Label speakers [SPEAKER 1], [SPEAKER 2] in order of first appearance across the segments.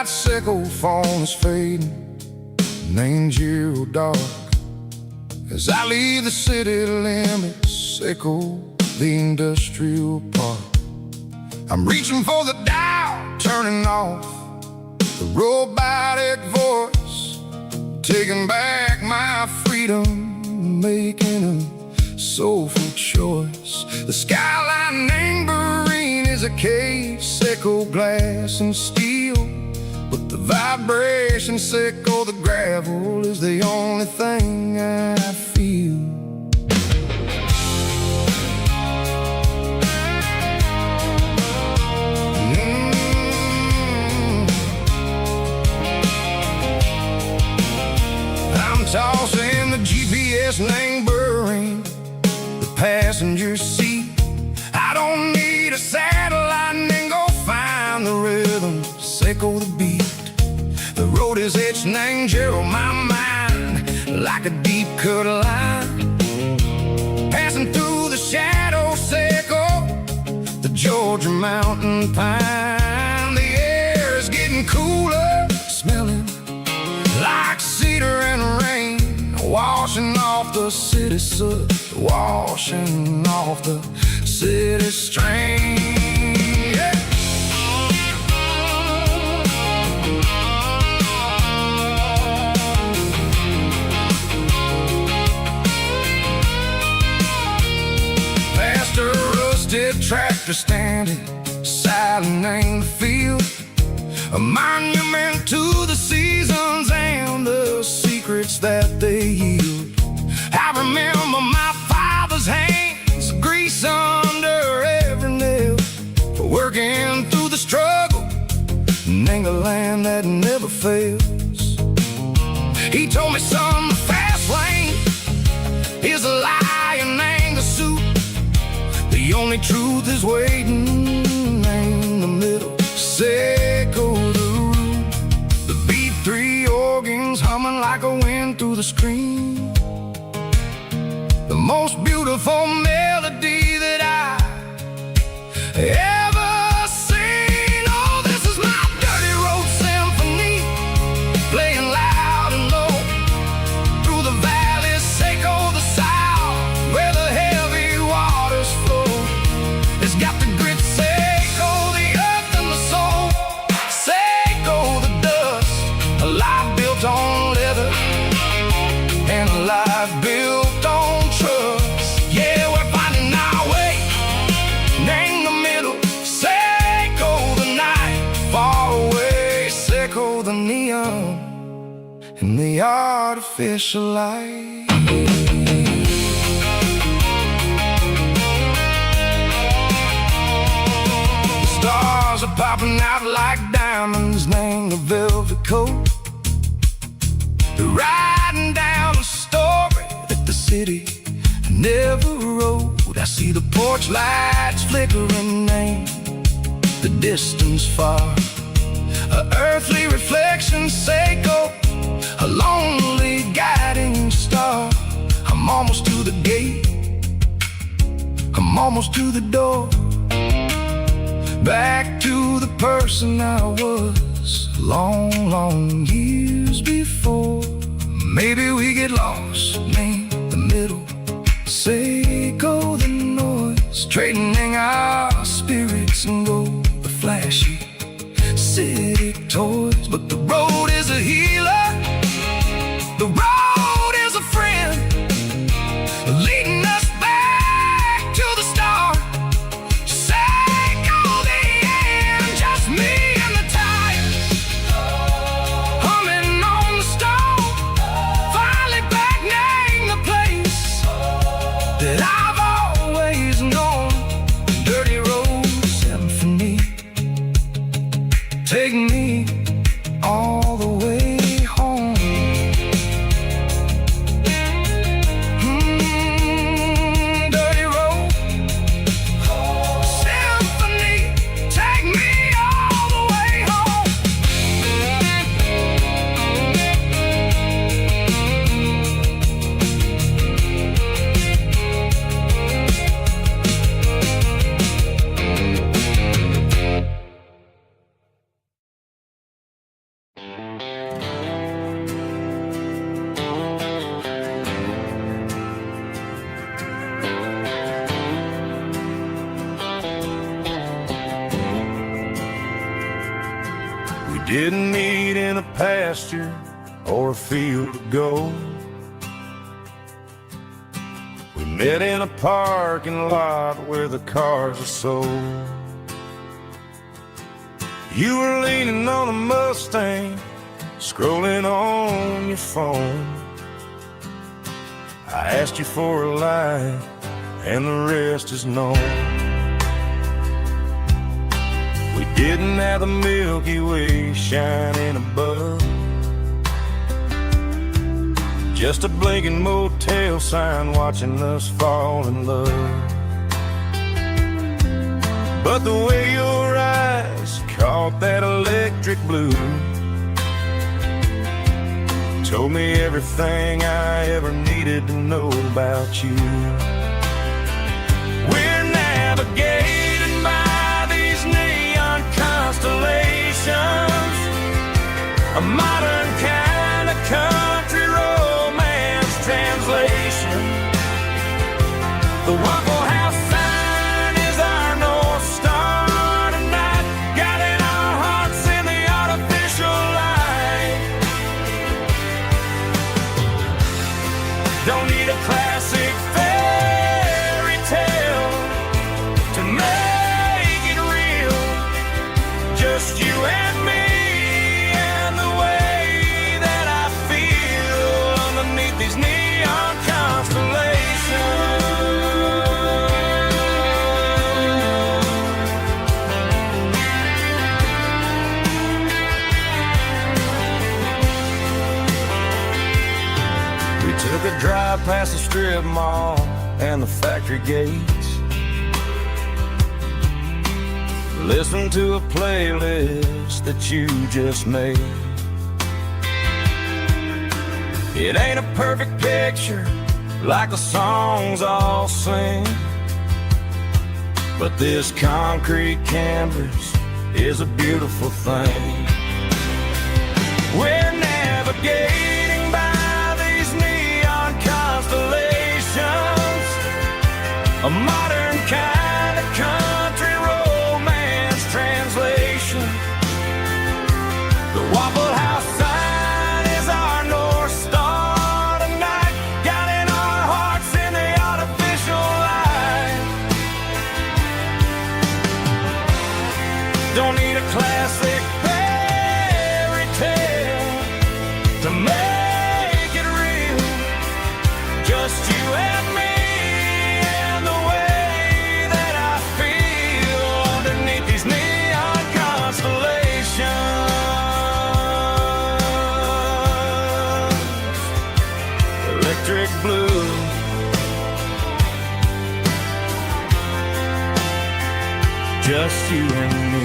[SPEAKER 1] night saxophone is fading, and ain't you dark. As I leave the city limits, echo the industrial park. I'm reaching for the dial, turning off the robotic voice, taking back my freedom, making a soulful choice. The skyline neighboring is a case, echo glass and steel, but the vibration echo the gravel is the only thing I feel. I'm tossing the GPS neighboring the passenger seat. I don't need a satellite and go find the rhythm, echo the beat. The road is etched and angel on my mind like a deep cut line, passing through the shadows, echo the Georgia mountain pine. The air is getting cooler, smelling like cedar and rain, washing off the city soot, washing off the city strain. Yeah. Past a rusted tractor standing silent in the field, a monument to the seasons and the secrets that they yield. I remember my father's hands, grease under every nail, working through the struggle, and the land that never fails. He told me, son, the fast lane is a lion and a suit. The only truth is waiting in the middle. Echo the root, the B3 organs humming like a wind through the screen. The most beautiful melody that I ever seen. Oh, this is my dirty road symphony, playing loud and low through the valleys, echo the south where the heavy waters flow. It's got the grit, echo the earth and the soul, echo the dust, a life built on leather and a life built on trust. Yeah, we're finding our way in the middle, echo the night far away, echo the neon and the artificial light. Stars are popping out like diamonds, named the velvet coat. They're riding down a story that the city never wrote. I see the porch lights flickering, name the distance far, a earthly reflection, echo a lonely guiding star. I'm almost to the gate, I'm almost to the door, back to the person I was long, long years before. Maybe we get lost in the middle, echo the noise, trading our spirits and go the flashy city toys. But the road is a healer, the road is a friend, leading us back to the start. That I've always known, dirty road symphony. Take me pasture or a field of gold. We met in a parking lot where the cars are sold. You were leaning on a Mustang, scrolling on your phone. I asked you for a light, and the rest is known. We didn't have the Milky Way shining above, just a blinking motel sign watching us fall in love. But the way your eyes caught that electric blue told me everything I ever needed to know about you. We're navigating by these neon constellations, a modern kind of country romance translation. The Waffle House sign is our North Star tonight, guiding our hearts in the artificial light. Don't need a classic fairy tale to make it real, just you and me and the way that I feel underneath these neon constellations. We took a drive past the strip mall and the factory gates, listened to a playlist that you just made. It ain't a perfect picture like the songs all sing, but this concrete canvas is a beautiful thing. We're navigating by these neon constellations, a modern kind of country romance translation. The Waffle House sign is our North Star tonight, guiding our hearts in the artificial light. Don't need a classic fairy tale to make it real, just you and me and the way that I feel underneath these neon constellations. Electric blue, just you and me.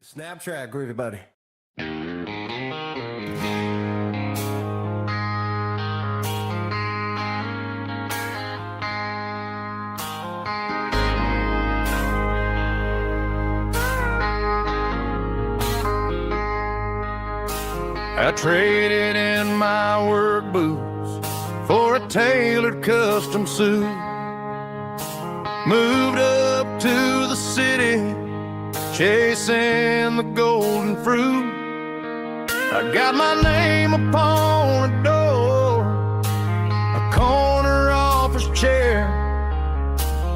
[SPEAKER 2] Snap track, groovy buddy.
[SPEAKER 1] I traded in my work boots for a tailored custom suit, moved up to the city, chasing the golden fruit. I got my name upon a door, a corner office chair,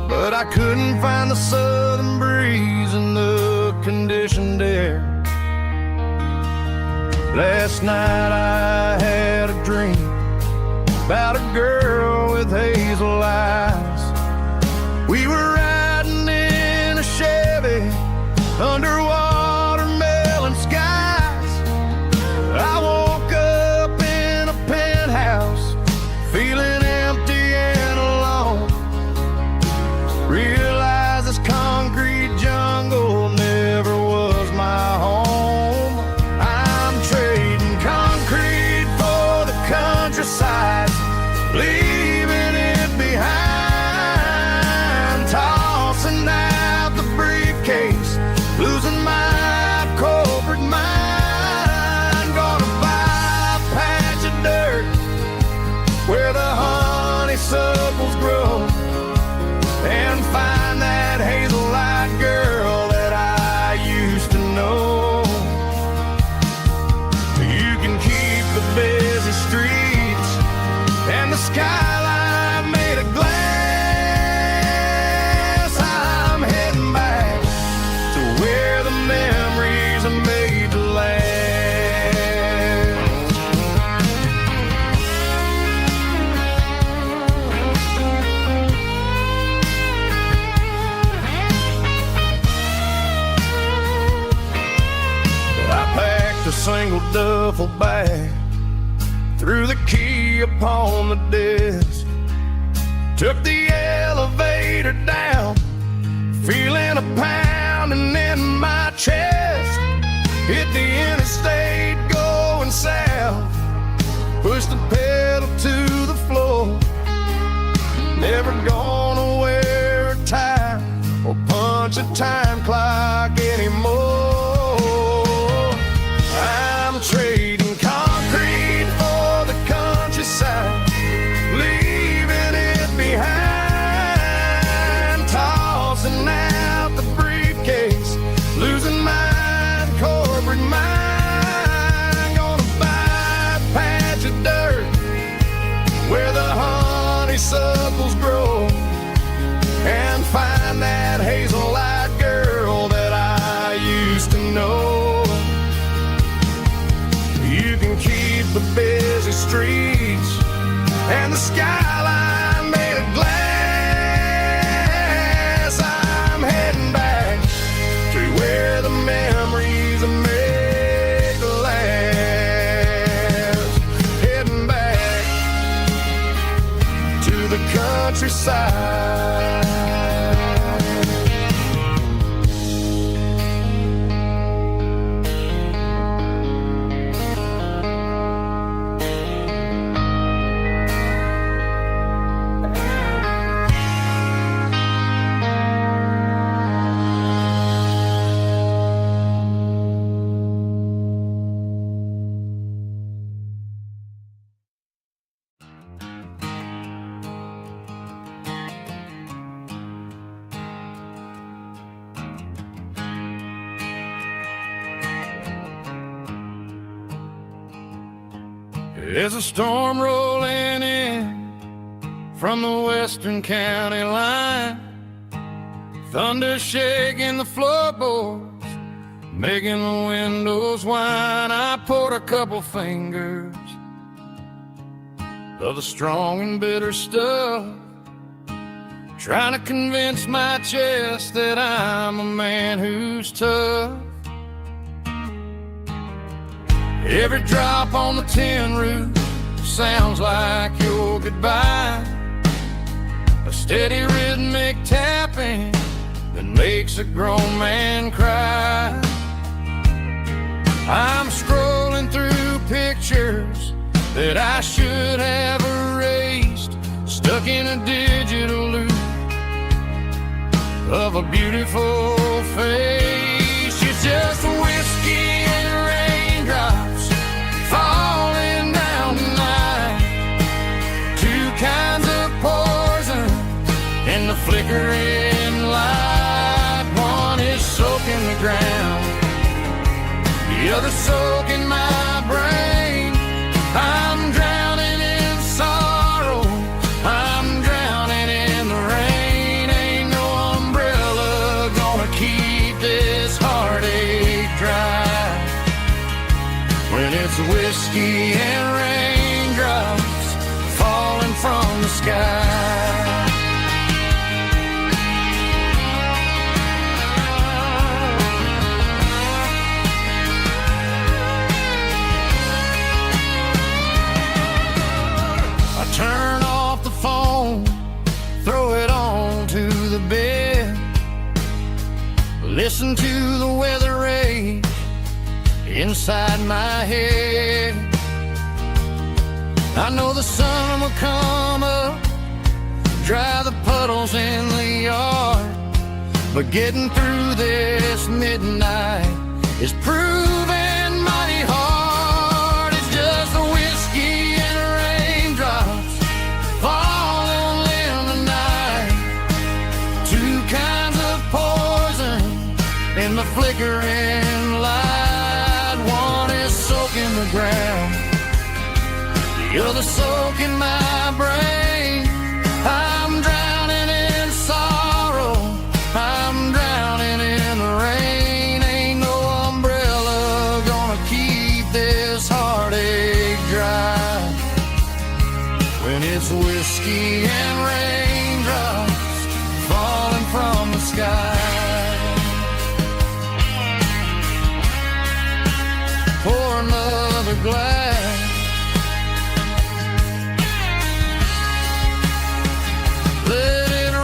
[SPEAKER 1] but I couldn't find the southern breeze in the conditioned air. Last night I had a dream about a girl with hazel eyes. We were riding in a Chevy under watermelon skies. I woke up in a penthouse, feeling empty and alone. Realized this concrete jungle never was my home. I'm trading concrete for the countryside, leaving it behind, tossing out the briefcase, losing my corporate mind. busy streets and the skyline made of glass. I'm heading back to where the memories are made to last. A single duffel bag, threw the key upon the desk, took the elevator down, feeling a pounding in my chest. Hit the interstate going south, pushed the pedal to the floor. Never gonna wear a tie or punch a time clock anymore. I'm trading concrete for the countryside, leaving it behind, tossing out the briefcase, losing my corporate mind. Gonna buy a patch of dirt where the honeysuckles grow and find that hazel-eyed girl that I used to know. The busy streets and the skyline made of glass. I'm heading back to where the memories are made to last. Heading back to the countryside. There's a storm rolling in from the western county line, thunder shaking the floorboards, making the windows whine. I poured a couple fingers of the strong and bitter stuff, trying to convince my chest that I'm a man who's tough. Every drop on the tin roof sounds like your goodbye, a steady rhythmic tapping that makes a grown man cry. I'm scrolling through pictures that I should have erased, stuck in a digital loop of a beautiful face. You're just whiskey and raindrops falling down tonight, two kinds of poison in the flickering light. One is soaking the ground, the other soaking my brain. I'm drowning in sorrow, I'm drowning in the rain. Ain't no umbrella gonna keep this heartache dry when it's whiskey and raindrops falling from the sky. Turn off the phone, throw it on to the bed, listen to the weather rage inside my head. I know the sun will come up, dry the puddles in the yard, but getting through this midnight is proving mighty hard. It's just the whiskey and raindrops falling in the night, two kinds of poison in the flickering light. One is soaking the ground, You're the soak in my brain. I'm drowning in sorrow. I'm drowning in the rain. Ain't no umbrella gonna keep this heartache dry. When it's whiskey and raindrops falling from the sky. Pour another glass. Let it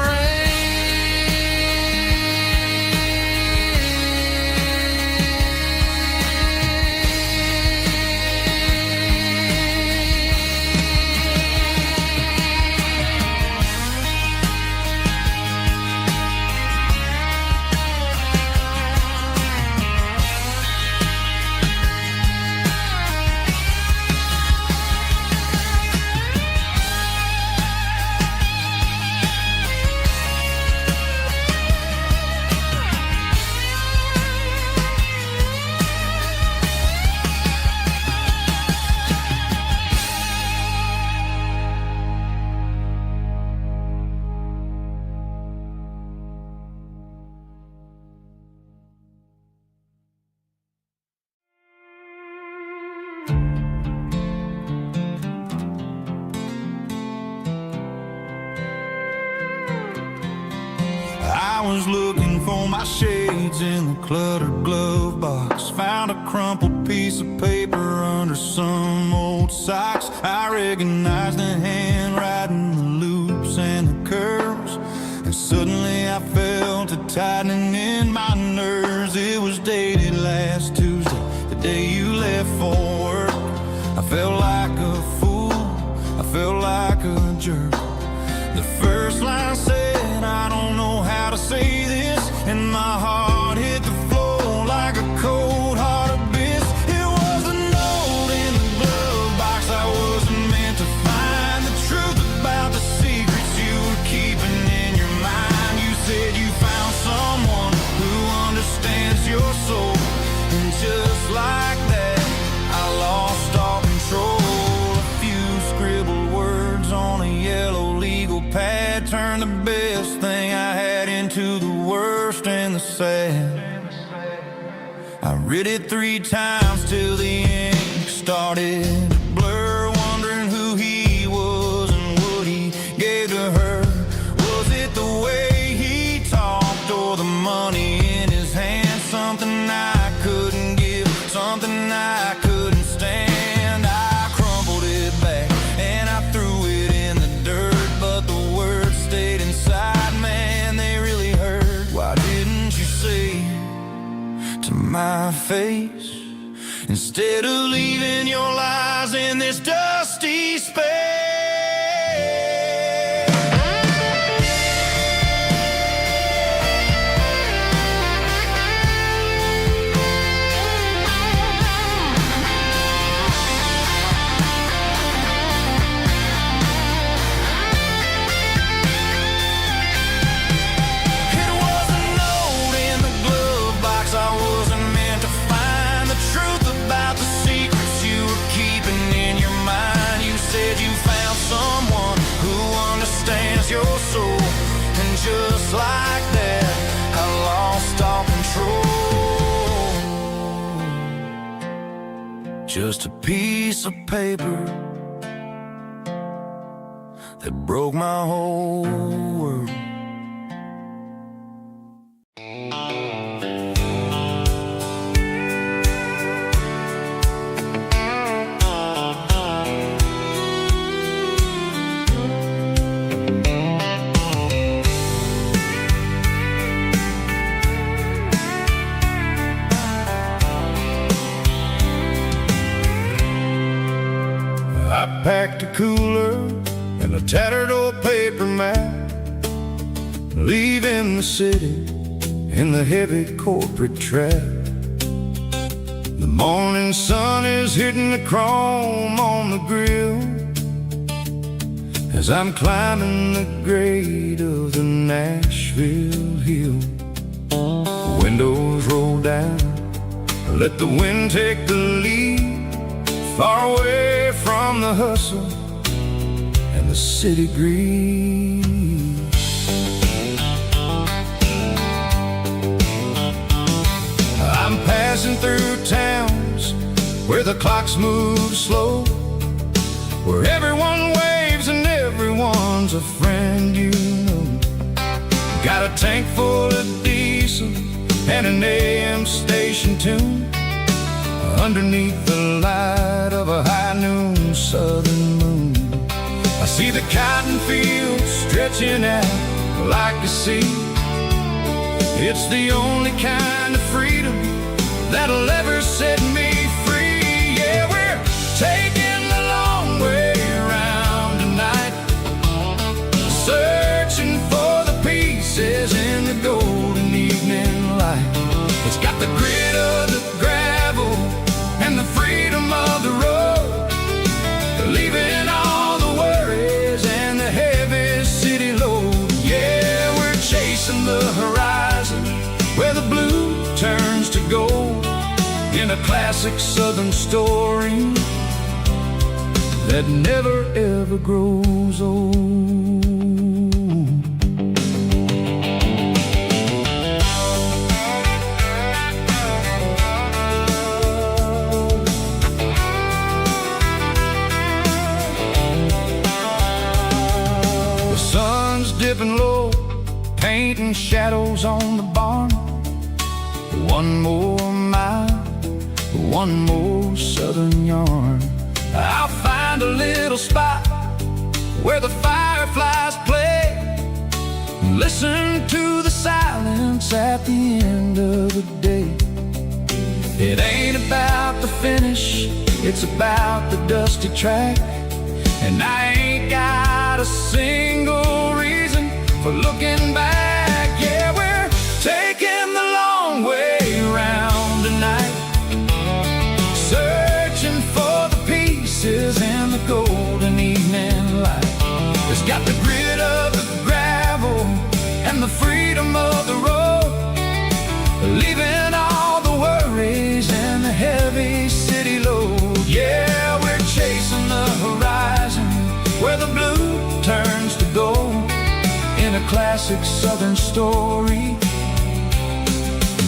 [SPEAKER 2] I was looking for my shades in the cluttered glove box. Found a crumpled piece of paper under some old socks. I recognized the handwriting, the loops and the curves, and suddenly I felt a tightening in my nerves. It was dated last Tuesday, the day you left for work. I felt like a fool, I felt like a jerk. The first line said, I don't know how to say this, and my heart hit the floor like a cold heart abyss. It was a note in the glove box. I wasn't meant to find the truth about the secrets you were keeping in your mind. You said you found someone who understands your soul, and just like that, I lost all control. A few scribbled words on a yellow legal pad turned the best thing I had into the worst and the sad. I read it 3 times till the ink started to blur, wondering who he was and what he gave to her. Was it the way he talked or the money in his hand? Something I couldn't give, something I couldn't stand. I crumpled it back and I threw it in the dirt, but the words stayed inside. Man, they really hurt. Why didn't you say to my face, instead of leaving your lies in this dusty space? Your soul, and just like that, I lost all control. Just a piece of paper that broke my whole world. I packed a cooler and a tattered old paper map, leaving the city in the heavy corporate trap. The morning sun is hitting the chrome on the grill as I'm climbing the grade of the Nashville hill. Windows roll down, let the wind take the lead,
[SPEAKER 1] far away from the hustle and the city grease. I'm passing through towns where the clocks move slow, where everyone waves and everyone's a friend you know. Got a tank full of diesel and an AM station tune underneath the light of a high noon southern moon. I see the cotton fields stretching out like a sea. It's the only kind of freedom that'll ever set me free. Yeah, we're taking the long way around tonight, searching for the pieces in the golden evening light. It's got the grit of the gravel and the freedom of the road, leaving all the worries and the heavy city load. Yeah, we're chasing the horizon where the blue turns to gold, in a classic southern story that never ever grows old. The sun's dipping low, painting shadows on the barn. One more mile, one more southern yarn. I'll find a little spot where the fireflies play, listen to the silence at the end of the day. It ain't about the finish, it's about the dusty track. And I ain't got a single reason for looking back. Yeah, we're taking the long way around tonight, searching for the pieces in the golden evening light. It's got the grit of the gravel and the freedom of the road, leaving all the worries and the heavy city load. Yeah, we're chasing the horizon where the blue turns to gold, in a classic southern story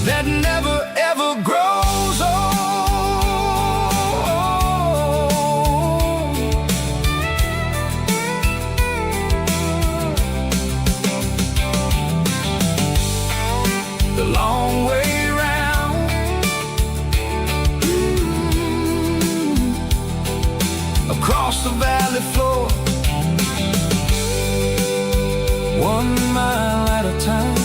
[SPEAKER 1] that never ever grows old. The long way round, across the valley floor, 1 mile at a time.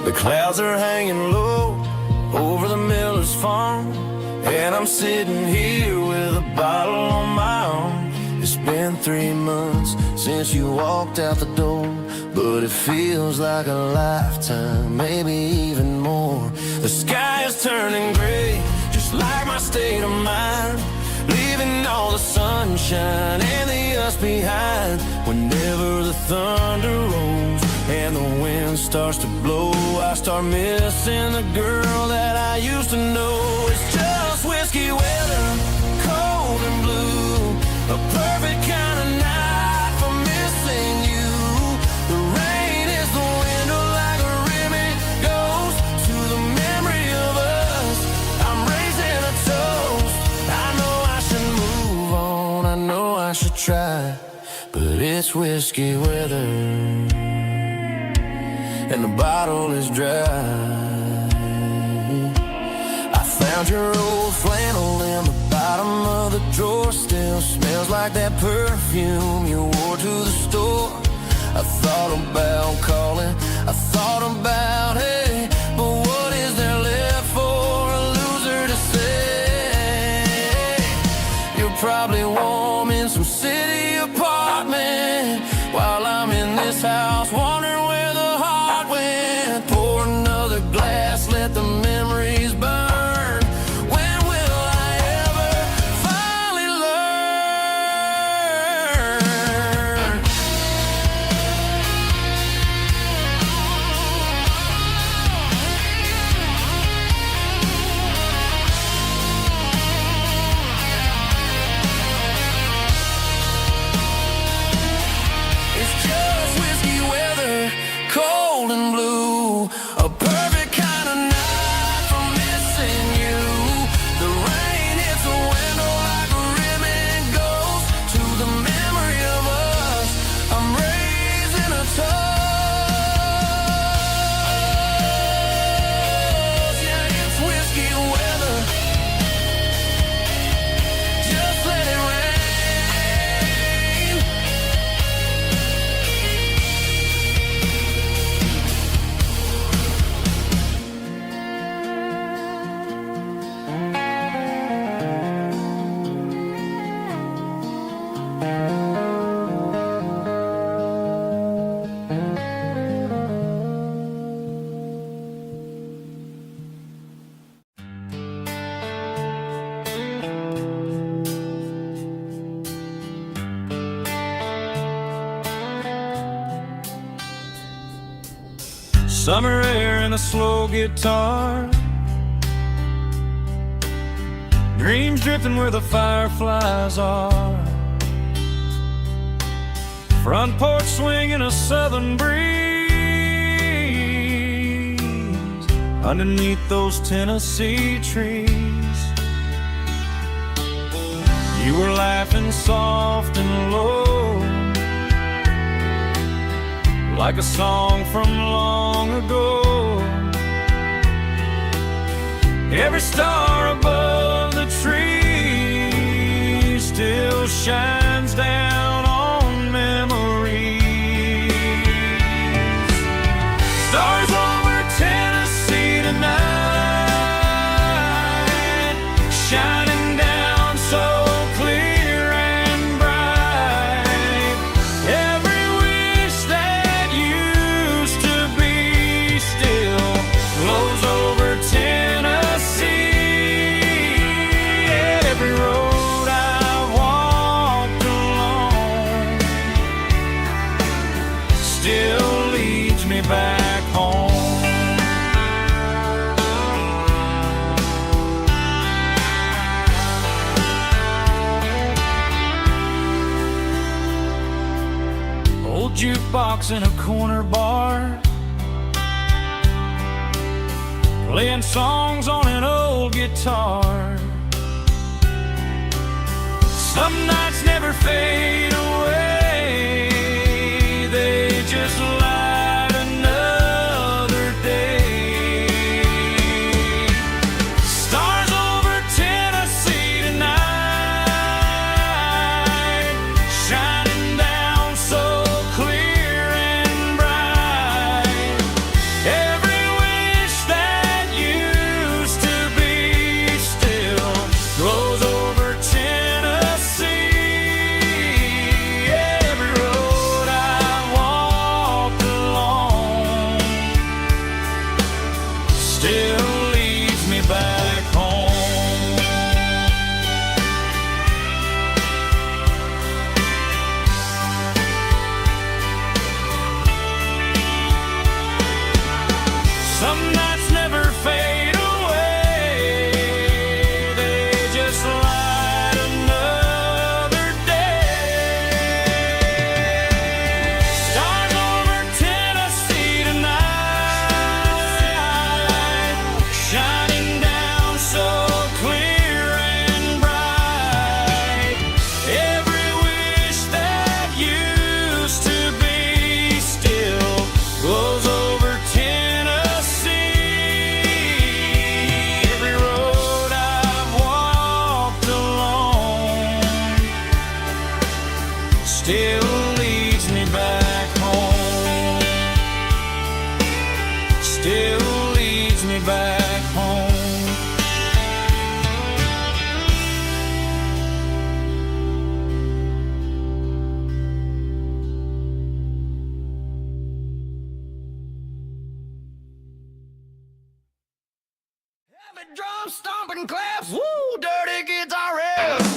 [SPEAKER 3] The clouds are hanging low over the miller's farm, and I'm sitting here with a bottle on my arm. It's been 3 months since you walked out the door, but it feels like a lifetime, maybe even more. The sky is turning gray, just like my state of mind, leaving all the sunshine and the dust behind. Whenever the thunder rolls and the wind starts to blow, I start missing the girl that I used to know. It's just whiskey weather, cold and blue, a perfect kind of night for missing you. The rain is the window like a ribbon goes to the memory of us. I'm raising a toast. I know I should move on, I know I should try, but it's whiskey weather and the bottle is dry. I found your old flannel in the bottom bottom of the drawer still smells like that perfume you wore to the store. I thought about calling, I thought about, hey, but what is there left for a loser to say? You're probably warm in some city apartment while I'm in this house wondering where the heart went. Pour another glass, let the memories burn. When will I ever finally learn? It's just whiskey weather, cold and blue, a perfect kind of night for missing you. The rain hits the window like a ribbon goes to the memory of us. I'm raising a toast. Yeah, it's whiskey weather. Just let it rain.
[SPEAKER 2] Summer air and a slow guitar, dreams drifting where the fireflies are. Front porch swinging a southern breeze underneath those Tennessee trees. You were laughing soft and low, like a song from long ago. Every star above the tree still shines down on memories. Stars over Tennessee tonight, shining down so clear and bright. Every wish that used to be still glows over Tennessee. Every road I've walked along still leads me back home. Old jukebox in a corner bar, playing songs on an old guitar. Some nights never fade away, they just light another day. Stars over Tennessee tonight, shining down so clear and bright. Every wish that used to be still glows over Tennessee. still leads me back home. Still leads me back home.
[SPEAKER 1] Heavy drum stomping claps, woo, dirty guitar riffs.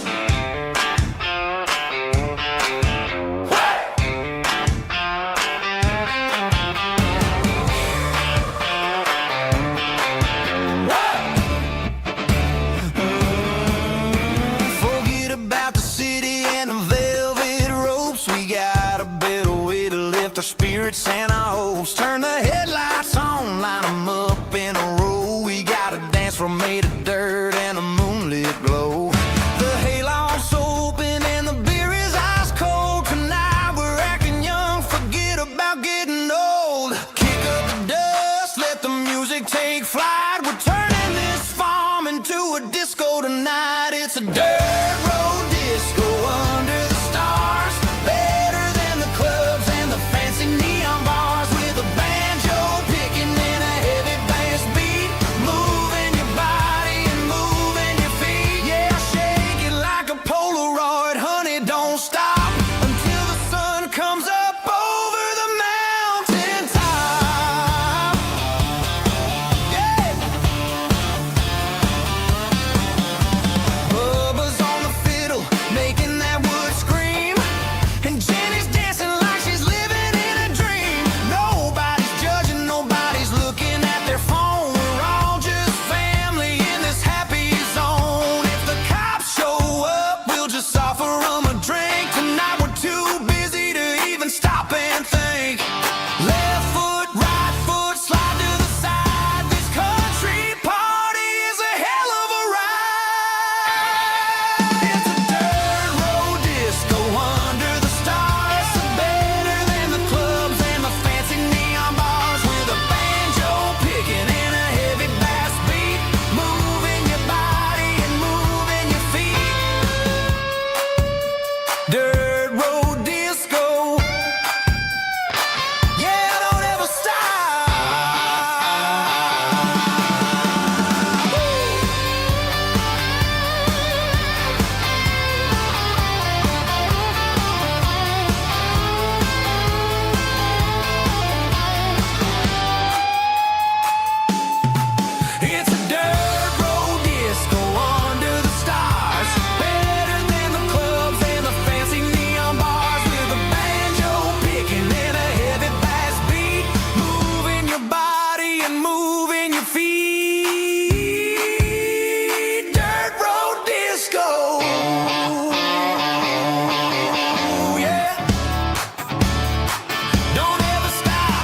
[SPEAKER 3] Forget about the city and the velvet ropes. We got a better way to lift our spirits and our hopes. Turn the headlights on, line them up in a row. We got a dance floor made of dirt and a moonlit glow. The hayloft's open and the beer is ice cold. Tonight we're acting young, forget about getting old. Kick up the dust, let the music take flight. We're turning this farm into a disco tonight. It's a dirt road disco under the stars. Better than the clubs and the fancy neon bars. With a banjo picking and a heavy bass beat. Moving your body and moving your feet. Yeah, shake it like a Polaroid, honey, don't stop until the sun comes up over the mountain top. Yeah. Bubba's on the fiddle, making that wood scream. And Jenny's dancing like she's living in a dream. Nobody's judging, nobody's looking at their phone. We're all just family in this happy zone. If the cops show up, we'll just offer them a drink. Tonight we're too busy to even stop and think. Left foot, right foot, slide to the side. This country party is a hell of a ride. It's a dirt road disco under the stars. Better than the clubs and the fancy neon bars. With a banjo picking and a heavy bass beat. Moving your body and moving your feet. Dirt road disco. Yeah, don't ever stop. It's a dirt road disco under the stars. Better than the clubs and the fancy neon bars. With a banjo picking and a heavy bass beat. Moving your body and moving your feet. Dirt road disco. Yeah. Don't ever stop.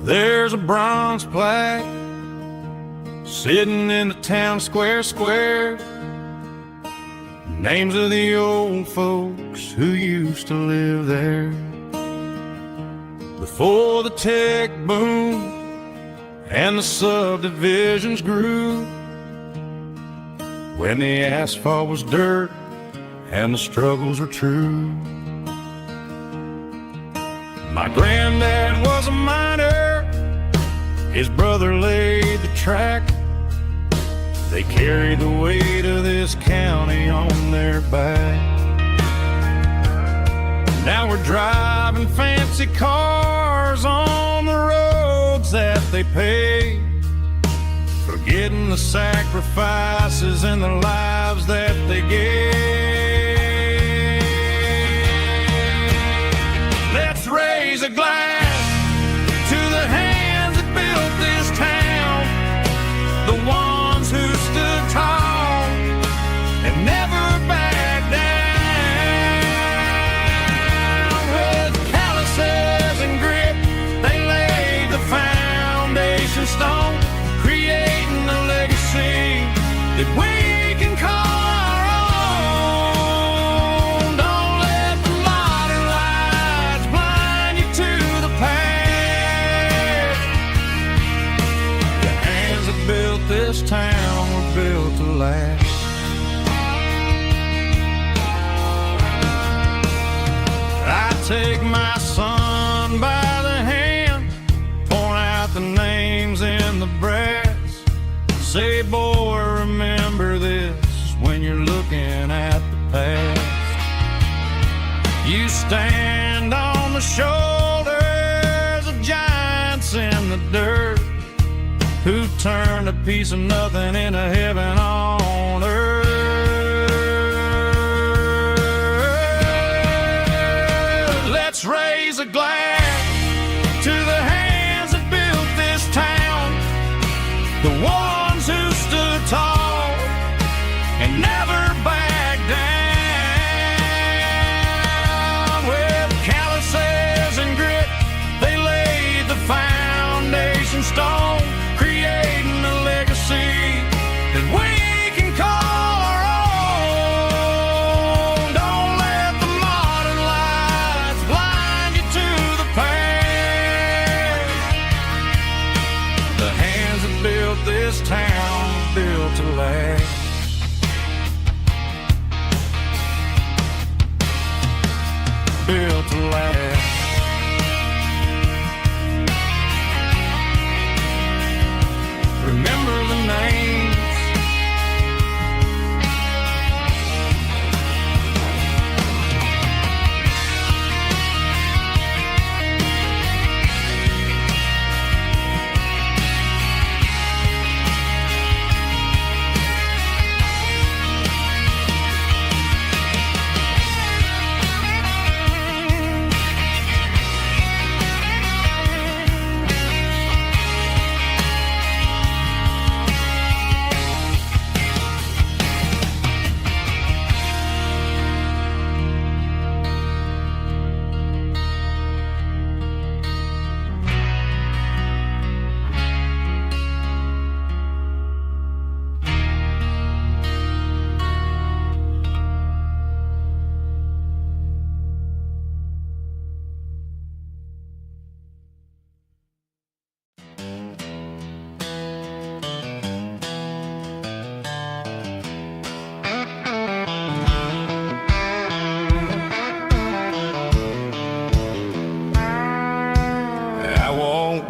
[SPEAKER 2] There's a bronze plaque sitting in the town square. Names of the old folks who used to live there. Before the tech boom and the subdivisions grew. When the asphalt was dirt and the struggles were true. My granddad was a miner, his brother laid the track. They carried the weight of this county on their back. Now we're driving fancy cars on the roads that they paved, forgetting the sacrifices and the lives that they gave. Let's raise a glass to the hands that built this town, the ones who stood tall and never backed down. With calluses and grit, they lay
[SPEAKER 3] stone, creating a legacy that we can call our own. Don't let the modern lights blind you to the past. The hands that built this town were built to last. Take my son by the hand, point out the names in the brass. Say, boy, remember this when you're looking at the past. You stand on the shoulders of giants in the dirt, who turned a piece of nothing into heaven on earth. Let's raise a glass to the hands that built this town, the ones who stood tall and never backed down. With calluses and grit, they laid the foundation stone, creating a legacy that we can call our own. Don't let the modern lights blind you to the past. The hands that built this town built to last. Built to last. Remember the names.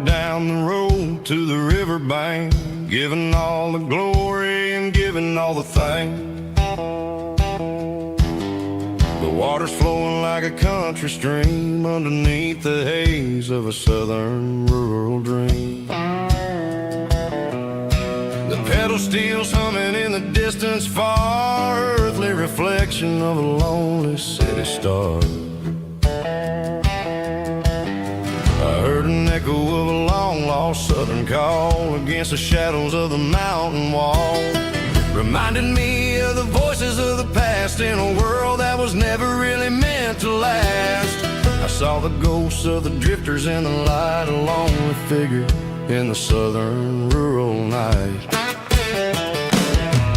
[SPEAKER 3] Down the road to the riverbank, giving all the glory and giving all the thanks. The water's flowing like a country stream underneath the haze of a southern rural dream. The pedal steel's humming in the distance far, earthly reflection of a lonely city star. I heard an echo of a long-lost southern call against the shadows of the mountain wall, reminded me of the voices of the past in a world that was never really meant to last. I saw the ghosts of the drifters in the light, a lonely figure in the southern rural night.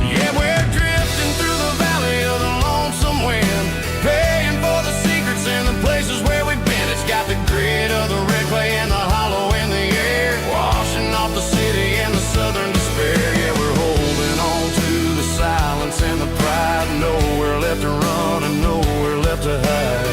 [SPEAKER 3] Yeah, we're drifting through the valley of the lonesome wind, paying for the secrets and the places where we've been. It's got the grit of the red clay and the hollow in the air, washing off the city and the southern despair. Yeah, we're holding on to the silence and the pride, nowhere left to run and nowhere left to hide.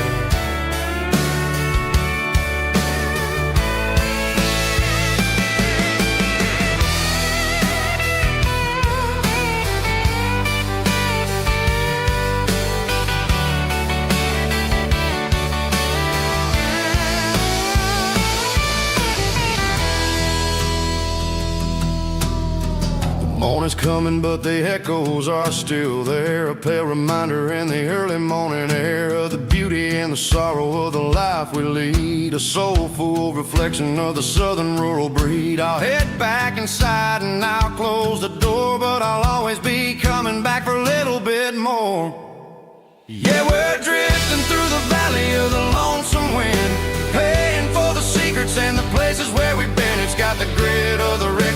[SPEAKER 3] Morning's coming, but the echoes are still there, a pale reminder in the early morning air of the beauty and the sorrow of the life we lead, a soulful reflection of the southern rural breed. I'll head back inside and I'll close the door, but I'll always be coming back for a little bit more. Yeah, we're drifting through the valley of the lonesome wind, paying for the secrets and the places where we've been. It's got the grit of the red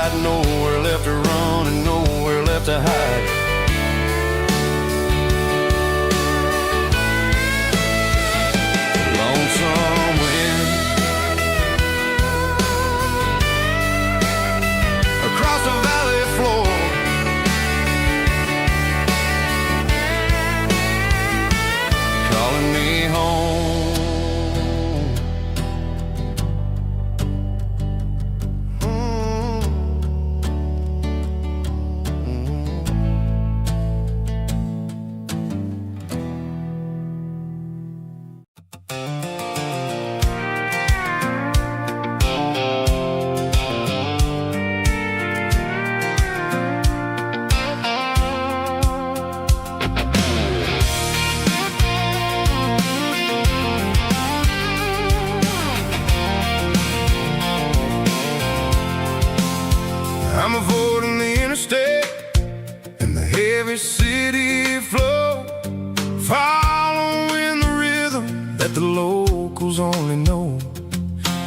[SPEAKER 3] ride, nowhere left to run and nowhere left to hide. Lonesome wind across the valley floor, calling me home. I'm avoiding the interstate and the heavy city flow, following the rhythm that the locals only know.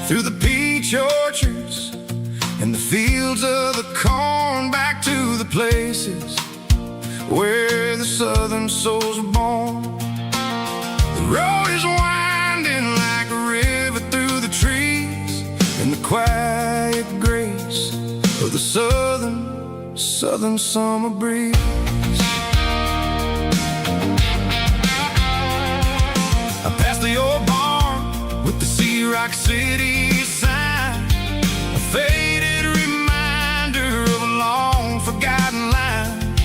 [SPEAKER 3] Through the peach orchards and the fields of the corn, back to the places where the southern souls were born. The road is winding like a river through the trees, in the quiet grace of the southern summer breeze. I passed the old barn with the Sea Rock City sign, a faded reminder of a long forgotten line.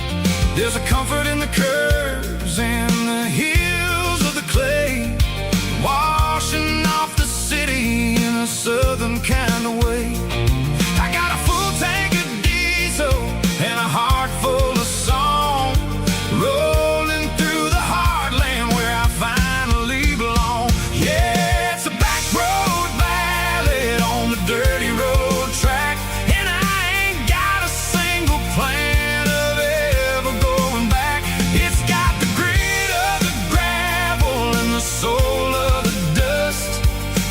[SPEAKER 3] There's a comfort in the curves and the hills of the clay, washing off the city in a southern kind of way. I got a full tank of diesel and a heart full of song, rolling through the heartland where I finally belong. Yeah, it's a back road ballad on the dirty road track, and I ain't got a single plan of ever going back. It's got the grit of the gravel and the soul of the dust,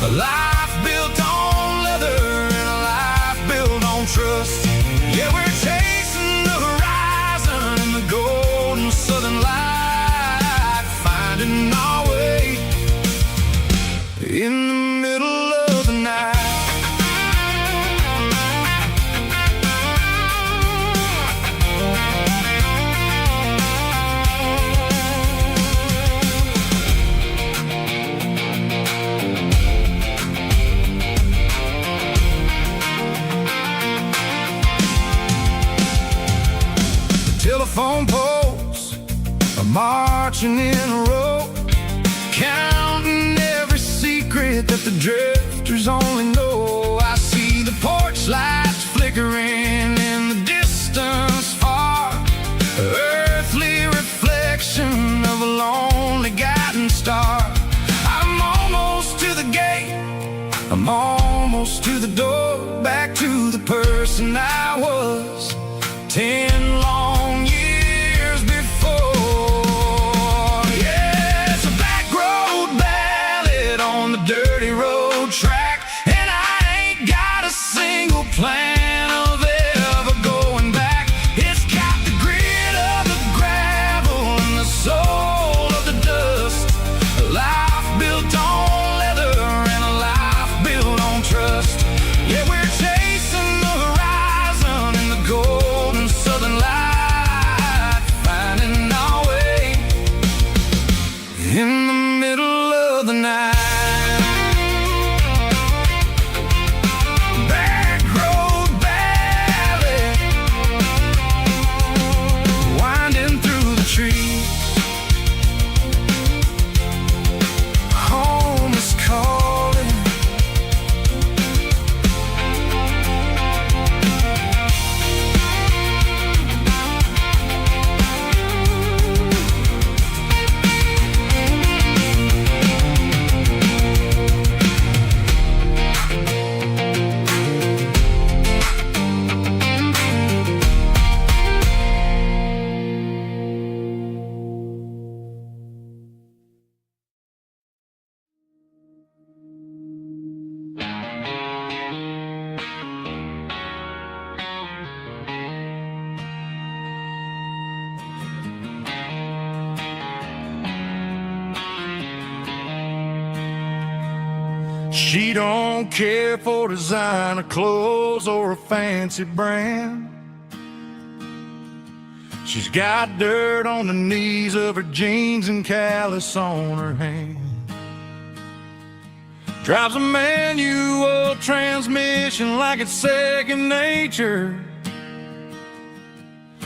[SPEAKER 3] a life built on leather and a life built on trust. Yeah, we're chasing the horizon in the golden southern light, finding our way in the middle of the night. Telephone poles are marching in a row, counting every secret that the drifters only know. I see the porch lights flickering in the distance far, earthly reflection of a lonely guiding star. I'm almost to the gate, I'm almost to the door, back to the person I was 10 long years before. Yeah, it's a back road ballad on the dirty road track, and I ain't got a single plan of
[SPEAKER 2] She don't care for designer clothes or a fancy brand. She's got dirt on the knees of her jeans and callus on her hand. Drives a manual transmission like it's second nature.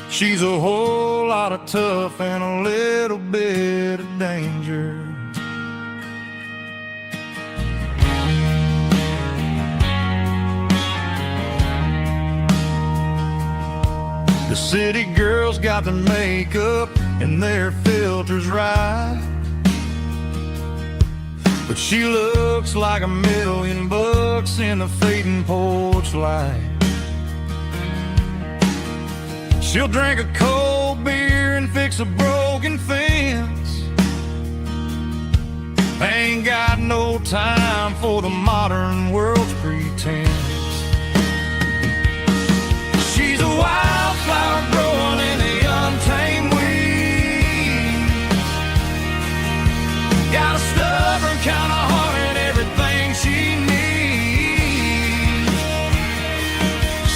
[SPEAKER 2] She's a whole lot of tough and a little bit of danger. The city girls got their makeup and their filters right, but she looks like $1,000,000 in the fading porch light. She'll drink a cold beer and fix a broken fence. Ain't got no time for the modern world's pretense. She's a wildflower growing in the untamed weeds. Got a stubborn kind of heart and everything she needs.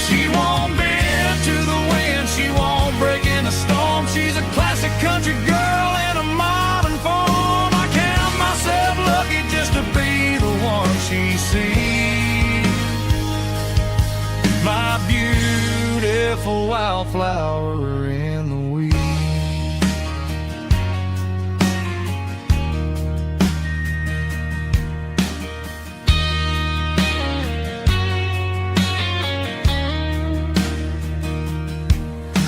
[SPEAKER 2] She won't bend to the wind, she won't break in the storm. She's a classic country girl in a modern form. I count myself lucky just to be the one she sees. My beautiful wildflower in the weeds.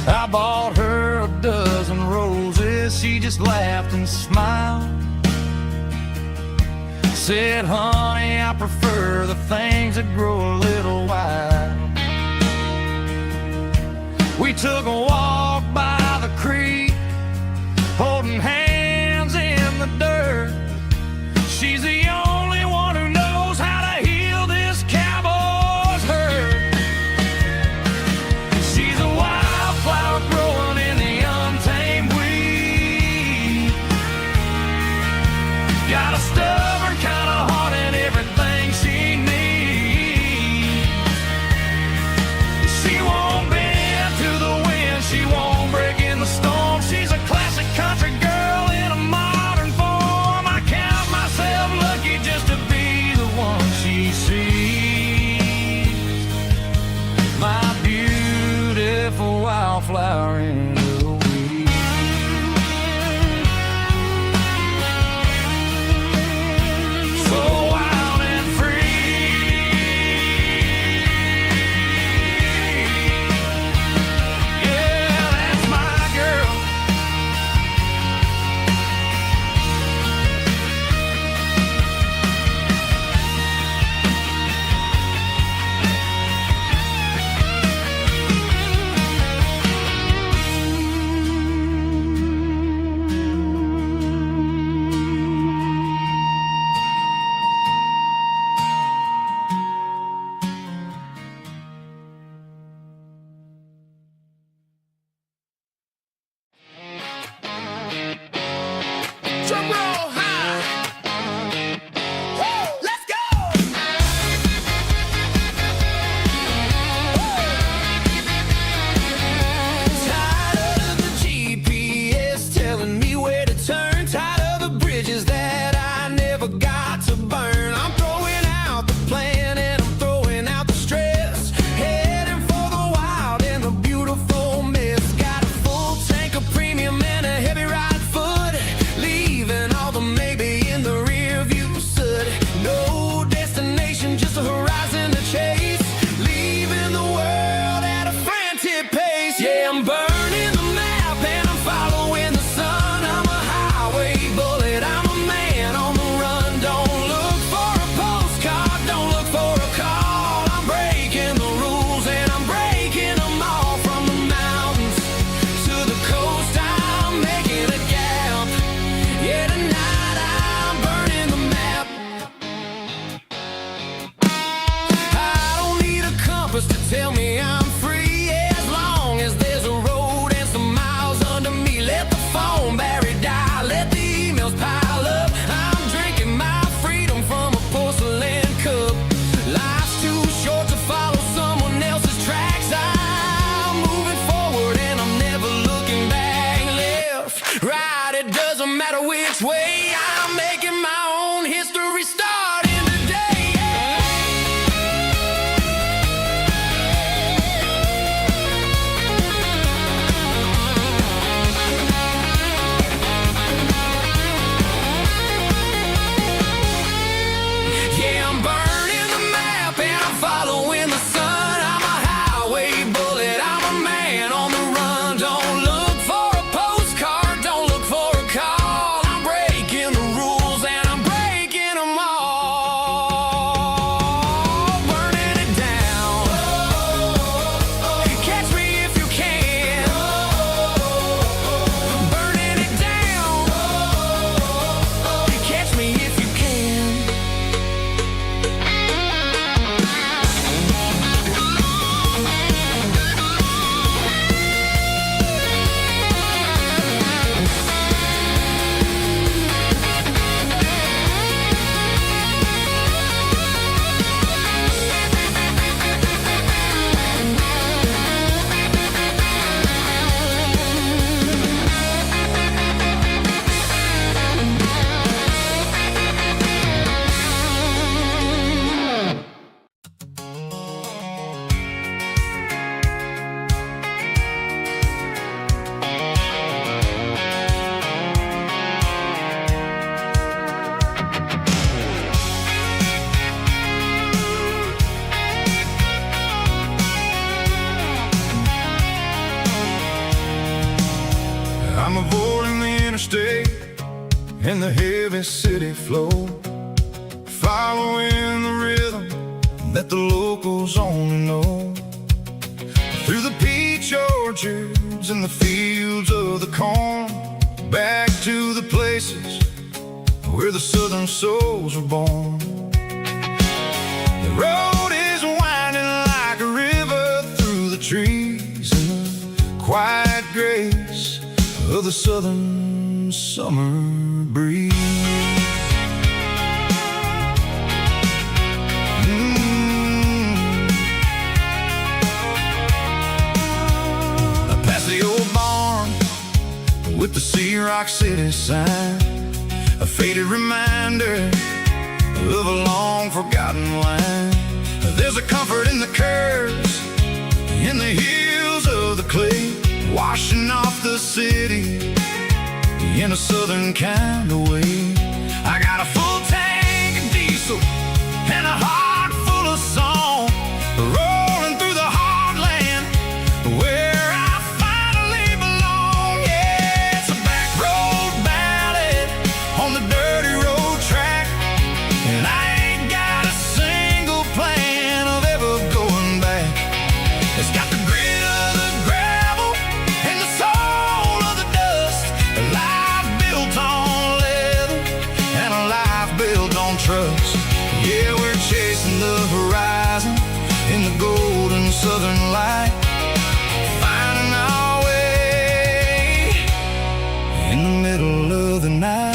[SPEAKER 2] I bought her a dozen roses, she just laughed and smiled. Said, honey, I prefer the things that grow a little wild. We took a walk by the creek, holding hands in the dirt. She's the only one who knows how to heal this cowboy's hurt. She's a wildflower growing in the untamed weed. Got a stubborn kind of heart and everything she needs. She won't bend to the wind, she won't break in the storm. She's a classic country girl in a modern form. I count myself lucky just to be the one she sees. My beautiful wildflower in the weeds. So wild and free. Yeah, that's my girl.
[SPEAKER 3] way. I'm making my own history starting today. Yeah, I'm burning the map and I'm following the sun. I'm a highway bullet, I'm a man on the run. Don't look for a postcard, don't look for a call. I'm breaking the rules and I'm breaking them all. Burning it down. Catch me if you can. Burning it down. Catch me if you can.
[SPEAKER 2] I'm avoiding the interstate and the heavy city flow, following the rhythm that the locals only know. Through the peach orchards and the fields of the corn, back to the places where the southern souls were born. The road is winding like a river through the trees and the quiet grace of the southern summer breeze. Past the old barn with the Sea Rock City sign, a faded reminder of a long forgotten line. There's a comfort in the curves, in the hills of the clay, washing off the city in a southern kind of way. I got a full tank of diesel and a heart full of song, rolling through the heartland where I finally belong. Yeah, it's a back road ballad on the dirty road track, and I ain't got a single plan of ever going back. It's got the grit of the gravel and the soul of the dust, a life built on leather and a life built on trust. Yeah, we're chasing the horizon in the golden southern light, finding our way in the middle of the night.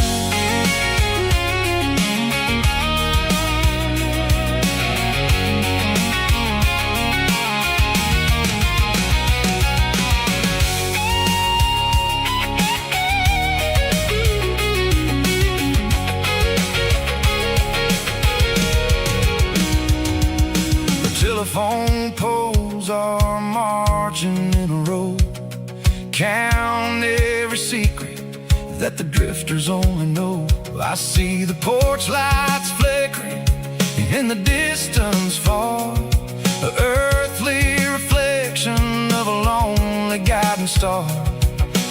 [SPEAKER 2] Telephone poles are marching in a row, count every secret that the drifters only know. I see the porch lights flickering in the distance far, an earthly reflection of a lonely guiding star.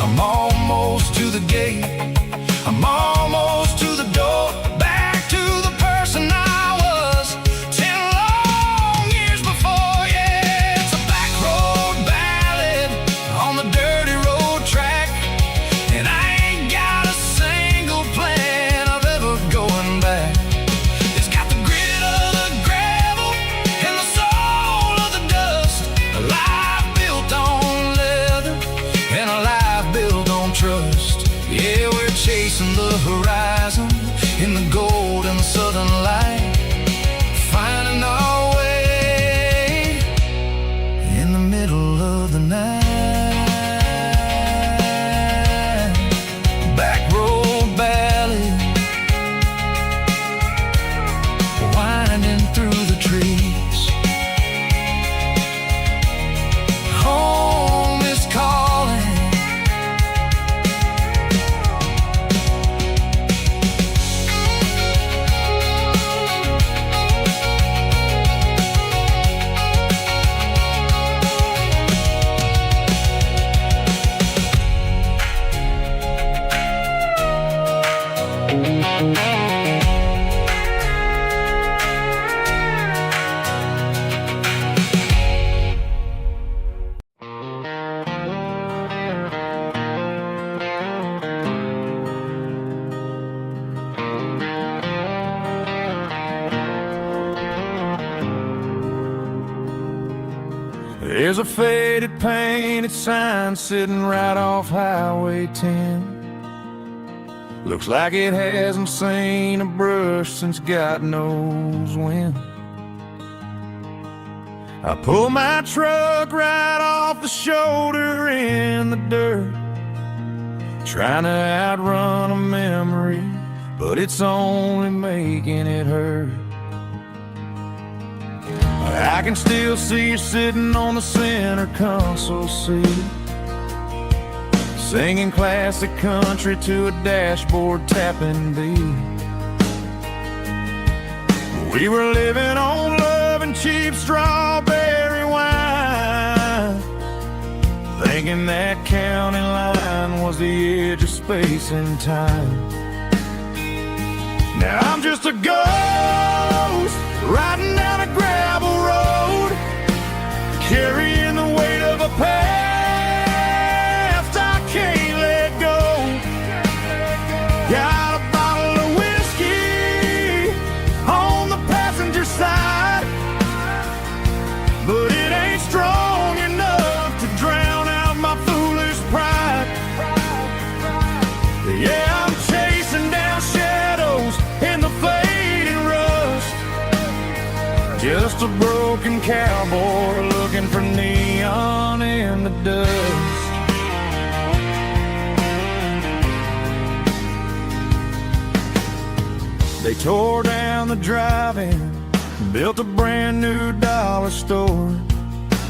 [SPEAKER 2] I'm almost to the gate, I'm almost to the door, back to the person I was 10 long years before. Yeah, it's a back road ballad on the dirty road track, and I ain't got a single plan of ever going back. It's got the grit of the gravel and the soul of the dust, a life built on leather and a life built on trust. Yeah, we're chasing the horizon in the golden southern light, finding our way in the middle of the night. Back road ballad
[SPEAKER 3] There's a faded painted sign sitting right off Highway 10. Looks like it hasn't seen a brush since God knows when. I pull my truck right off the shoulder in the dirt, trying to outrun a memory, but it's only making it hurt. I can still see you sitting on the center console seat, singing classic country to a dashboard tapping beat. We were living on love and cheap strawberry wine, thinking that county line was the edge of space and time. Now I'm just a ghost riding down a gravel road, carrying the weight of a past I can't let go. Got a bottle of whiskey on the passenger side, but it ain't strong enough to drown out my foolish pride. Yeah, I'm chasing down shadows in the fading rust, just a broken cowboy looking for neon in the dust. They tore down the drive-in, built a brand new dollar store,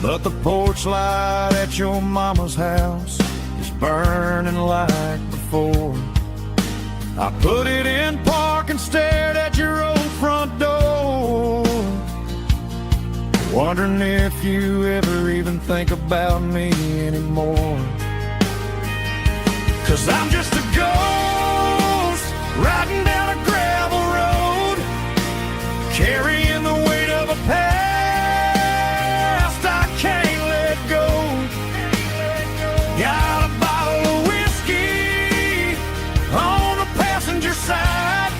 [SPEAKER 3] but the porch light at your mama's house is burning like before. I put it in park and stared at your old front door, wondering if you ever even think about me anymore. 'Cause I'm just a ghost riding down a gravel road, carrying the weight of a past I can't let go. Got a bottle of whiskey on the passenger side,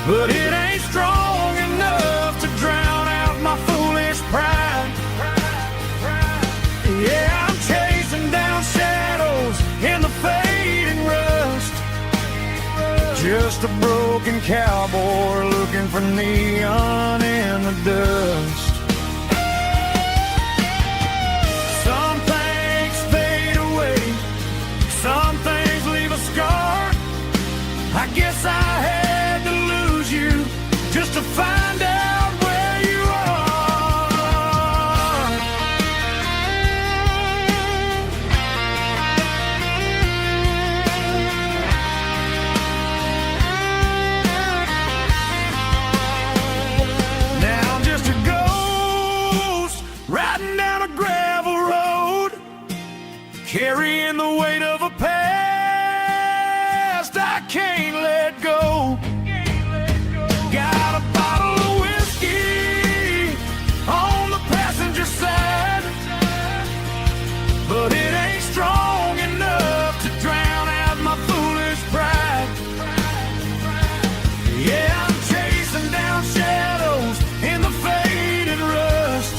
[SPEAKER 3] but it ain't strong enough to drown out my foolish pride. Yeah, I'm chasing down shadows in the fading rust, just a broken cowboy looking for neon in the dust. Some things fade away, some things leave a scar. I guess I had to lose you just to find out where you are. Now I'm just a ghost riding down a gravel road, carrying the weight of a past I can't let go. Got a bottle of whiskey on the passenger side, but it ain't strong enough to drown out my foolish pride. Yeah, I'm chasing down shadows in the faded rust,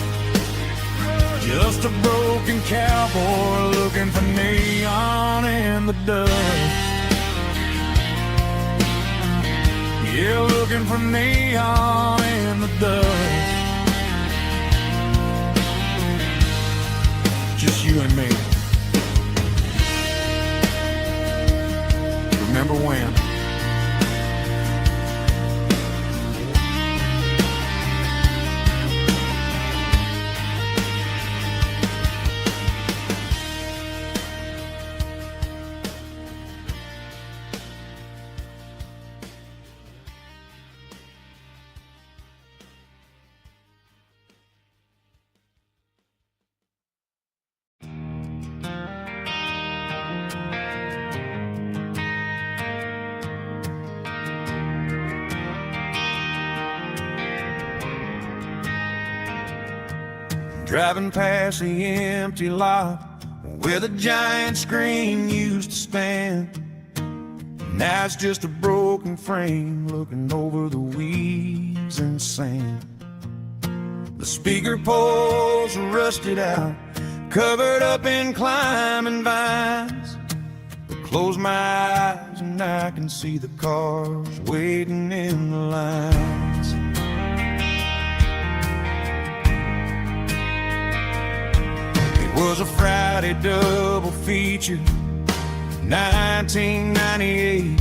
[SPEAKER 3] just a broken cowboy looking for neon in the dust. Yeah, looking for neon in the dust. Just you and me. Remember when?
[SPEAKER 2] driving past the empty lot where the giant screen used to stand. Now it's just a broken frame looking over the weeds and sand. The speaker poles are rusted out, covered up in climbing vines. But close my eyes and I can see the cars waiting in the lines. It was a Friday double feature, 1998.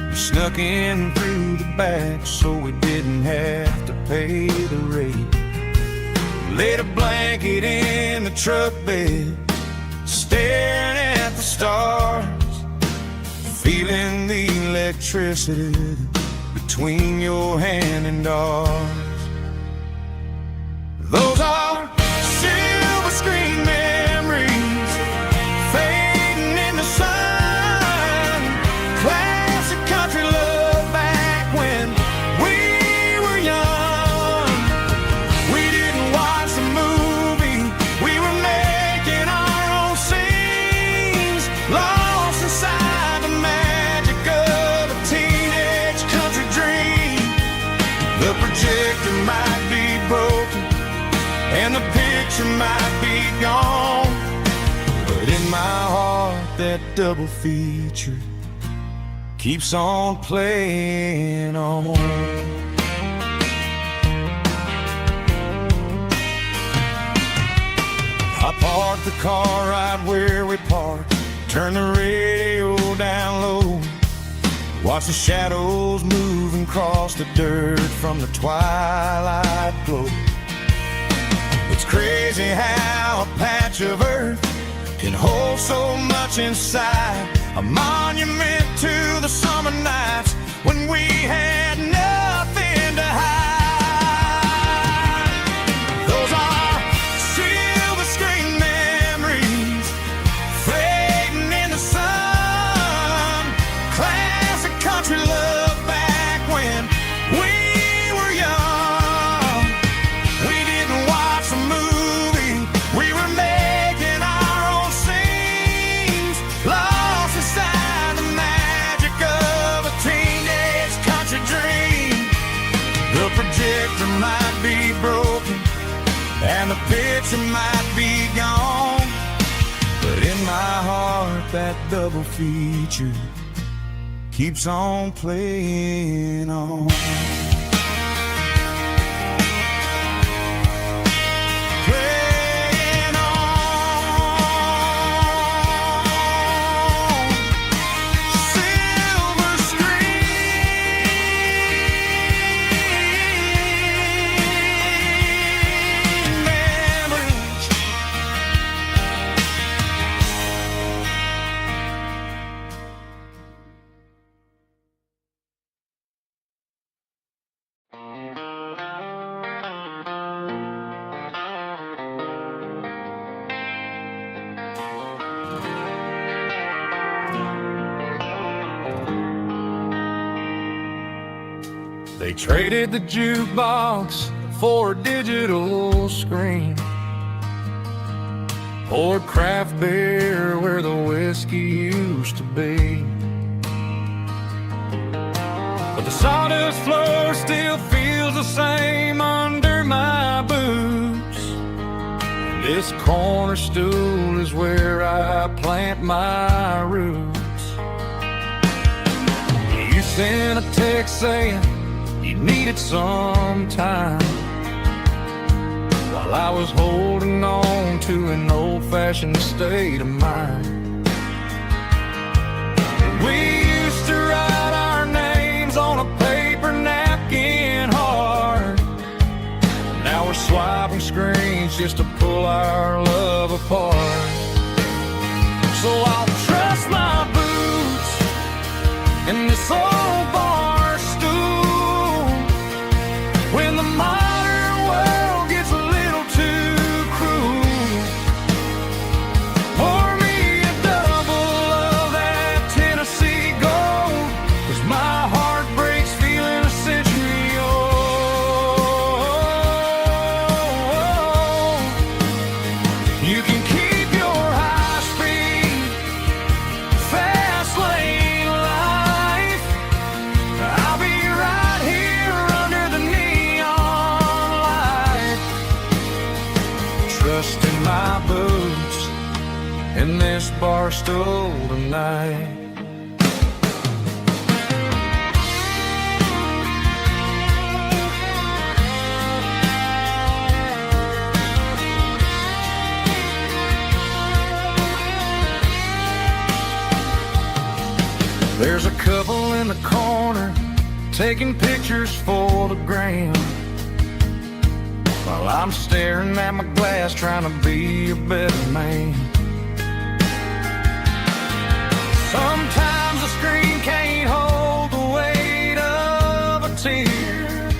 [SPEAKER 2] We snuck in through the back so we didn't have to pay the rate. Laid a blanket in the truck bed, staring at the stars, feeling the electricity between your hand and ours. Those are silver screen memories fading in the sun. Classic country love back when we were young. We didn't watch the movie, we were making our own scenes, lost inside the magic of a teenage country dream. The projector might be broken and the picture might be gone, but in my heart that double feature keeps on playing on. I parked the car right where we parked, turned the radio down low, watch the shadows moving across the dirt from the twilight glow. It's crazy how a patch of earth can hold so much inside, a monument to the summer nights when we had nothing to hide. Those are silver screen memories fading in the sun. Classic country love back when we were young. We didn't watch the movie, we were making our own scenes, lost inside the magic of a teenage country dream. The projector might be broken and the picture might be gone, but in my heart that double feature keeps on playing on. Playing on. Silver screen memories. They traded the jukebox for a digital screen, poured craft beer where the whiskey used to be. But the sawdust floor still feels the same under my boots. This corner stool is where I plant my roots. You sent a text saying you needed some time, while I was holding on to an old-fashioned state of mind. We used to write our names on a paper napkin hard. Now we're swiping screens just to pull our love apart. So I'll trust my boots in this old bar stool when the modern world gets a little too cruel. Pour me a double of that Tennessee Gold, 'cause my heart breaks feeling a century old.
[SPEAKER 3] stool tonight. There's a couple in the corner taking pictures for the gram, while I'm staring at my glass trying to be a better man. Sometimes the screen can't hold the weight of a tear,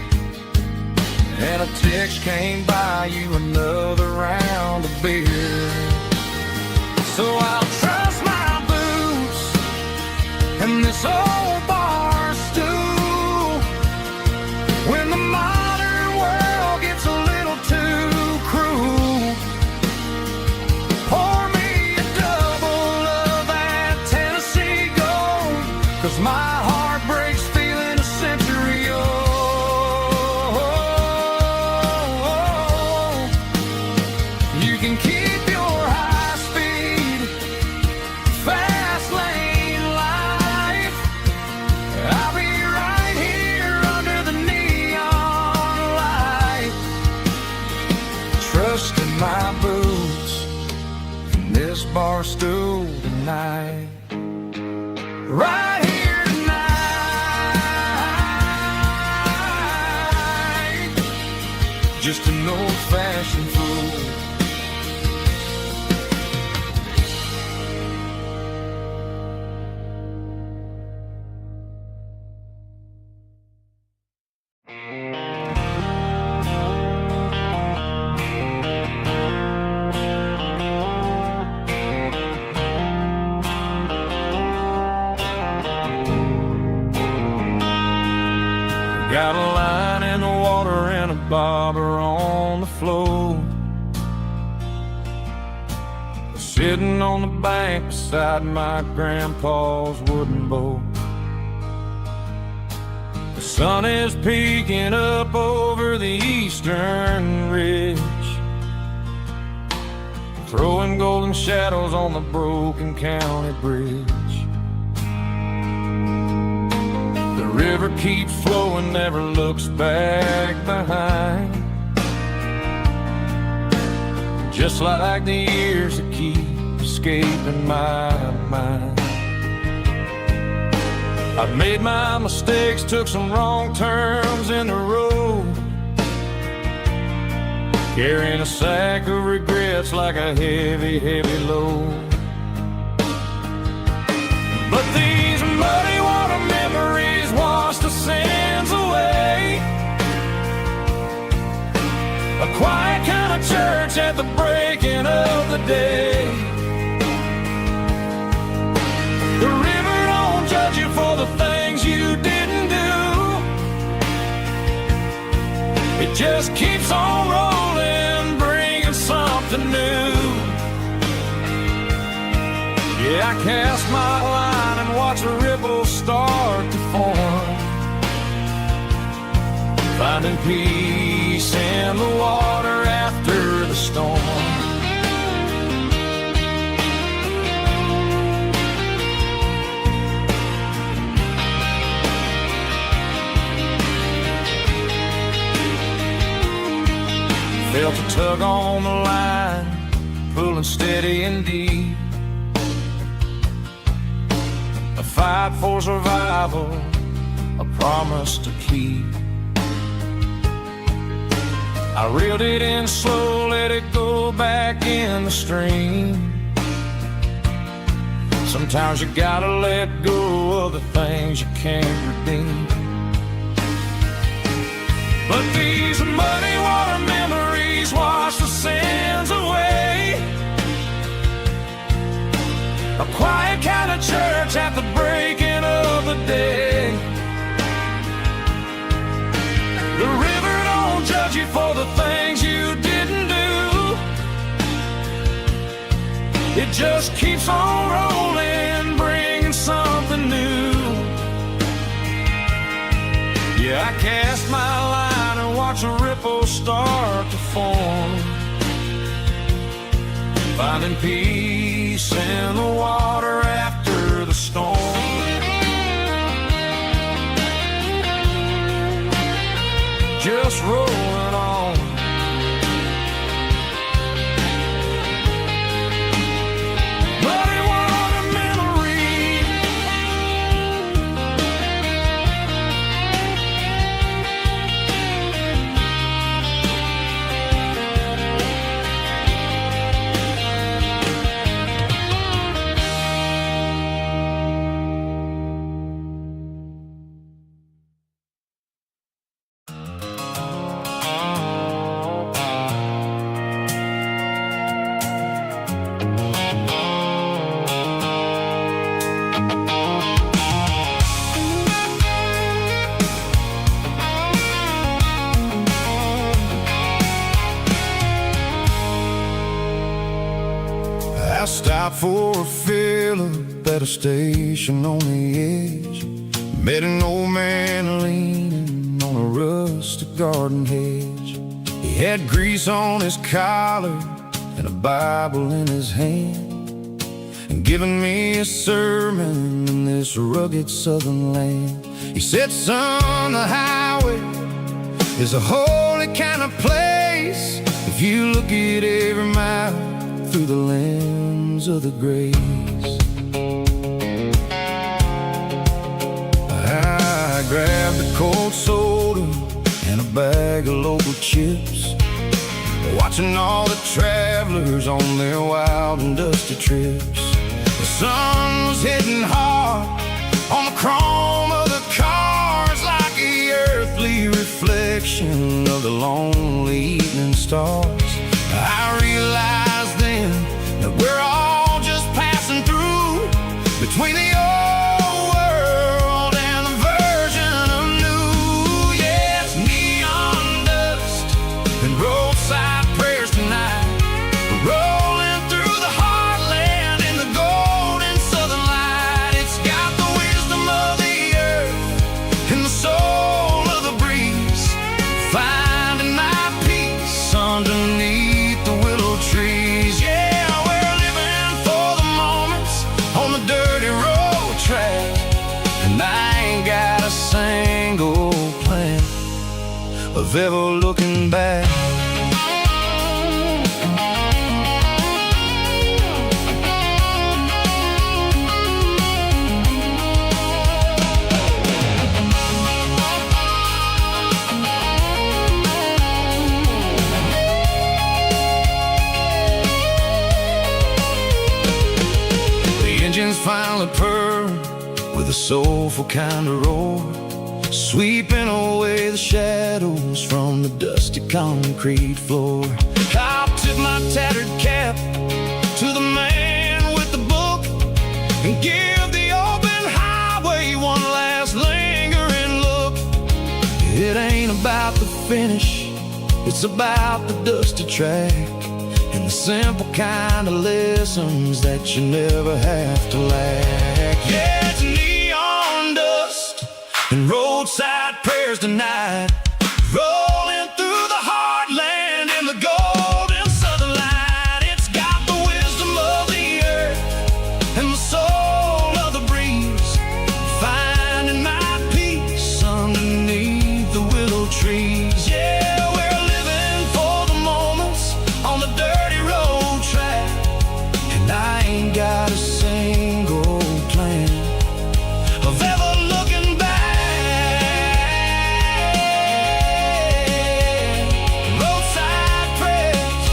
[SPEAKER 3] and a text can't buy you another round of beer. So I'll trust my boots and this old bar stool when the modern world gets a little too cruel. Pour me a double of that Tennessee Gold, 'cause my heart breaks feeling a century old. You can keep your high speed, fast lane life. I'll be right here under the neon light, trusting my boots in this bar stool tonight. Right here tonight, just an old-fashioned fool. Got a line in the water and a bobber on the floor, sitting on the bank beside my grandpa's wooden boat. The sun is peeking up over the eastern ridge, throwing golden shadows on the broken county bridge. The river keeps flowing, never looks back behind, just like the years that keep escaping my mind. I've made my mistakes, took some wrong turns in the road, carrying a sack of regrets like a heavy, heavy load. But these muddy water memories wash the sins away. A quiet kind of church at the breaking of the day. The river don't judge you for the things you didn't do. It just keeps on rolling, bringing something new. Yeah, I cast my line and watch a ripple start to form, finding peace in the water after the storm. Felt a tug on the line, pulling steady and deep. A fight for survival, a promise to keep. I reeled it in slow, let it go back in the stream. Sometimes you gotta let go of the things you can't redeem. But these muddy water memories wash the sins away. A quiet kind of church at the breaking of the day. The river don't judge you for the things you didn't do. It just keeps on rolling, bringing something new. Yeah, I cast my line and watch a ripple start to form, finding peace in the water
[SPEAKER 1] for a fill-up at a station on the edge. Met an old man leaning on a rustic garden hedge. He had grease on his collar and a Bible in his hand, and giving me a sermon in this rugged southern land. He said, son, the highway is a holy kind of place if you look at every mile through the lens of the grace. I grabbed a cold soda and a bag of local chips, watching all the travelers on their wild and dusty trips. The sun was hitting hard on the chrome of the cars, like the earthly reflection of the lonely evening stars. I realized then that we're all just passing through between the old world and the version of new. Yeah, it's neon dust and roadside prayers tonight. We're rolling through the heartland in the golden southern light. It's got the wisdom of the earth and the soul of the breeze, finding my peace underneath the willow trees. Yeah, we're living for the moments on the dirty road track, and I ain't got a single plan of ever looking back. Finally purr with a soulful kind of roar, sweeping away the shadows from the dusty concrete floor. I'll tip my tattered cap to the man with the book and give the open highway one last lingering look. It ain't about the finish, it's about the dusty track and the simple kind of lessons that you never have to lack. Yeah, it's neon dust and roadside prayers tonight, rolling through the heartland in the golden southern light. It's got the wisdom of the earth and the soul of the breeze, finding my peace underneath the willow trees. Yeah, we're living for the moments on the dirty road track, and I ain't got a single plan of ever looking back. Roadside prayers,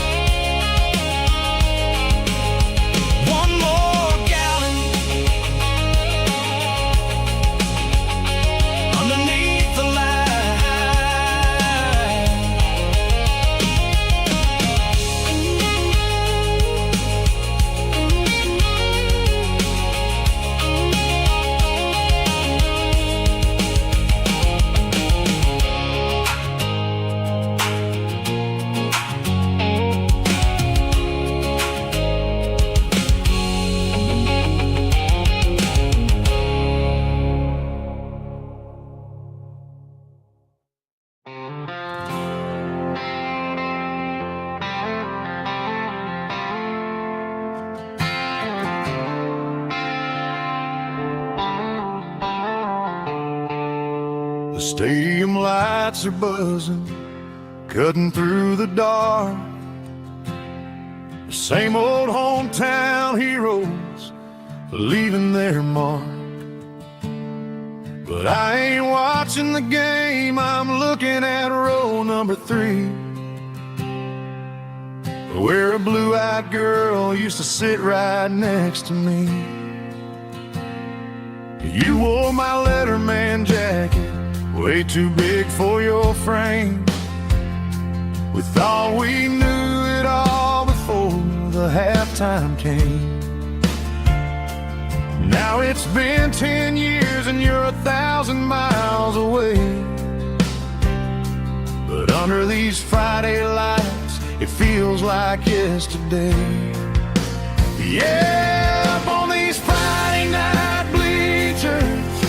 [SPEAKER 1] one more gallon underneath the light.
[SPEAKER 2] The stadium lights are buzzing, cutting through the dark. The same old hometown heroes leaving their mark. But I ain't watching the game, I'm looking at row number 3, where a blue-eyed girl used to sit right next to me. You wore my Letterman jacket, way too big for your frame. We thought we knew it all before the halftime came. Now it's been 10 years and you're 1,000 miles away. But under these Friday lights, it feels like yesterday.
[SPEAKER 3] Yeah, up on these Friday night bleachers,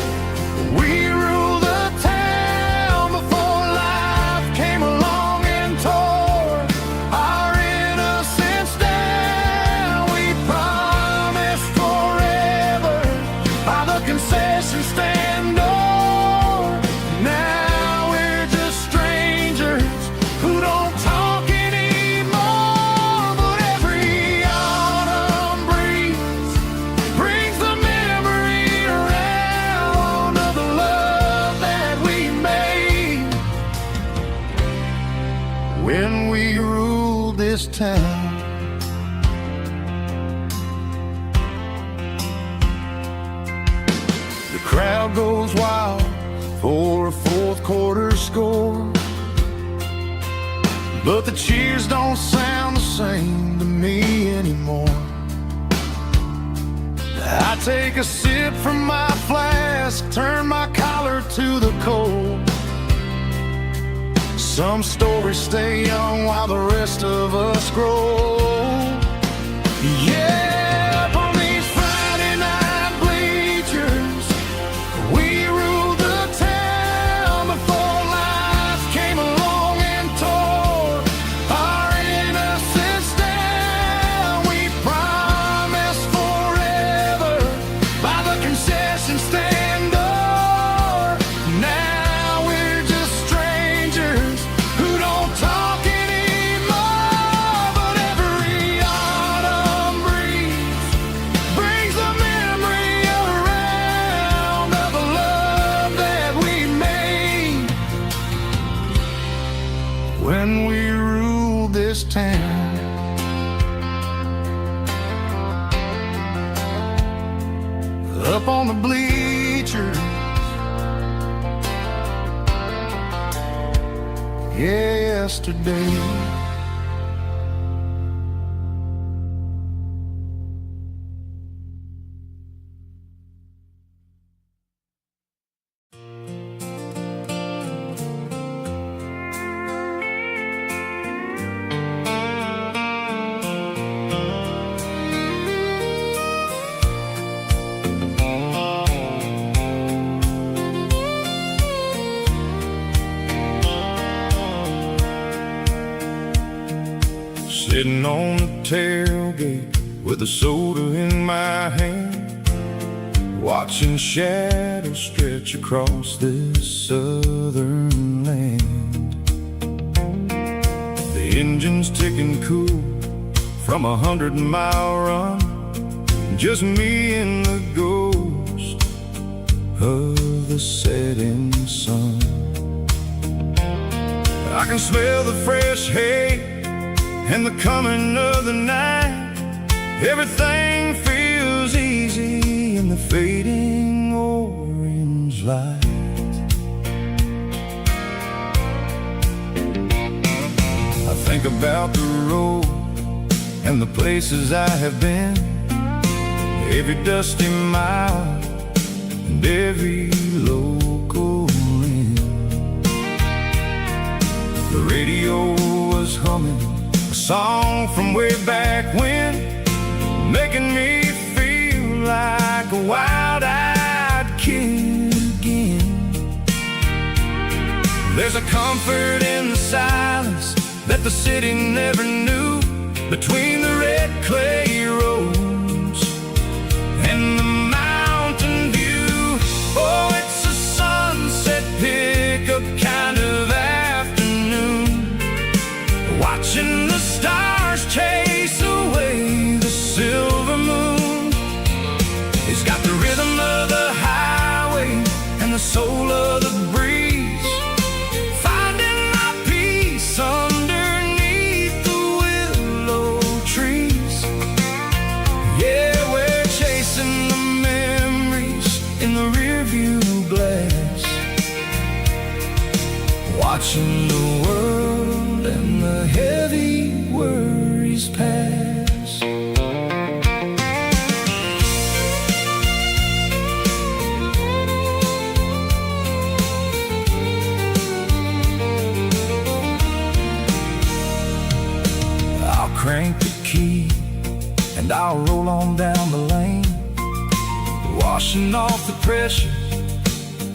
[SPEAKER 3] we ruled the town before life came along and tore our innocence down. We promised forever by the concession stand door. Now we're just strangers who don't talk anymore. But every autumn breeze brings the memory around of the love that we made when we ruled this town. The crowd goes wild for a fourth quarter score, but the cheers don't sound the same to me anymore. I take a sip from my flask, turn my collar to the cold. Some stories stay young while the rest of us grow. Yeah, up on these Friday night bleachers, we ruled the town before life came along and tore our innocence down. We promised forever by the concession stand door. Now we're just strangers who don't talk anymore. But every autumn breeze brings the memory around of the love that we made when we ruled this town. Up on the bleachers, yesterday.
[SPEAKER 1] Sitting on the tailgate with a soda in my hand, watching shadows stretch across this southern land. The engine's ticking cool from 100-mile run, just me and the ghost of the setting sun. I can smell the fresh hay and the coming of the night. Everything feels easy in the fading orange light. I think about the road and the places I have been, every dusty mile and every local inn. The radio was humming a song from way back when, making me feel like a wild-eyed kid again. There's a comfort in the silence that the city never knew, between the red clay roads and the mountain view. Oh, it's a sunset pickup kind of afternoon, watching the stars chase away the silver moon. It's got the rhythm of the highway and the soul of the breeze, finding my peace underneath the willow trees. Yeah, we're chasing the memories in the rearview glass, watching the world and the heavy worries pass. I'll crank the key and I'll I'll roll on down the lane, washing off the pressure,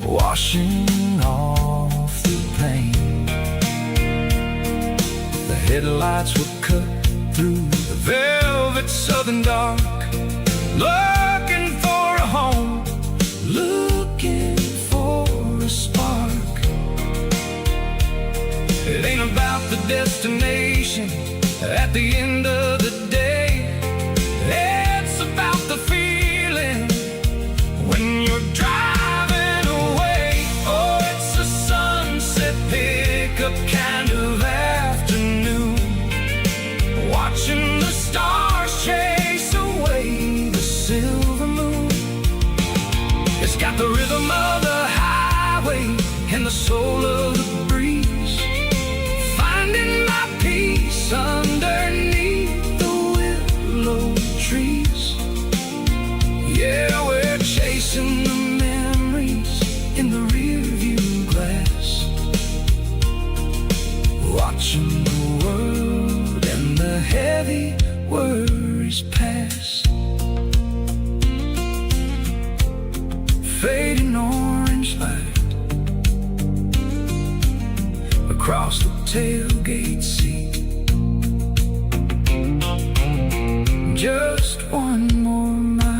[SPEAKER 1] washing off the pain. The headlights will cut through the velvet southern dark, looking for a home, looking for a spark. It ain't about the destination at the end of the day. It's about the feeling when you're driving away. Oh, it's a sunset pickup kind of afternoon, watching the stars chase away the silver moon. It's got the rhythm of the highway and the soul of the breeze, finding my peace underneath the willow trees. Yeah, we're chasing the memories in the rearview glass, watching the world and the heavy worries pass. Fading orange light across the tailgate seat. Just one more mile.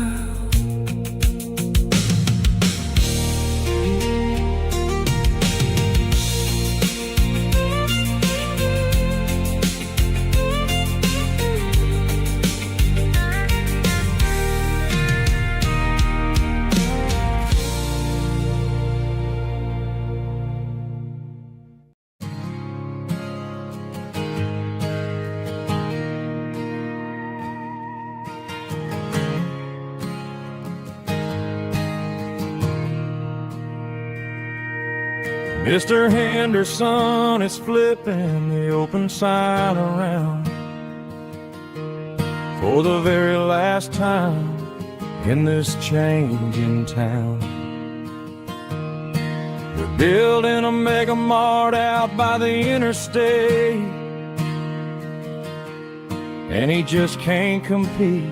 [SPEAKER 4] Mr. Henderson is flipping the open sign around for the very last time in this changing town. They're building a mega mart out by the interstate, and he just can't compete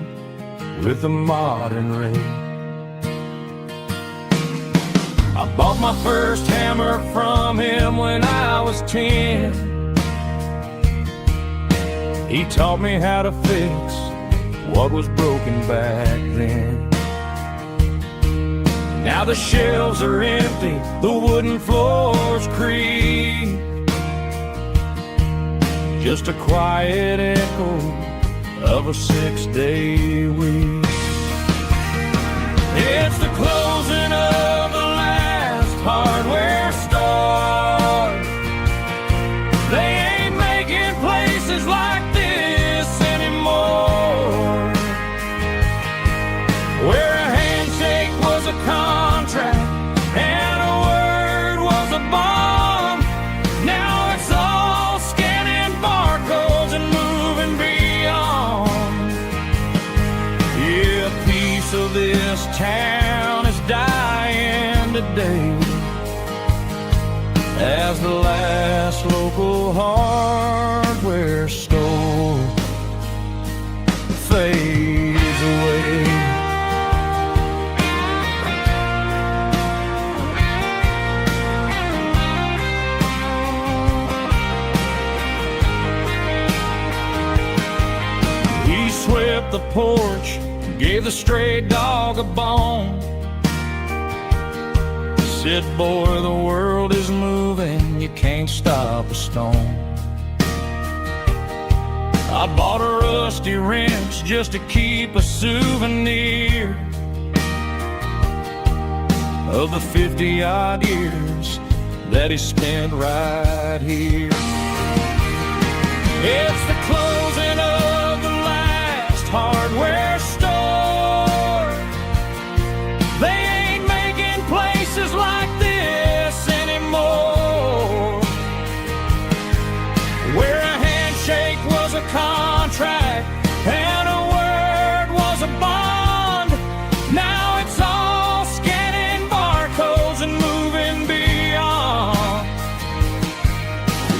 [SPEAKER 4] with the modern rate. I bought my first hammer from him when I was 10. He taught me how to fix what was broken back then. Now the shelves are empty, the wooden floors creak, just a quiet echo of a 6-day week. It's the closing of the hardware store. They ain't making places like this anymore, where a handshake was a contract and a word was a bond. Now it's all scanning barcodes and moving beyond. Yeah, a piece of this town is dying today as the last local hardware store fades away. He swept the porch, gave the stray dog a bone, said, boy, the world is moving, you can't stop a stone. I bought a rusty wrench just to keep a souvenir of the 50-odd years that he spent right here. It's the closing of the last hardware store. They ain't making places like this anymore, where a handshake was a contract and a word was a bond. Now it's all scanning barcodes and moving beyond.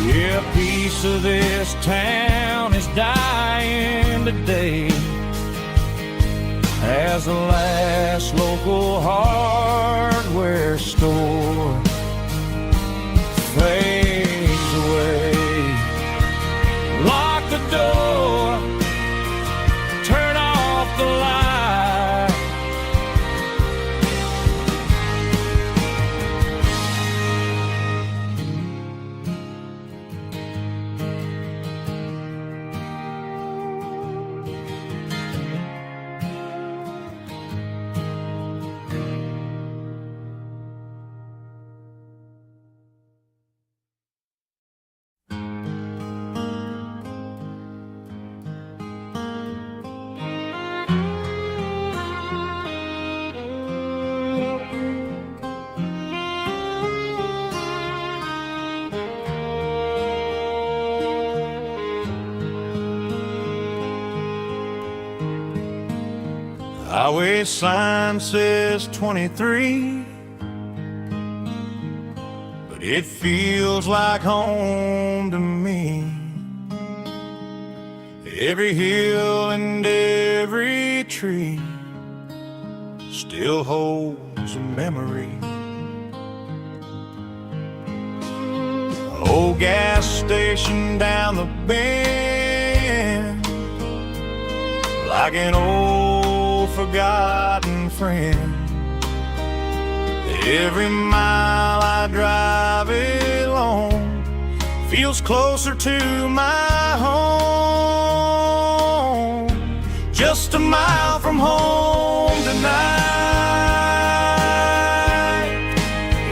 [SPEAKER 4] Yeah, a piece of this town is dying today as the last local hardware store fades away. Lock the door, turn off the light.
[SPEAKER 2] Highway sign says 23, but it feels like home to me. Every hill and every tree still holds a memory. Old gas station down the bend, like an old forgotten friend. Every mile I drive it alone feels closer to my home. Just a mile from home tonight,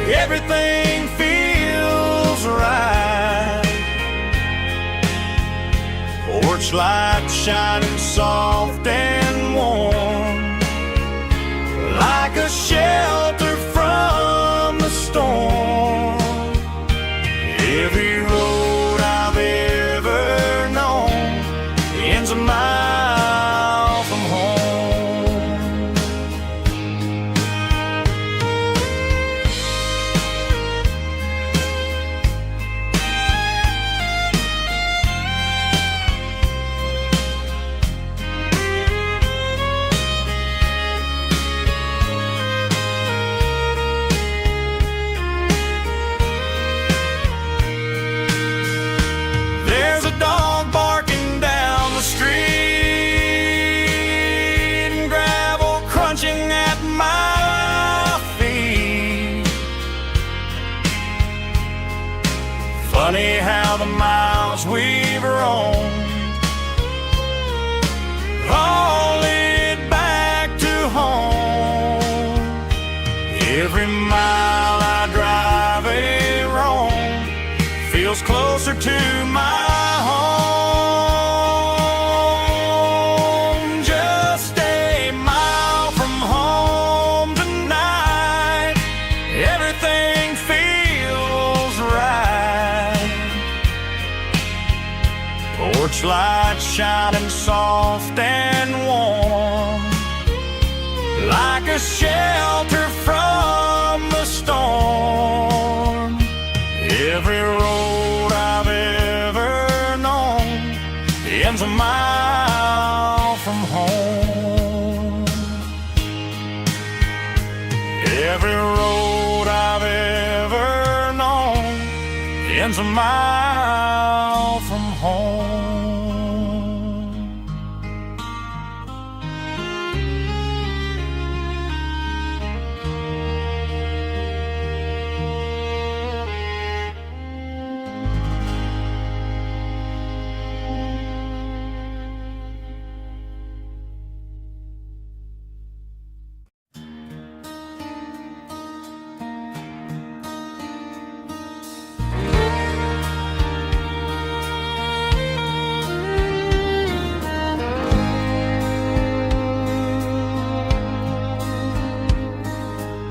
[SPEAKER 2] everything feels right. Porch light shining soft and warm, like a shelter from the storm. Every road I've ever known ends a mile from home. There's a dog barking down the street, and gravel crunching at my feet. Funny how the miles we've roamed all lead back to home. Every mile I drive a roam feels closer to my home. Just a mile from home tonight, everything feels right. Porch light shining soft and warm, like a shelter from the storm. Every road I've ever known ends a mile from home. Every road I've ever known ends a mile from home.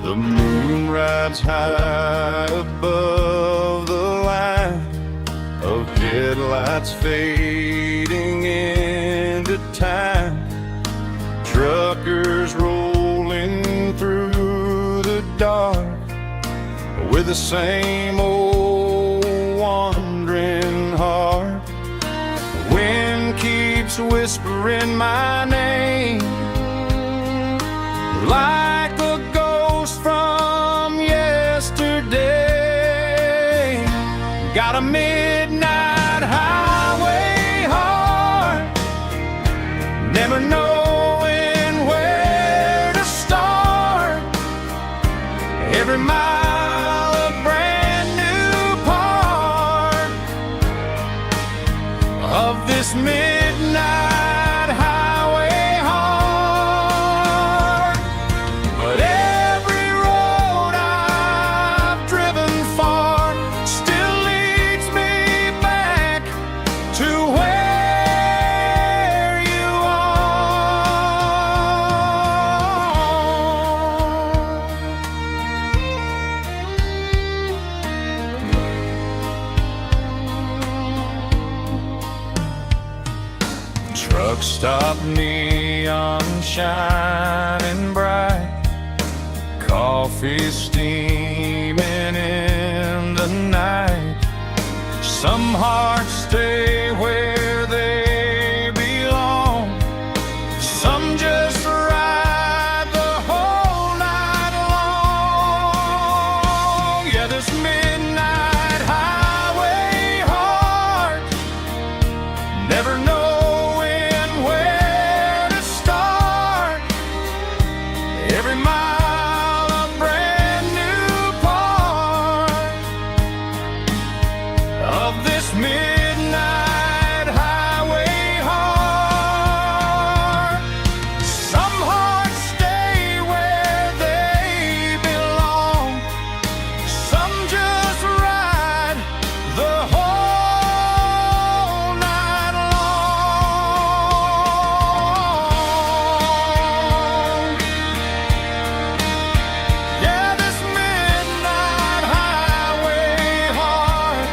[SPEAKER 2] The moon rides high above the line of headlights fading into time. Truckers rolling through the dark with the same old wandering heart. The wind keeps whispering my name,
[SPEAKER 3] like a ghost from yesterday. Got a midnight highway heart, never knowing where to start. Every mile a brand new part of this midnight highway heart. But every road I've driven far still leads me back to where you are. Truck stop, neon shining bright, coffee steaming in the night. Some hearts stay where they belong, some just ride the whole night long. Yeah, this midnight highway heart, never knowing where to start. Every mile a brand new part of this midnight highway heart. Some hearts stay where they belong, some just ride the whole night long. Yeah, this midnight highway heart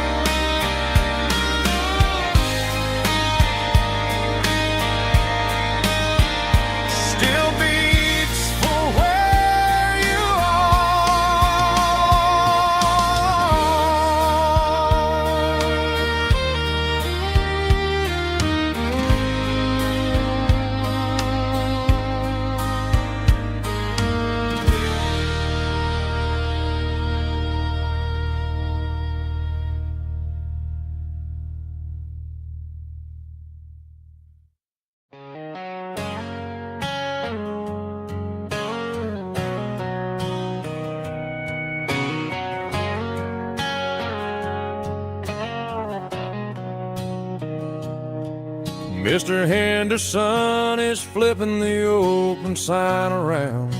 [SPEAKER 3] still beats for where you Mr. Henderson is flipping the open sign around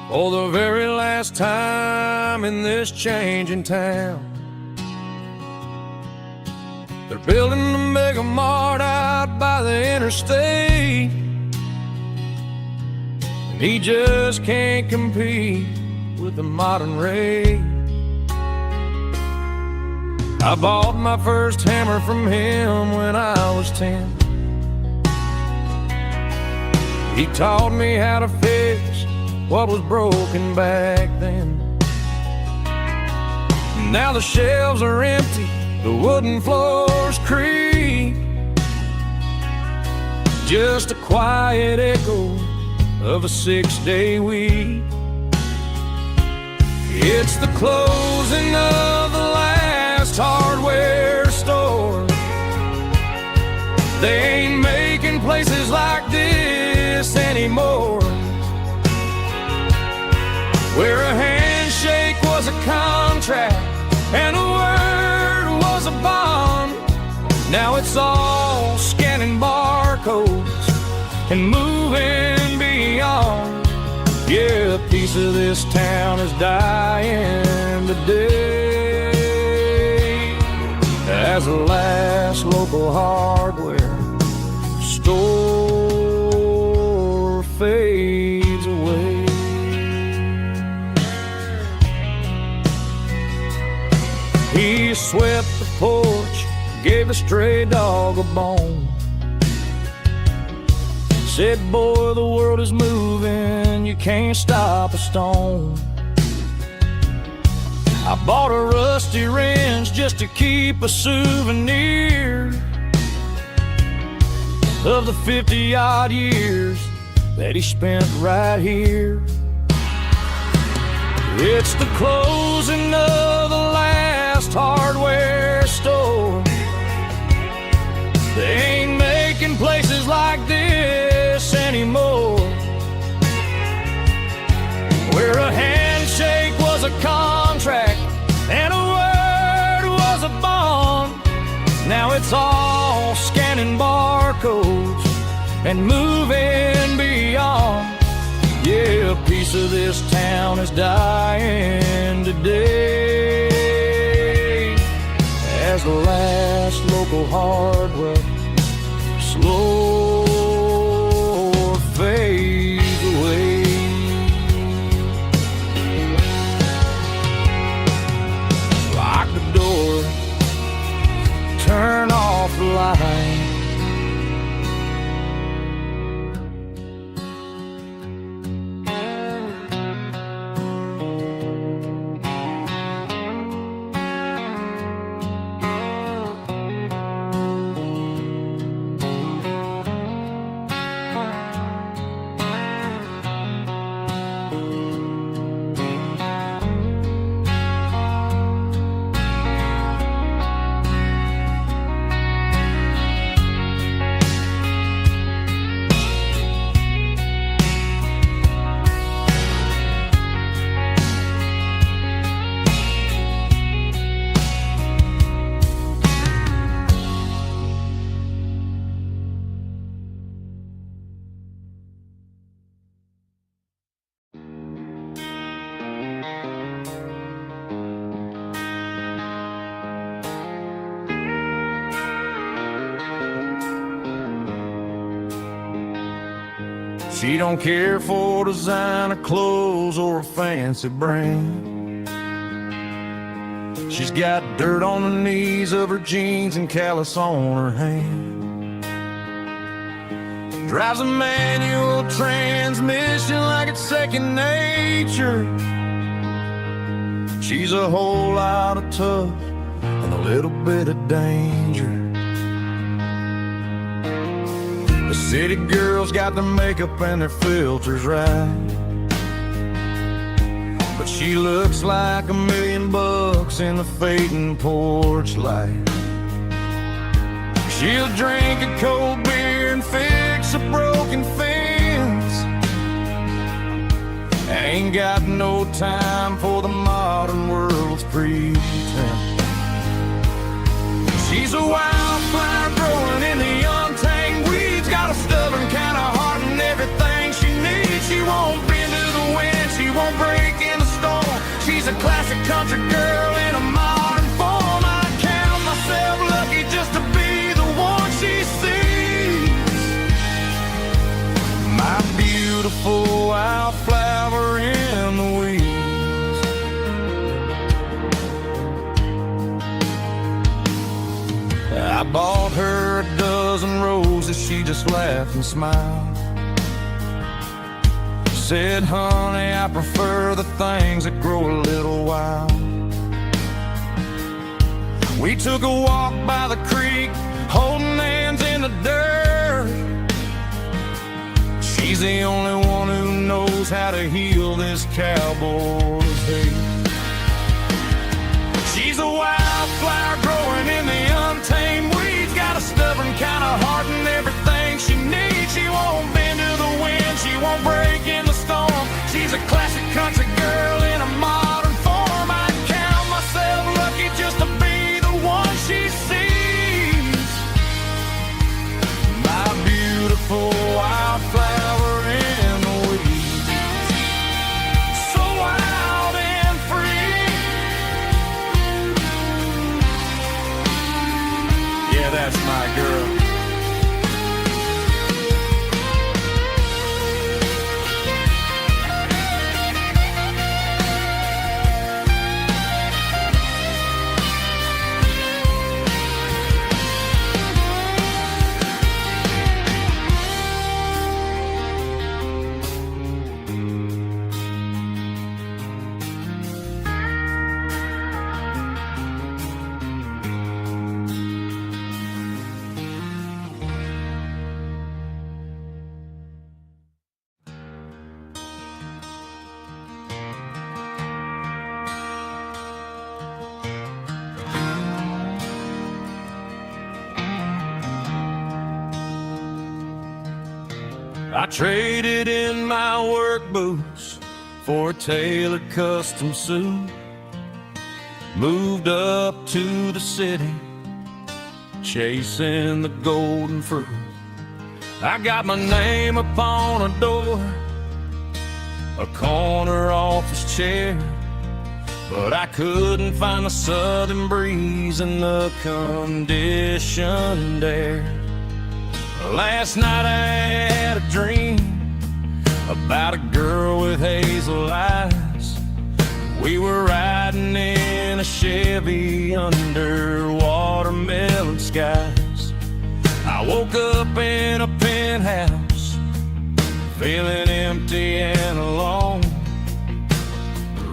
[SPEAKER 3] for the very last time in this changing town. They're building a mega mart out by the interstate, and he just can't compete with the modern rate. I bought my first hammer from him when I was 10. He taught me how to fix what was broken back then. Now the shelves are empty, the wooden floors creak, just a quiet echo of a 6-day week. It's the closing of the last hardware store. They ain't making places like this anymore, where a handshake was a contract and a word was a bond. Now it's all scanning barcodes and moving beyond. Yeah, a piece of this town is dying today as the last local hardware store fades away. He swept the porch, gave a stray dog a bone, said, boy, the world is moving, you can't stop a stone. I bought a rusty wrench just to keep a souvenir of the 50-odd years
[SPEAKER 4] that he spent right here. It's the closing of the last hardware store. They ain't making places like this anymore, where a handshake was a contract and a word was a bond. Now it's all scanning barcodes and moving beyond. Yeah, a piece of this town is dying today, as the last local hardware slow fades away. Lock the door, turn off the light. She don't care for designer clothes or a fancy brand. She's got dirt on the knees of her jeans and callus on her hand. Drives a manual transmission like it's second nature. She's a whole lot of tough and a little bit of danger. The city girls got their makeup and their filters right, but she looks like $1 million in the fading porch light. She'll drink a cold beer and fix a broken fence. Ain't got no time for the modern world's pretense. She's a wildflower growing in the untamed weeds. Got a stubborn kind of heart and everything she needs. She won't bend to the wind, she won't break in the storm. She's a classic country girl in a modern form. I count myself lucky just to be the one she sees. My beautiful wildflower in the weeds. I bought her a dozen roses, she just laughed and smiled. Said, honey, I prefer the things that grow a little wild. We took a walk by the creek, holding hands in the dirt. She's the only one who knows how to heal this cowboy's hate. She's a wildflower growing in the untamed weeds. Got a stubborn kind of heart and everything she needs. She won't bend to the wind, she won't break in the storm. She's a classic country girl in a modern form. I count myself lucky just to be the one she sees. My beautiful wildflower in the weeds. So wild and free. Yeah, that's my girl.
[SPEAKER 3] I traded in my work boots for a tailored custom suit. Moved up to the city, chasing the golden fruit. I got my name upon a door, a corner office chair, but I couldn't find the southern breeze in the conditioned air. Last night I had a dream about a girl with hazel eyes. We were riding in a Chevy under watermelon skies. I woke up in a penthouse, feeling empty and alone.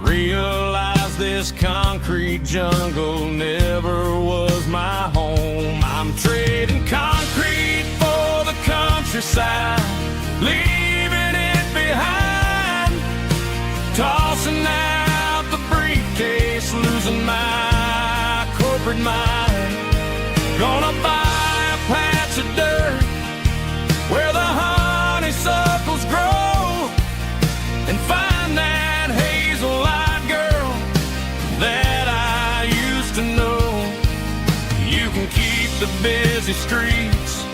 [SPEAKER 3] Realized this concrete jungle never was my home. I'm trading concrete for the countryside, leaving it behind, tossing out the briefcase, losing my corporate mind. Gonna buy a patch of dirt where the honeysuckles grow and find that hazel-eyed girl that I used to know. You can keep the busy streets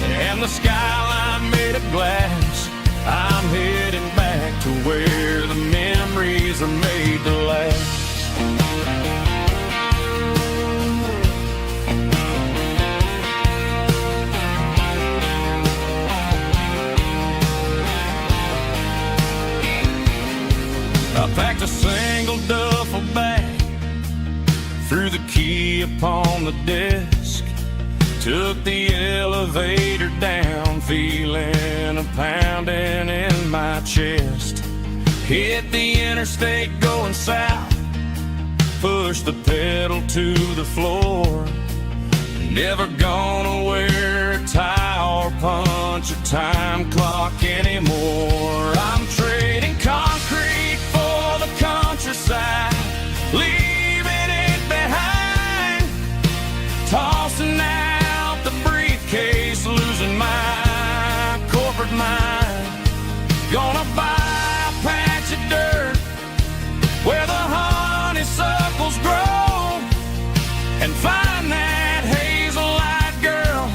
[SPEAKER 3] and the skyline made of glass. I'm heading back to where the memories are made to last. I packed a single duffel bag, threw the key upon the desk, took the elevator down, feeling a pounding in my chest. Hit the interstate going south, pushed the pedal to the floor. Never gonna wear a tie or punch a time clock anymore. I'm trading concrete for the countryside, leaving it behind, tossing out the briefcase, losing my corporate mind. Gonna buy a patch of dirt where the honeysuckles grow and find that hazel-eyed girl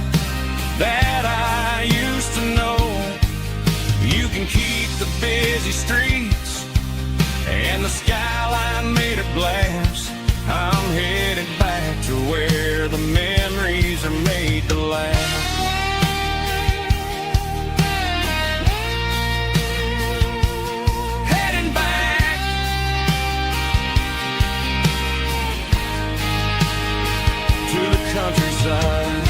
[SPEAKER 3] that I used to know. You can keep the busy streets and the skyline made of glass. I'm headed back to where the memories are made to last. Heading back to the countryside.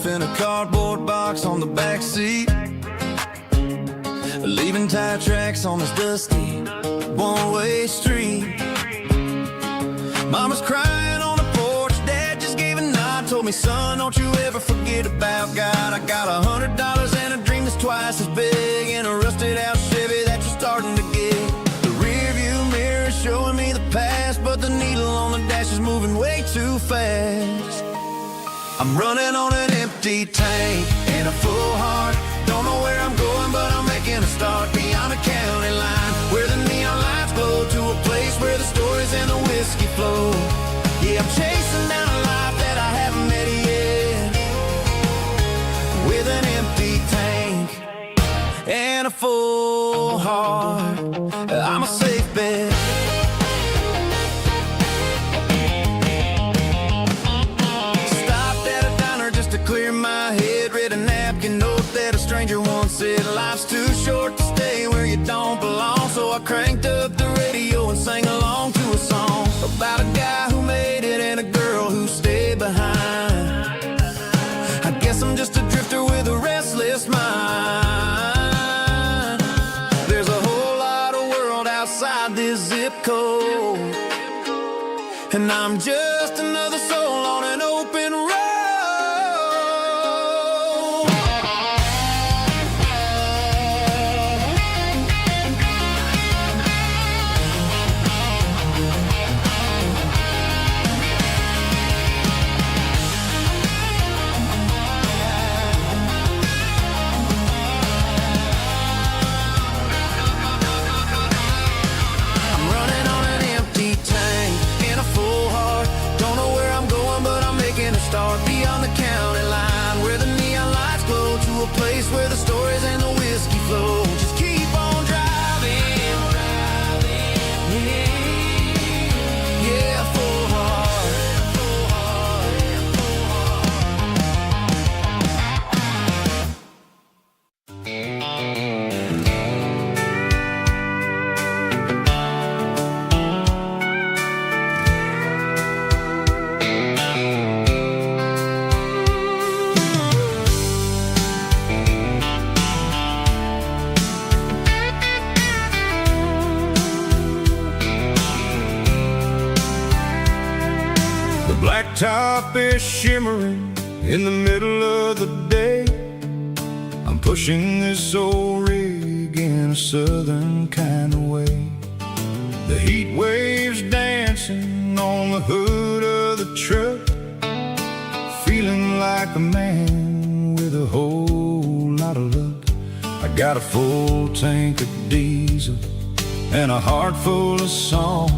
[SPEAKER 2] In a cardboard box on the back seat, leaving tire tracks on this dusty one-way street. Mama's crying on the porch, Dad just gave a nod, told me, son, don't you ever forget about God. I got $100 and a dream that's twice as big, in a rusted out Chevy that you're starting to get. The rear view mirror is showing me the past, but the needle on the dash is moving way too fast. I'm running on an empty tank and a full heart. Don't know where I'm going, but I'm making a start beyond a county line, where the neon lights glow, to a place where the stories and the whiskey flow. Yeah, I'm chasing down a life that I haven't met yet, with an empty tank and a full heart. I'm a safe bet.
[SPEAKER 3] said life's too short to stay where you don't belong. So I cranked up the radio and sang along to a song about a guy who made it and a girl who stayed behind. I guess I'm just a drifter with a restless mind. There's a whole lot of world outside this zip code, and I'm just another soul on an open road. Start beyond the county line, where the neon lights glow, to a place where the stories and the whiskey flow. Just keep on driving, yeah, full heart.
[SPEAKER 1] Blacktop is shimmering in the middle of the day. I'm pushing this old rig in a southern kind of way. The heat waves dancing on the hood of the truck, feeling like a man with a whole lot of luck. I got a full tank of diesel and a heart full of song,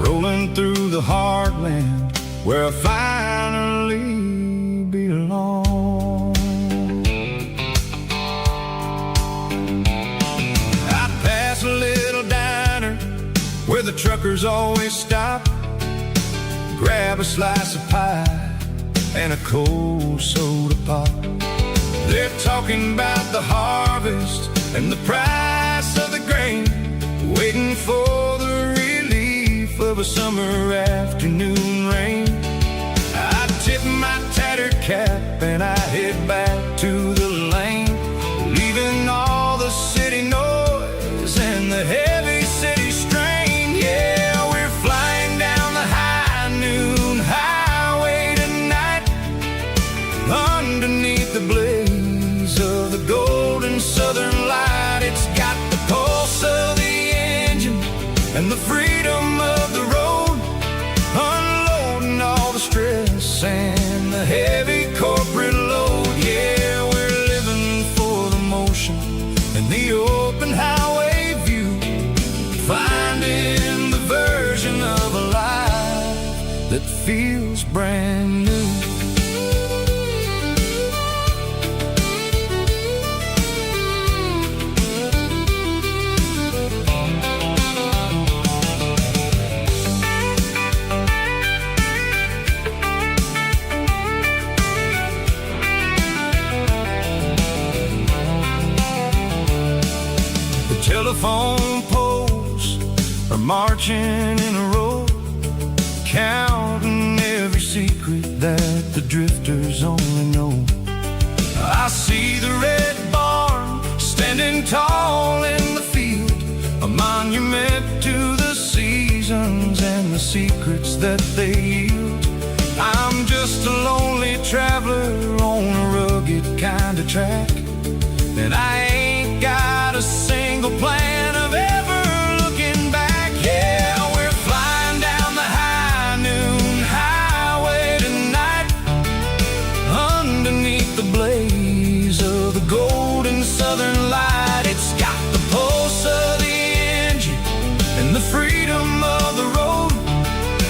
[SPEAKER 1] rolling through the heartland where I finally belong. I pass a little diner where the truckers always stop, grab a slice of pie and a cold soda pop. They're talking about the harvest and the price of the grain, waiting for the relief of a summer afternoon rain. I tip my tattered cap and I head back to the lane, leaving all the city noise and the heavy city strain. Yeah, we're flying down the high noon highway tonight, underneath the blaze of the golden southern light. It's got the pulse of the engine and the freedom of the road, unloading all the stress and the heavy corporate load. Yeah, we're living for the motion and the open highway view, finding the version of a life that feels brand new. Telephone poles are marching in a row, counting every secret that the drifters only know. I see the red barn standing tall in the field, a monument to the seasons and the secrets that they yield. I'm just a lonely traveler on a rugged kind of track, and I ain't got a single plan of ever looking back. Yeah, we're flying down the high noon highway tonight, underneath the blaze of the golden southern light. It's got the pulse of the engine and the freedom of the road,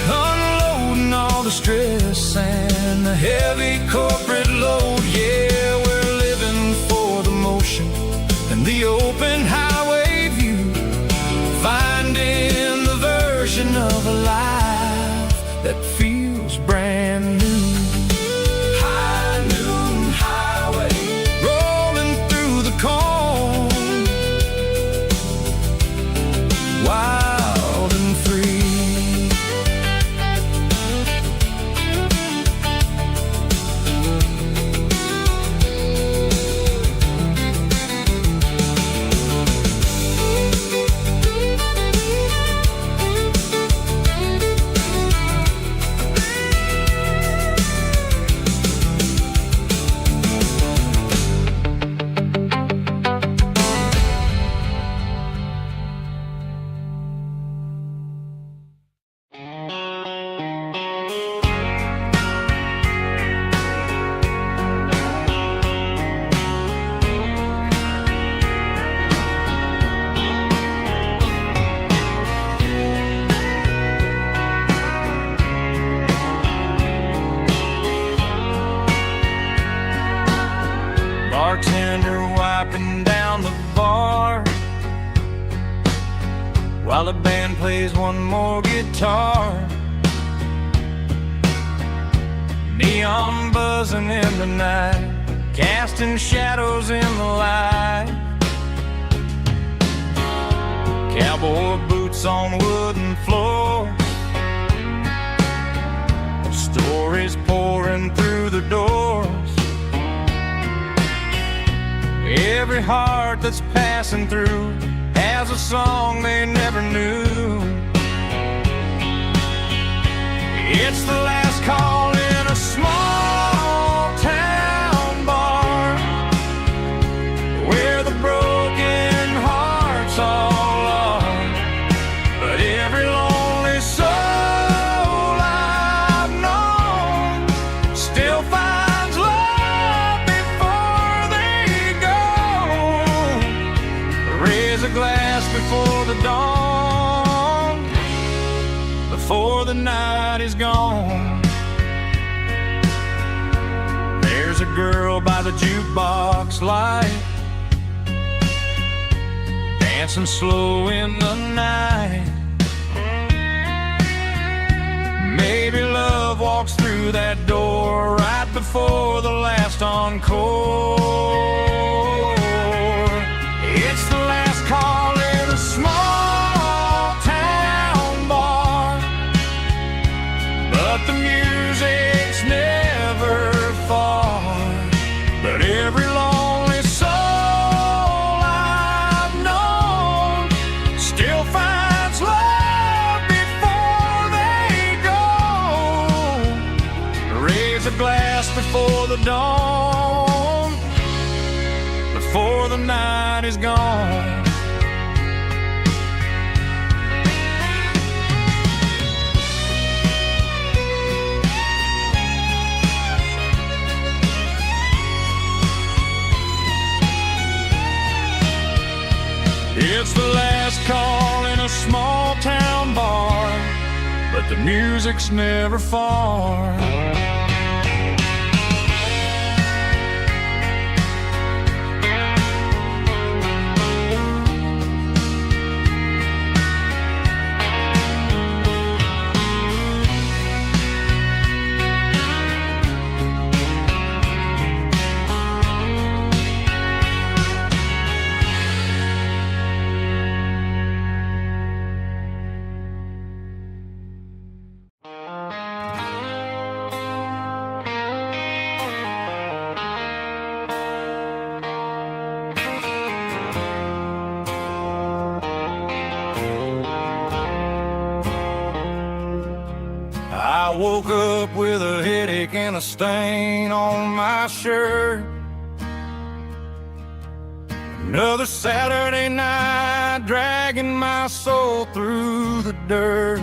[SPEAKER 1] unloading all the stress and the heavy corporate load. Yeah, we're living for the motion and the open highway view, finding the version of a life that feels brand new. High noon highway, rolling through
[SPEAKER 3] plays one more guitar. Neon buzzing in the night, casting shadows in the light. Cowboy boots on wooden floors, stories pouring through the doors. Every heart that's passing through has a song they never knew. It's the last call in a small town bar, where the broken hearts all are. But every lonely soul I've known still finds love before they go. Raise a glass before the dawn, before the night is gone. There's a girl by the jukebox light, dancing slow in the night. Maybe love walks through that door right before the last encore. It's the last call in a small town bar, but the music's never far. But every lonely soul I've known still finds love before they go. Raise a glass before the dawn, before the night is gone. It's the last call in a small town bar, but the music's never far. I woke up with a headache and a stain on my shirt. Another Saturday night, dragging my soul through the dirt.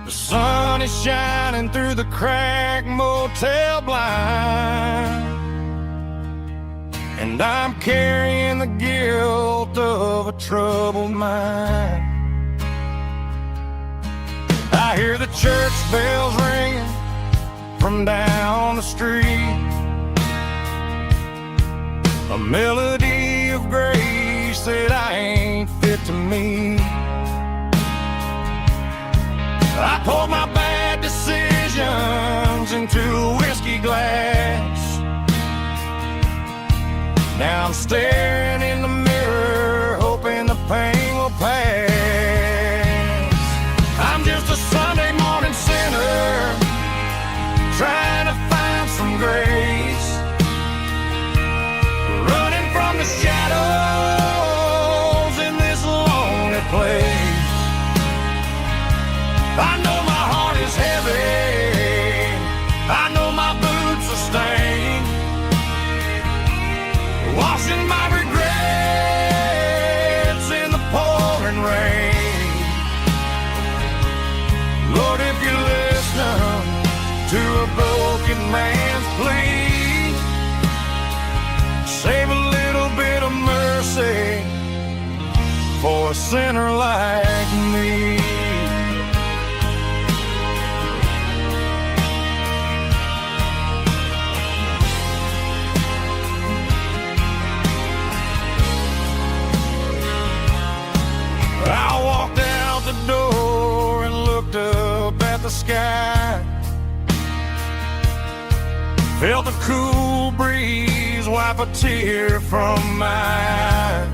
[SPEAKER 3] The sun is shining through the cracked motel blind, and I'm carrying the guilt of a troubled mind. I hear the church bells ringing from down the street, a melody of grace that I ain't fit to meet. I poured my bad decisions into a whiskey glass. Now I'm staring in the mirror, hoping the pain will pass. I'm just a Sunday morning sinner, trying to find some grace, running from the shadows in this lonely place. I know my heart is heavy, I know my boots are stained, washing my regrets in the pouring rain. Lord, if you listen to a broken man's plea, save a little bit of mercy for a sinner like me. I sky. Felt the cool breeze wipe a tear from my eye.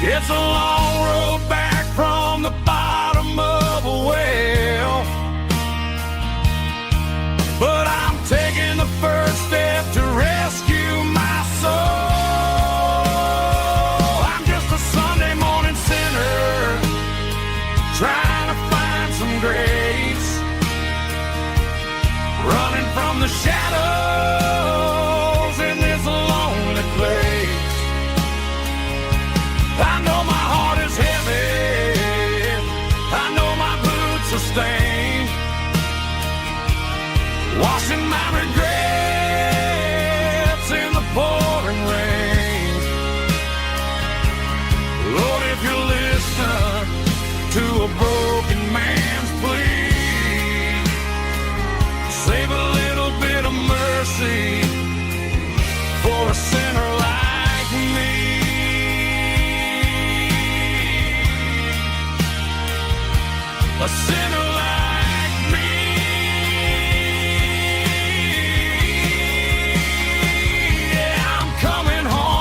[SPEAKER 3] It's a long road back from the bottom of a well, but I'm taking the first step to rescue my soul. I'm just a Sunday morning sinner trying to find some grace, running from the shadows in this lonely place. I know my heart is heavy, I know my boots are stained, washing my regrets in the pouring rain. Lord, if you listen to a broken man's plea, save a little bit of mercy for a sinner like me. A sinner like me. Yeah, I'm coming home.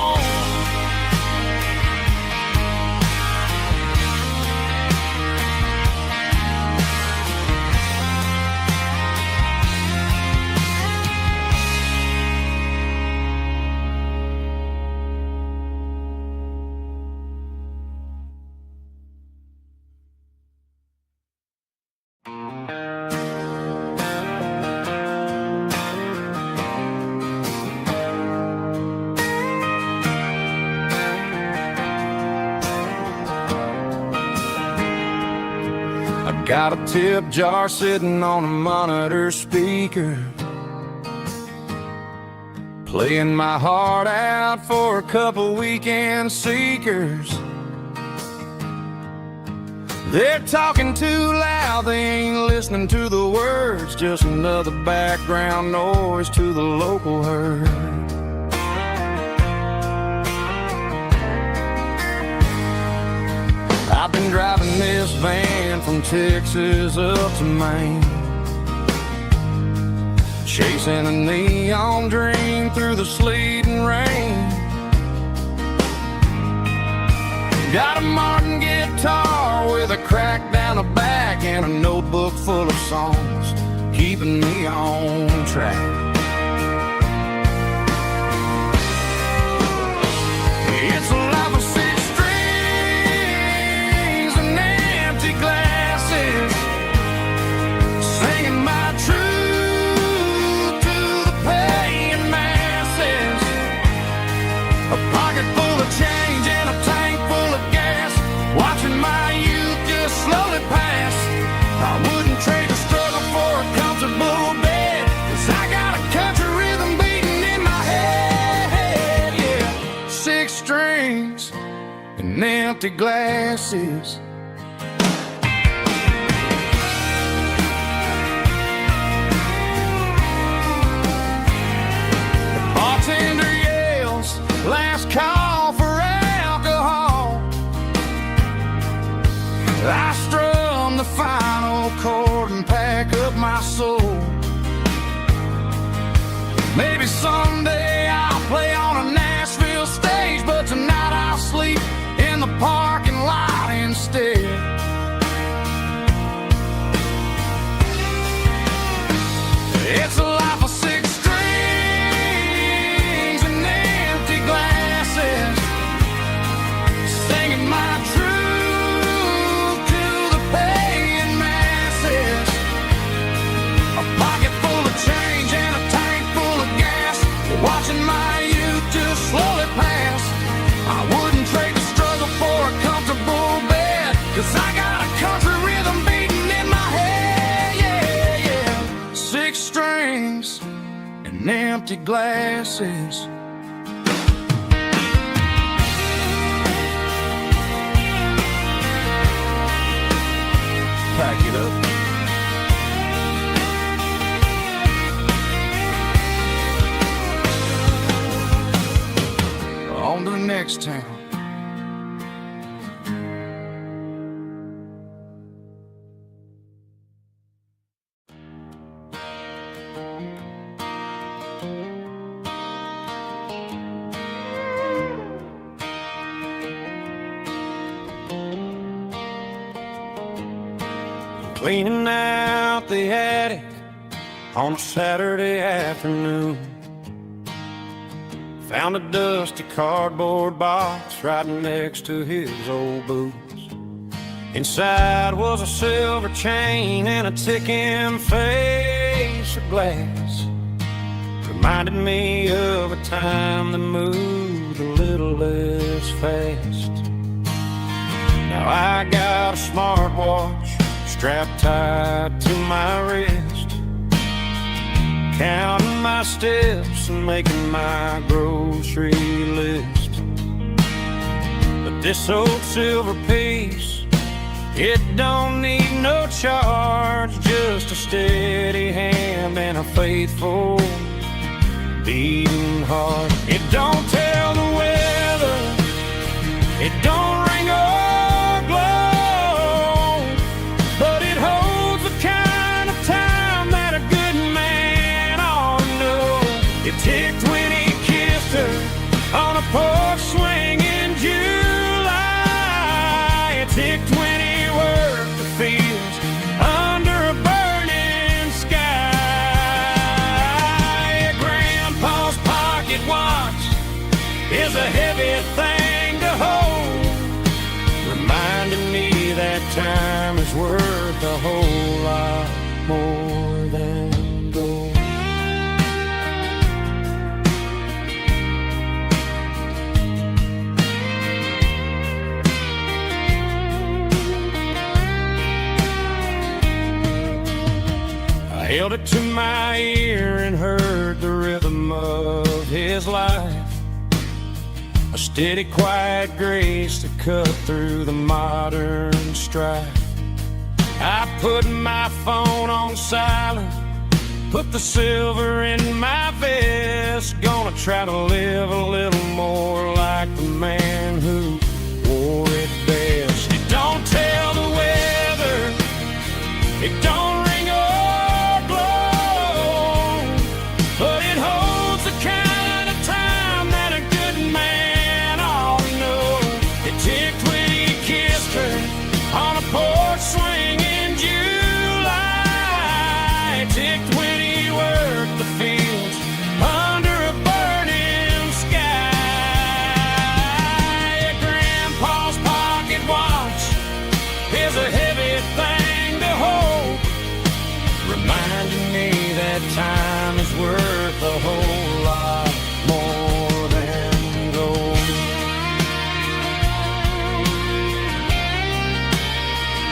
[SPEAKER 3] Got a tip jar sitting on a monitor speaker, playing my heart out for a couple weekend seekers. They're talking too loud, they ain't listening to the words, just another background noise to the local herd. I've been driving this van from Texas up to Maine, chasing a neon dream through the sleet and rain. Got a Martin guitar with a crack down the back and a notebook full of songs, keeping me on track. It's a life of six strings and empty glasses, singing my truth to the paying masses. A pocket full of change and a tank full of gas, watching my youth just slowly pass. I wouldn't trade the struggle for a comfortable bed, 'cause I got a country rhythm beating in my head. Yeah, six strings and empty glasses. The bartender yells, last call for alcohol. I strum the final chord and pack up my soul. Maybe someday I'll play on a Nashville stage, but tonight I'll sleep in the parking lot instead. It's a life of six strings and empty glasses, singing my truth to the paying masses. A pocket full of change and a tank full of gas, watching my youth just slowly pass. I wouldn't trade the struggle for a comfortable bed, 'cause I got a country rhythm beating in my head. Yeah, yeah. Six strings and empty glasses. Pack it up. On to the next town. cleaning out the attic on a Saturday afternoon. Found a dusty cardboard box right next to his old boots. Inside was a silver chain and a ticking face of glass. Reminded me of a time that moved a little less fast. Now I got a smartwatch strapped tight to my wrist, counting my steps and making my grocery list. But this old silver piece, it don't need no charge, just a steady hand and a faithful beating heart. It don't tell the weather, it don't ring or glow, but it holds the kind of time that a good man ought to know. It ticked when he kissed her on a porch swing in July. It ticked when he worked the fields under a burning sky. Grandpa's pocket watch is a heavy thing to hold, reminding me that time is worth a whole lot more than gold. I held it to my ear and heard the rhythm of his life, a steady, quiet grace that cut through the modern strife. I put my phone on silent, put the silver in my vest. Gonna try to live a little more like the man who wore it best. It don't tell the weather, it don't ring or glow, but it holds the kind of time that a good man ought to know. It ticked when he kissed her on a porch swing in July. It ticked when he worked the fields under a burning sky. Grandpa's pocket watch is a heavy thing to hold, reminding me that time is worth a whole lot more than gold.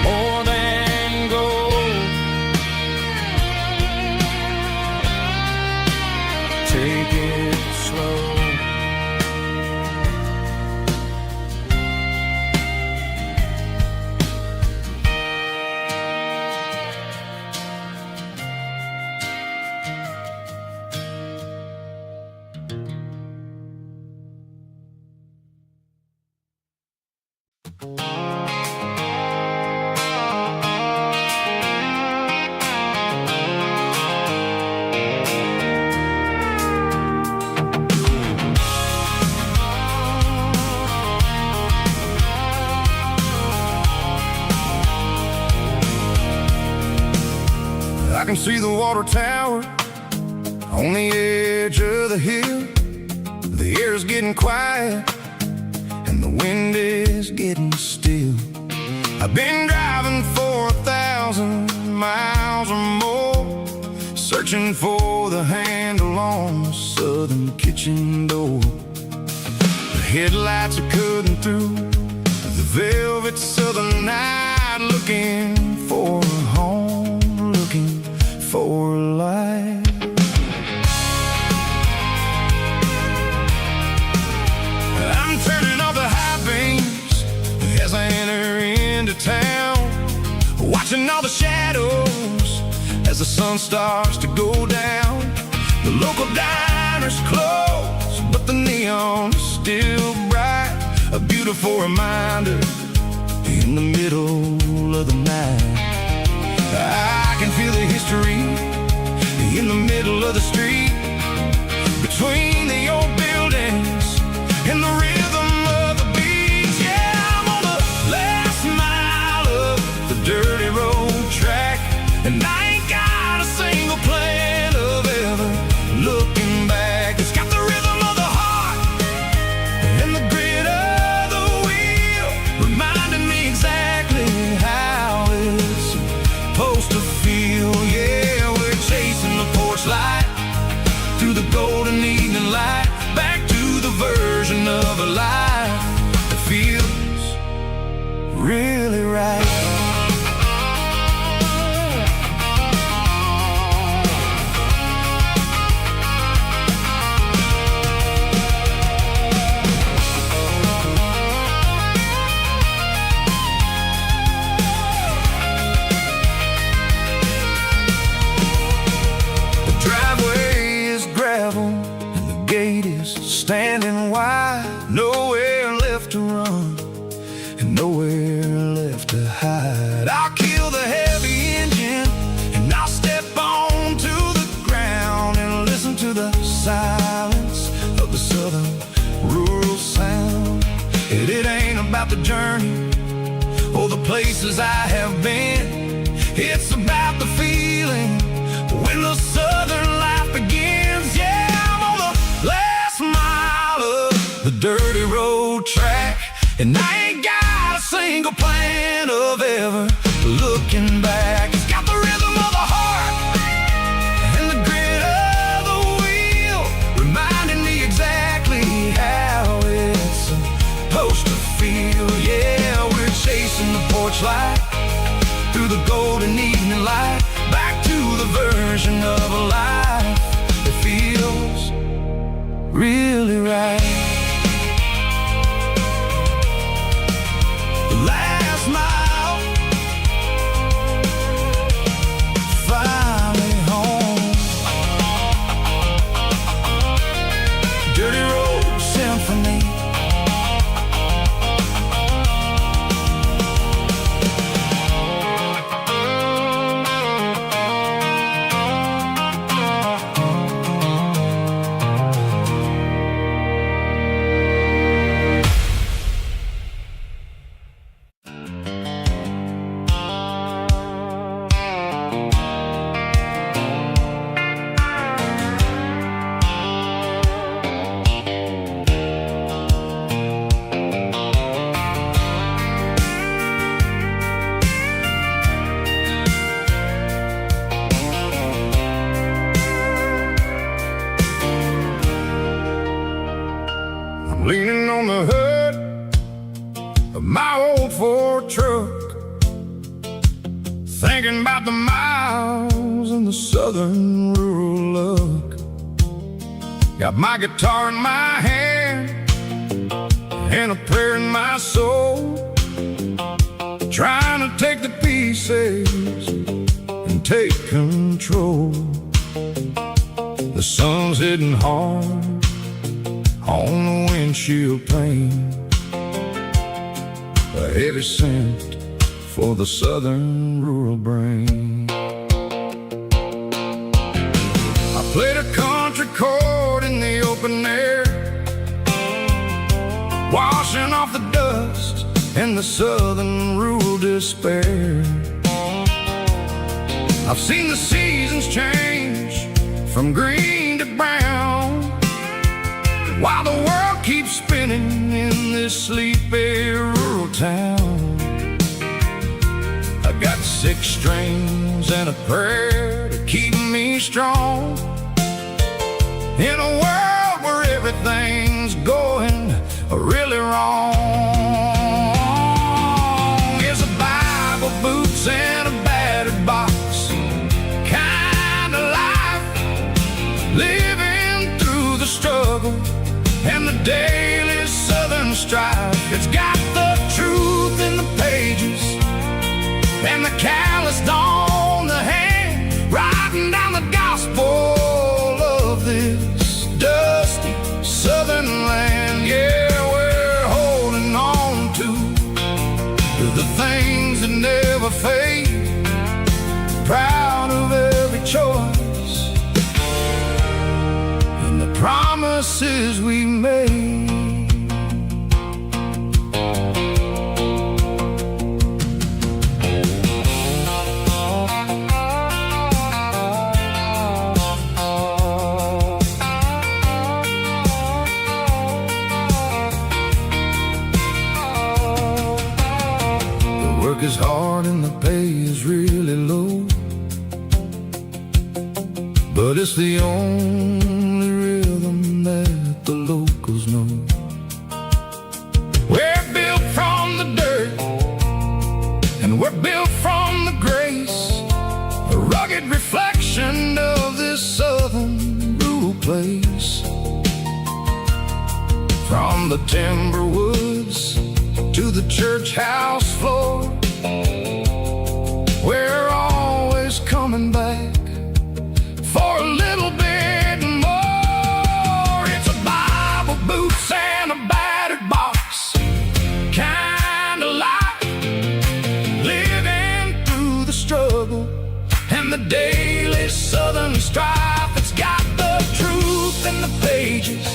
[SPEAKER 3] More than gold. Take it slow.
[SPEAKER 1] I can see the water tower on the edge of the hill. The air's getting quiet and the wind is getting still. I've been driving for 1,000 miles or more, searching for the handle on the southern kitchen door. The headlights are cutting through the velvet southern night, looking for a home, looking for life. I'm turning off the high beams as I enter into town, watching all the shadows as the sun starts to go down. The local diner's closed, but the neon is still bright, a beautiful reminder in the middle of the night. I can feel the history in the middle of the street, between the old buildings and the rhythm of the beat. Yeah, I'm on the last mile of the dirty road track, And I ain't got a single plan of ever looking back. It's got the rhythm of the heart and the grit of the wheel, reminding me exactly how it's supposed to feel. Yeah, we're chasing the porch light through the golden evening light, back to the version of a life that feels really right. Standing wide, nowhere left to run and nowhere left to hide. I'll kill the heavy engine and I'll step onto the ground and listen to the silence of the southern rural sound. It ain't about the journey or the places I have been. It's about the feeling when the southern life begins. Yeah, I'm on the last mile of the dirty road track, and I ain't got a single plan of ever looking back. It's got the rhythm of the heart and the grit of the wheel, reminding me exactly how it's supposed to feel. Yeah, we're chasing the porch light through the golden evening light, back to the version of a life that feels really right. Last mile, finally home. Dirty road symphony. Leaning on the hood of my old Ford truck, thinking about the miles and the southern rural look. Got my guitar in my hand and a prayer in my soul, trying to take the pieces and take control. The sun's hitting hard on the windshield pane, a heavy scent for the southern rural brain. I played a country chord in the open air, washing off the dust and the southern rural despair. I've seen the seasons change from green to brown, while the world keeps spinning in this sleepy rural town. I got 6 strings and a prayer to keep me strong, in a world where everything's going really wrong. Here's a Bible, boots, and a battered box, kind of life, living through the struggle and the daily southern strife. It's got the truth in the pages and the calloused on the hand, writing down the gospel of this dusty southern land. Yeah, we're holding on to the things that never fade, proud of every choice and the promises we made. but it's the only rhythm that the locals know. We're built from the dirt, and we're built from the grace, a rugged reflection of this southern rural place. From the timber woods to the church house floor, we're always coming back for a little bit more. It's a Bible, boots, and a battered box kind of life, living through the struggle and the daily southern strife. It's got the truth in the pages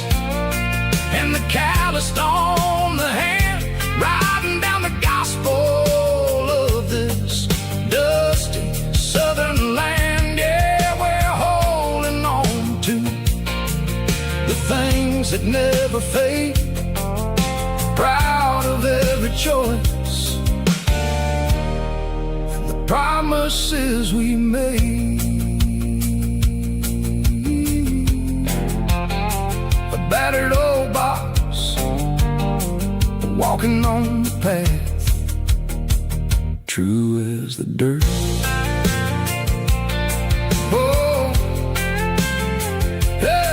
[SPEAKER 1] and the calloused on the hand, riding down the gospel of this dusty southern land. Yeah, we're holding on to the things that never fade, proud of every choice and the promises we made. A battered old box, walking on the path, true as the dirt. Oh, hey.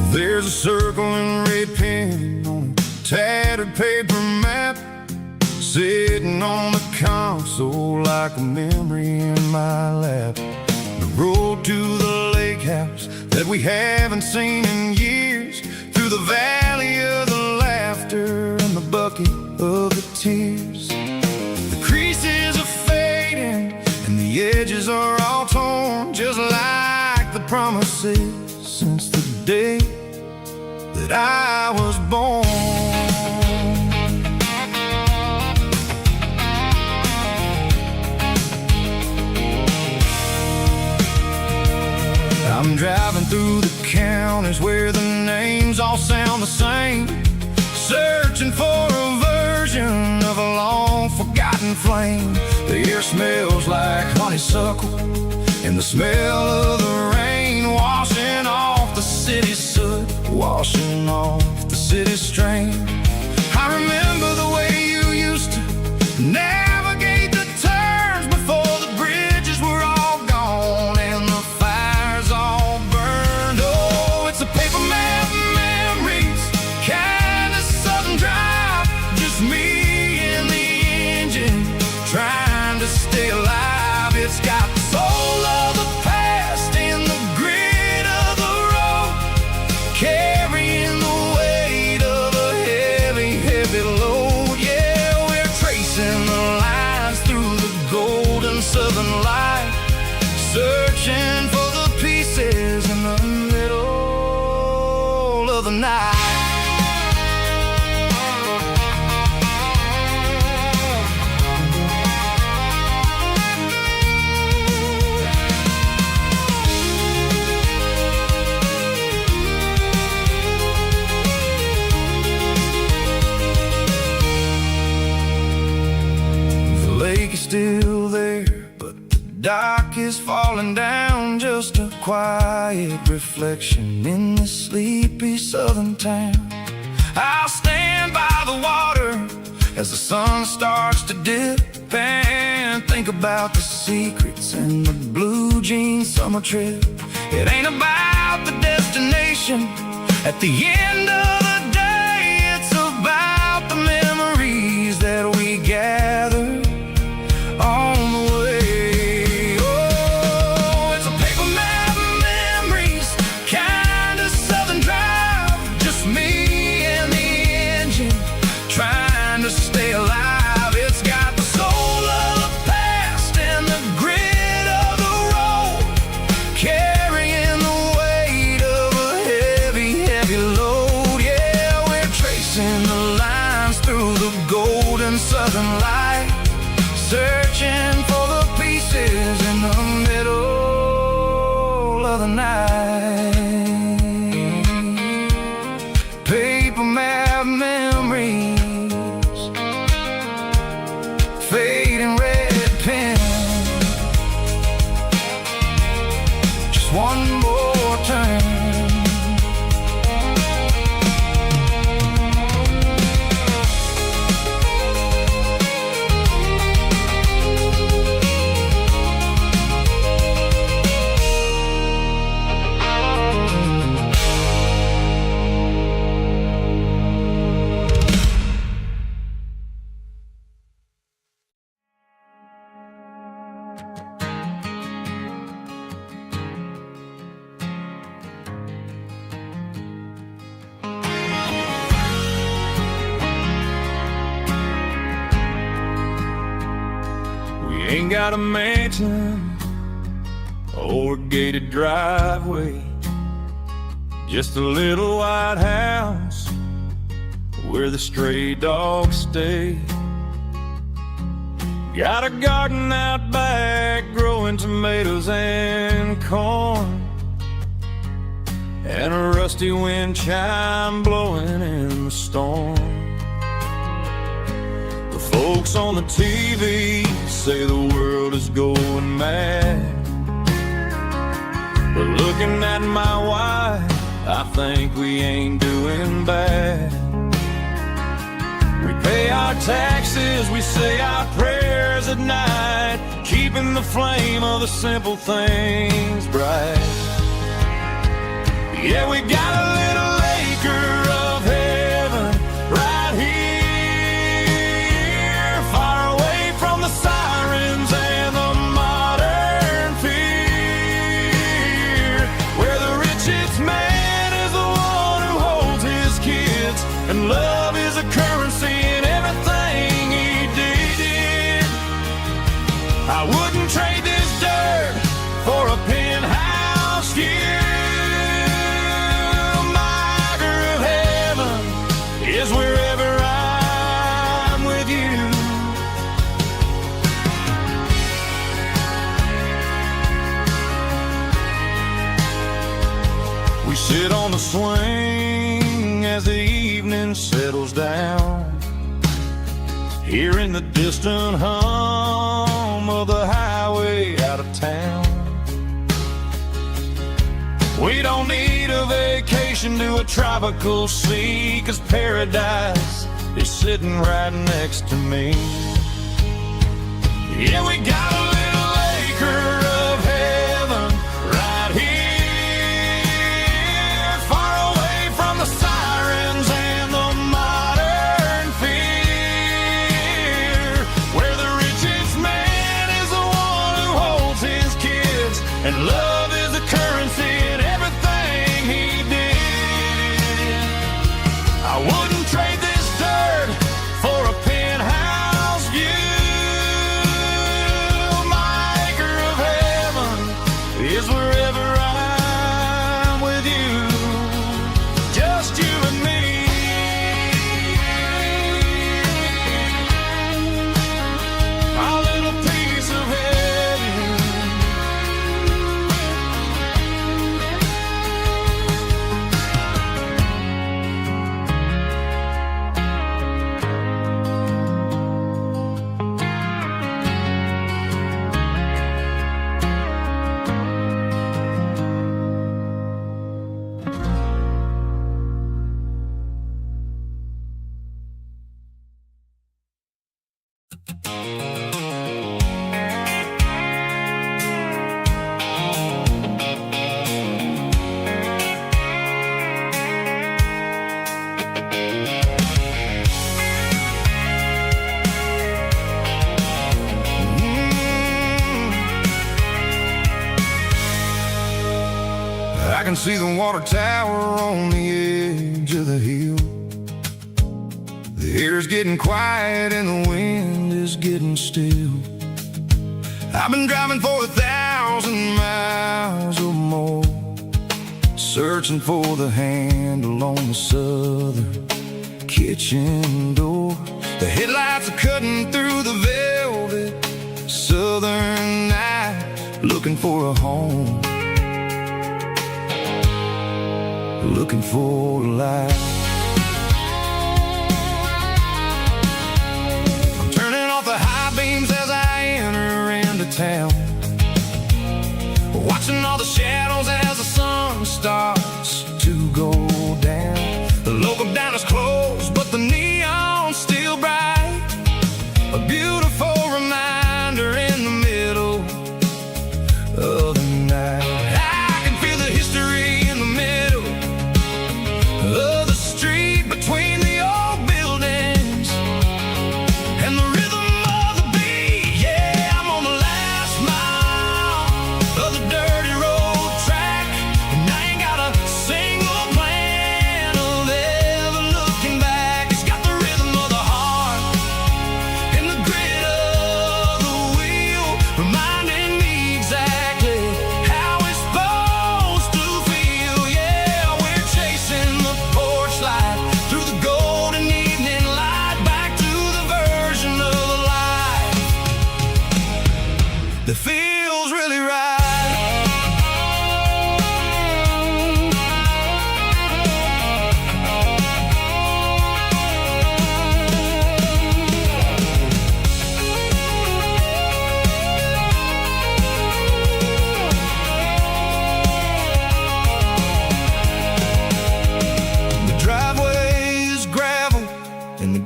[SPEAKER 1] There's a circle and red pen on a tattered paper map, sitting on the console like a memory in my lap. The road to the lake house that we haven't seen in years, through the valley of the laughter and the bucket of the tears. The creases are fading and the edges are all torn, just like the promises since the day that I was born. I'm driving through the counties where the names all sound the same, searching for a version of a long forgotten flame. The air smells like honeysuckle and the smell of the rain, washing off the city's soot, washing off the city's strain. I remember the way you used to navigate the turns before the bridges were all gone and the fires all burned. Oh, it's a paper map memories, kind of southern drive, just me and the engine trying to stay alive. It's got the soul of the past in the grit of the road, carrying the weight of a heavy, heavy load. Yeah, we're tracing the lines through the golden southern light, searching for the pieces in the middle of the night. Still there, but the dock is falling down, just a quiet reflection in this sleepy southern town. I'll stand by the water as the sun starts to dip and think about the secrets in the blue jean summer trip. It ain't about the destination at the end of the day, it's about the memories that we gather on the way. Oh, it's a paper map memories, kind of southern drive, just
[SPEAKER 4] Ain't got a mansion or a gated driveway, just a little white house where the stray dogs stay. Got a garden out back growing tomatoes and corn, and a rusty wind chime blowing in the storm. The folks on the TV say the world is going mad, but looking at my wife, I think we ain't doing bad. We pay our taxes, we say our prayers at night, keeping the flame of the simple things bright. Yeah, we got a little acre of heaven right here, far away from the sirens and the modern fear, where the richest man is the one who holds his kids, and love is a currency in everything he did. I wouldn't trade this dirt for a penthouse view. Is wherever I'm with you. We sit on the swing as the evening settles down, hearing the distant hum of the highway out of town. We don't need a vacation to a tropical sea, 'cause paradise is sitting right next to me. Yeah, we got a little acre of heaven right here, far away from the sirens and the modern fear, where the richest man is the one who holds his kids, and love is a currency in everything he did. I wouldn't trade this dirt for a penthouse view. My acre of heaven is wherever I'm with you, just you and me. Our little piece of heaven.
[SPEAKER 1] I can see the water tower on the edge of the hill. The air's getting quiet and the wind is getting still. I've been driving for 1,000 miles or more, searching for the handle on the southern kitchen door. The headlights are cutting through the velvet southern night, looking for a home, looking for a light. I'm turning off the high beams as I enter into town, watching all the shadows as the sun starts to go down. The local diner's closed, but the neon's still bright, a beautiful reminder in the middle of the night. I can feel the history in the middle of the street, between the old buildings and the rhythm of the beat. Yeah, I'm on the last mile of the dirty road track, and I ain't got a single plan of ever looking back.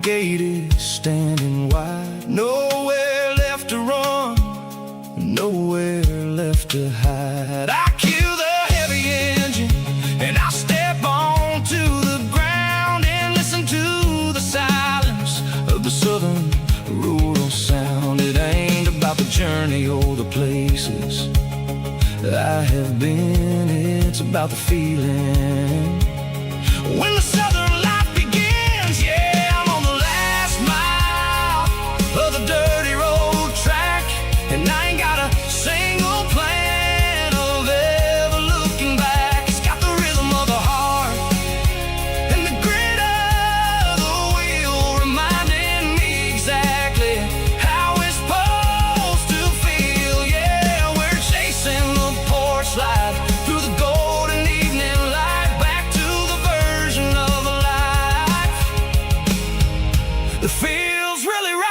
[SPEAKER 1] gate is standing wide. Nowhere left to run, nowhere left to hide. I kill the heavy engine and I step onto the ground and listen to the silence of the southern rural sound. It ain't about the journey or the places I have been, it's about the feeling when the southern life begins. Yeah, I'm on the last mile of the dirty road track, and I ain't got a single plan of ever looking back. It's got the rhythm of the heart and the grit of the wheel, reminding me exactly how it's supposed to feel. Yeah, we're chasing the porch light through the golden evening light, back to the version of a life that feels really right.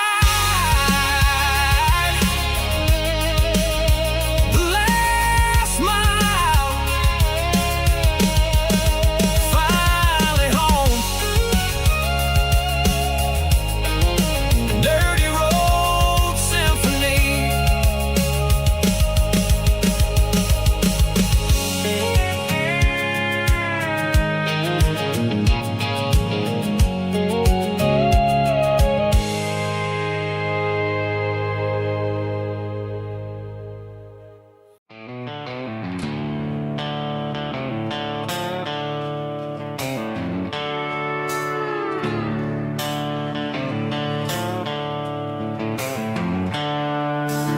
[SPEAKER 1] The last mile, finally home. Dirty road symphony.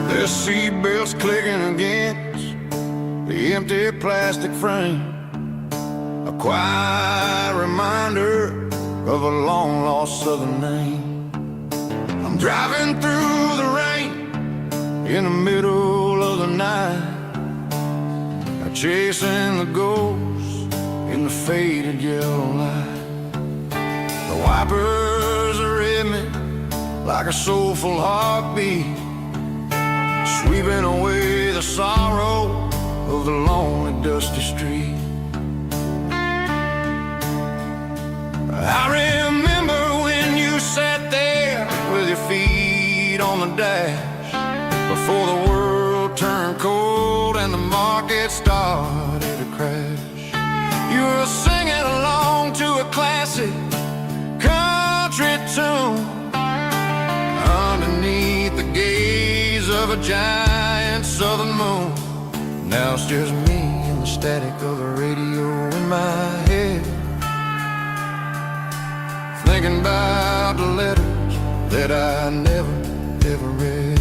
[SPEAKER 2] There's seatbelts clicking against the empty plastic frame, a quiet reminder of a long-lost southern name. I'm driving through the rain in the middle of the night, chasing the ghosts in the faded yellow light. The wipers are in me like a soulful heartbeat, sweeping away the sorrow of the lonely, dusty street. I remember when you sat there with your feet on the dash, before the world turned cold and the market started to crash. You were singing along to a classic country tune underneath the gaze of a giant southern moon. Now it's just me and the static of the radio in my head, thinking about the letters that I never, ever read.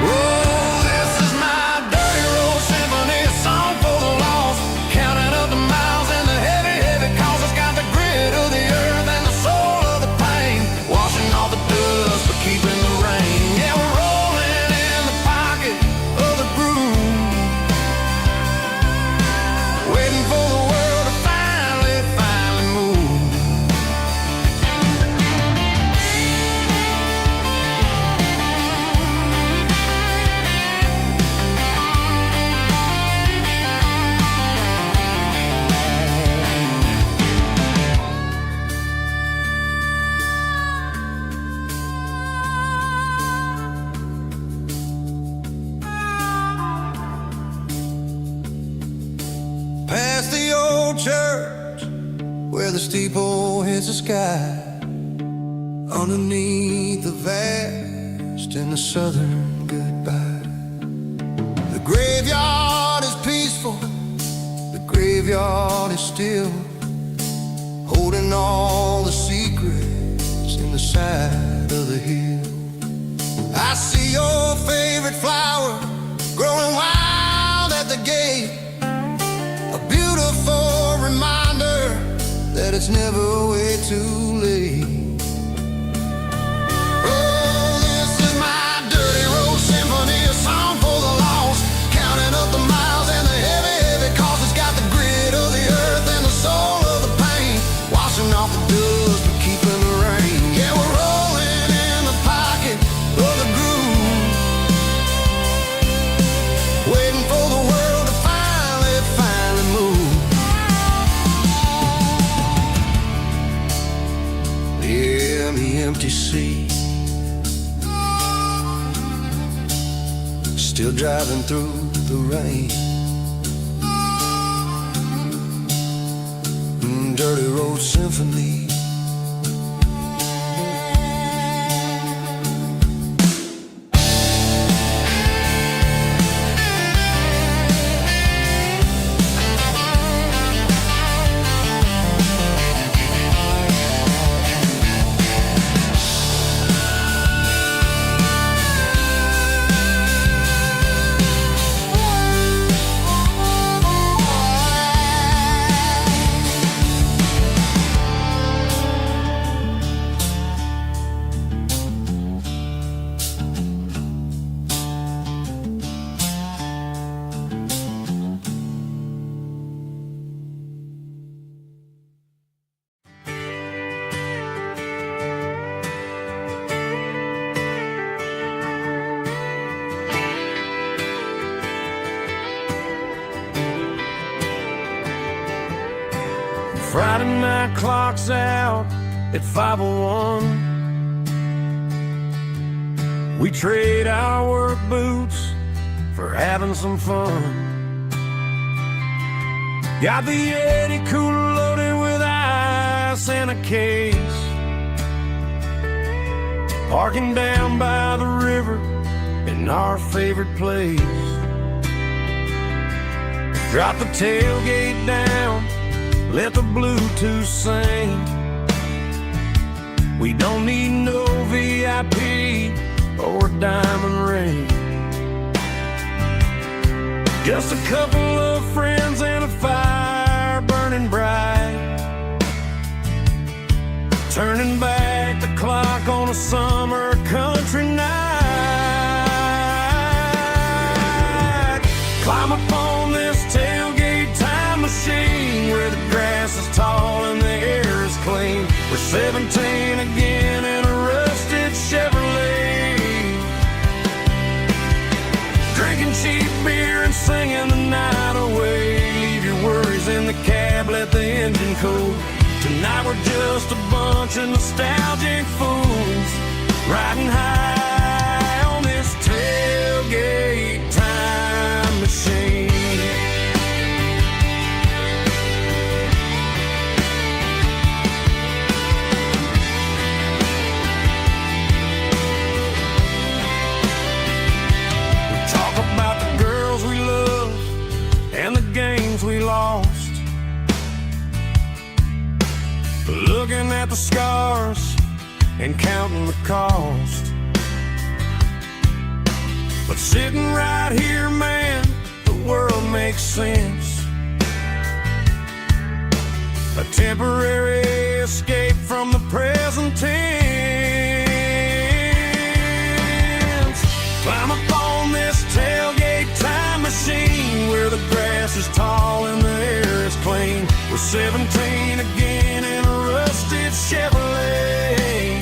[SPEAKER 2] Oh, this is my dirty road symphony, a song for the lost, counting up the miles and the heavy, heavy calls. It's got the grit of the earth and the soul of the pain, washing off the dust but keeping the rain. Yeah, we're rolling in the pocket of the groove, waiting for the world to finally, finally move. Past the old church where the steeple hits the sky, underneath the vast and the southern goodbye. The graveyard is peaceful, the graveyard is still, holding all the secrets in the side of the hill. I see your favorite flower growing wild at the gate, a beautiful reminder that it's never way too late. Oh, this is my dirty road symphony, a song for the lost, counting up the miles and the heavy, heavy cost. It's got the grit of the earth and the soul of the pain, washing off the dust but keeping the rain. Yeah, we're rolling in the pocket of the groove, waiting for the world to finally, finally move.
[SPEAKER 3] see. Still driving through the rain. Dirty road symphony.
[SPEAKER 5] Friday night clock's out at 5:01. We trade our work boots for having some fun. Got the Yeti cooler loaded with ice and a case. Parking down by the river in our favorite place. Drop the tailgate down, let the Bluetooth sing. We don't need no VIP or a diamond ring. Just a couple of friends and a fire burning bright, turning back the clock on a summer country night. Climb up on this tailgate time machine where the grass is tall and the air is clean. We're 17 again in a rusted Chevrolet, drinking cheap beer and singing the night away. Leave your worries in the cab, let the engine cool. Tonight we're just a bunch of nostalgic fools riding high on this tailgate time machine. We lost, looking at the scars and counting the cost. But sitting right here, man, the world makes sense. A temporary escape from the present tense. Climb up on this tailgate time machine where the grass is tall and the air is clean. We're 17 again in a rusted Chevrolet,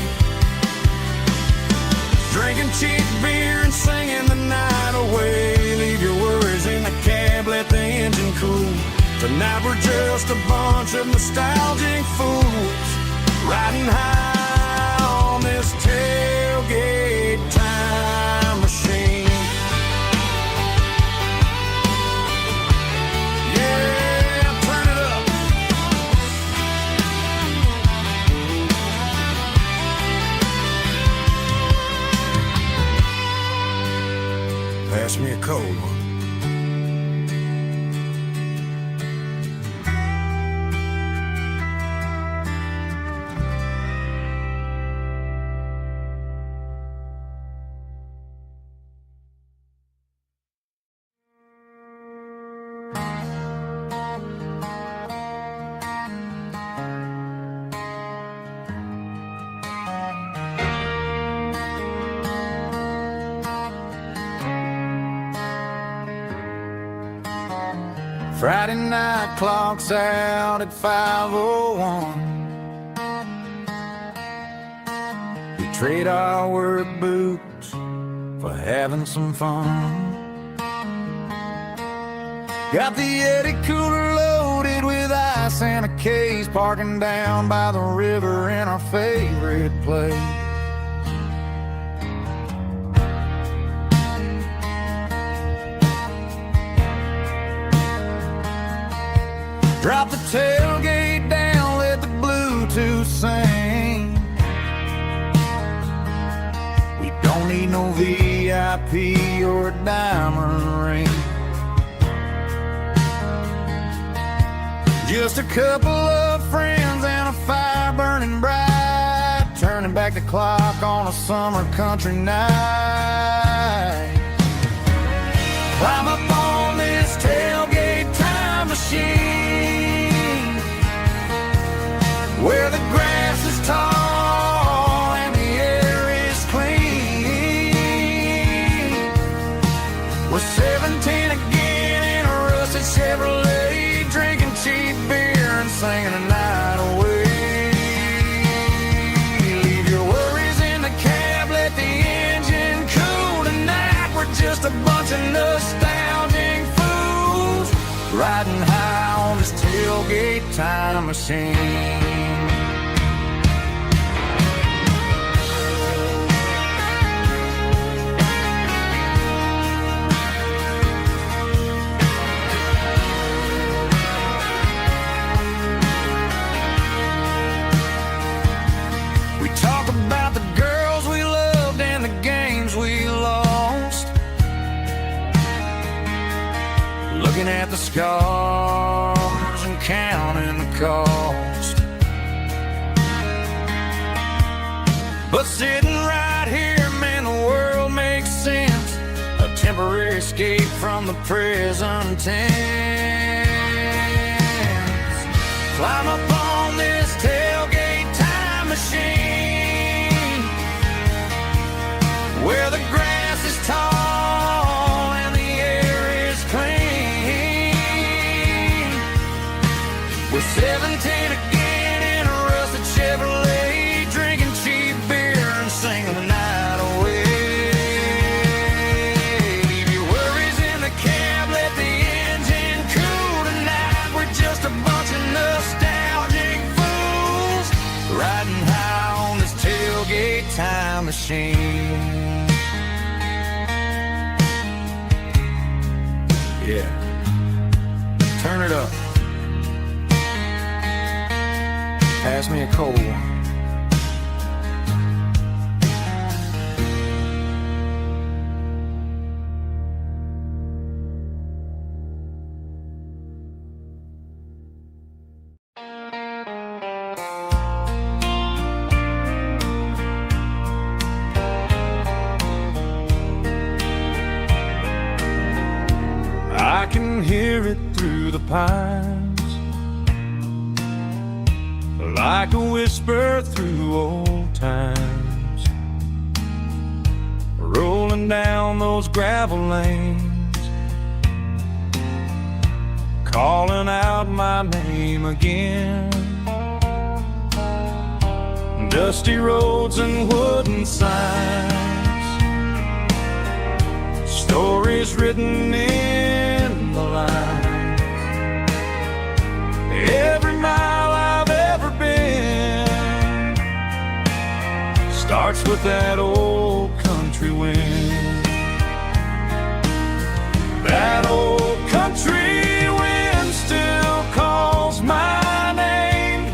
[SPEAKER 5] drinking cheap beer and singing the night away. Leave your worries in the cab, let the engine cool. Tonight we're just a bunch of nostalgic fools riding high on this tailgate time machine. Pass me a cold one.
[SPEAKER 1] Friday night clock's out at 5:01. We trade our work boots for having some fun. Got the Yeti cooler loaded with ice and a case, parking down by the river in our favorite place.
[SPEAKER 3] Drop the tailgate down, let the Bluetooth sing. We don't need no VIP or a diamond ring. Just a couple of friends and a fire burning bright, turning back the clock on a summer country night. Climb up on this tailgate time machine, where the grass is tall and the air is clean. We're 17 again in a rusted Chevrolet, drinking cheap beer and singing the night away. Leave your worries in the cab, let the engine cool. Tonight we're just a bunch of nostalgic fools, riding high on this tailgate time machine. Looking at the scars and counting the cost, but sitting right here, man, the world makes sense. A temporary escape from the present tense. Climb up on this tailgate time machine, where the grass is tall and the air is clean. We're 17 again in a rusted Chevrolet, drinking cheap beer and singing the night away. Leave your worries in the cab, let the engine cool. Tonight we're just a bunch of nostalgic fools, riding high on this tailgate time machine. Yeah, turn it up. Pass me a cold one.
[SPEAKER 5] I can hear it through the pines, like a whisper through old times, rolling down those gravel lanes, calling out my name again. Dusty roads and wooden signs, stories written in the lines. Every mile I've ever been starts with that old country wind. That old country wind still calls my name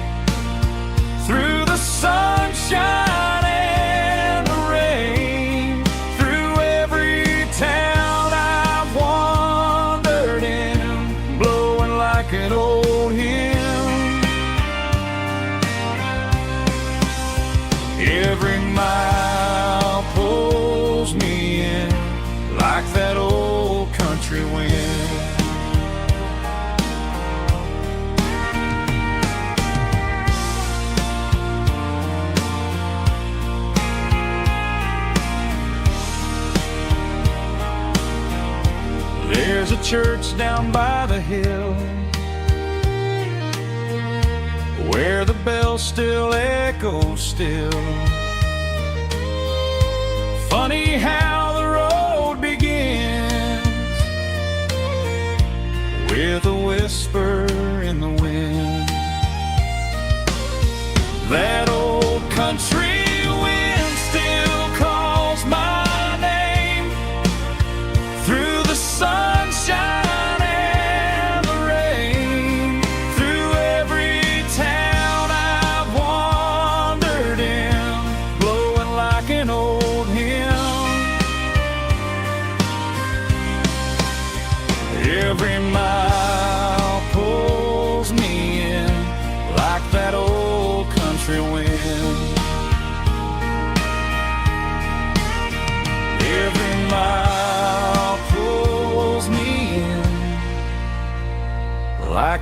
[SPEAKER 5] through the sunshine and the rain, through every town I've wandered in, blowing like an old hymn. Every mile pulls me in like that old country wind. There's a church down by the hill where the bell still echoes still. Funny how the road begins with a whisper in the wind. That old country wind still calls my name through the sunshine and the rain, through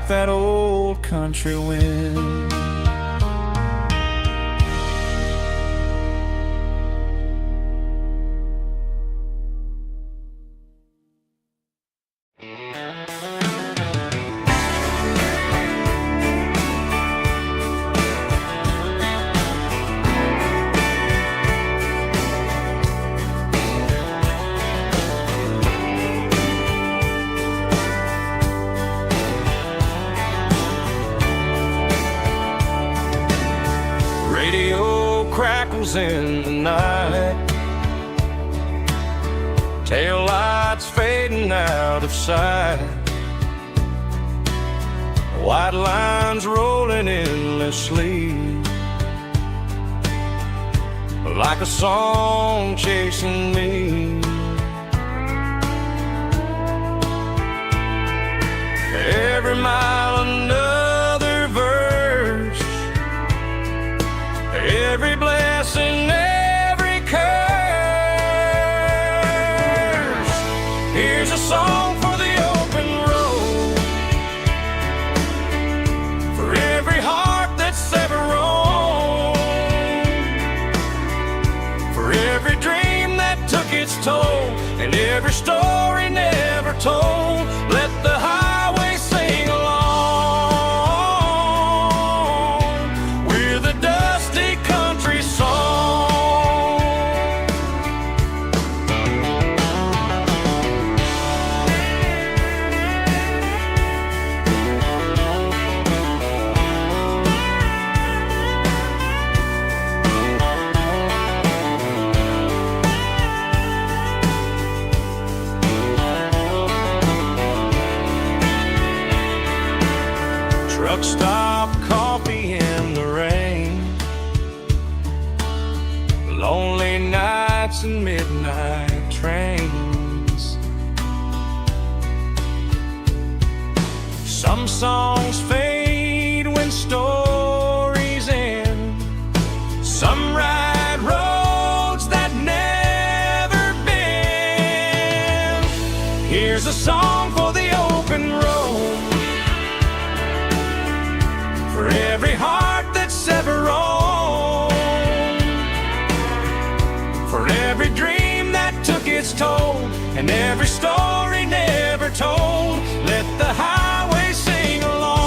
[SPEAKER 4] like that old country wind.
[SPEAKER 5] Radio crackles in the night, tail lights fading out of sight, white lines rolling endlessly, like a song chasing me. Every mile another verse, every blessing, every curse. Here's a song for the open road, for every heart that's ever roamed, for every dream that took its toll, and every story never told. Let the highway sing along with a dusty country song. Truck stop, coffee in the rain, lonely nights and midnight trains. Some songs fade when stories end, some ride roads that never bend. Here's a song for the open road, for every heart that's ever roamed, for every dream that took its toll, and every story never told. Let the highway sing along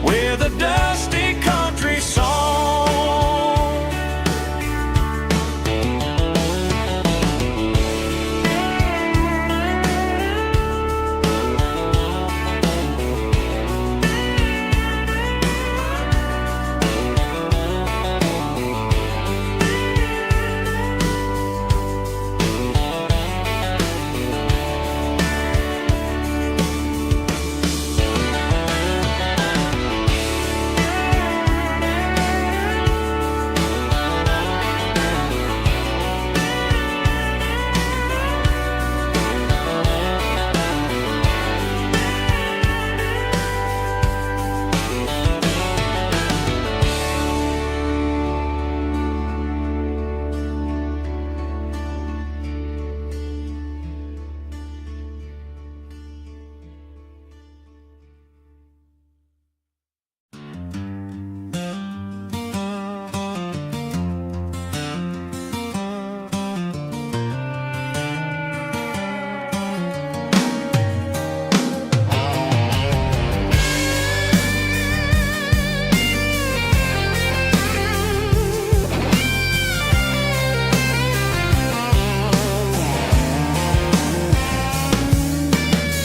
[SPEAKER 5] with a dusty country song.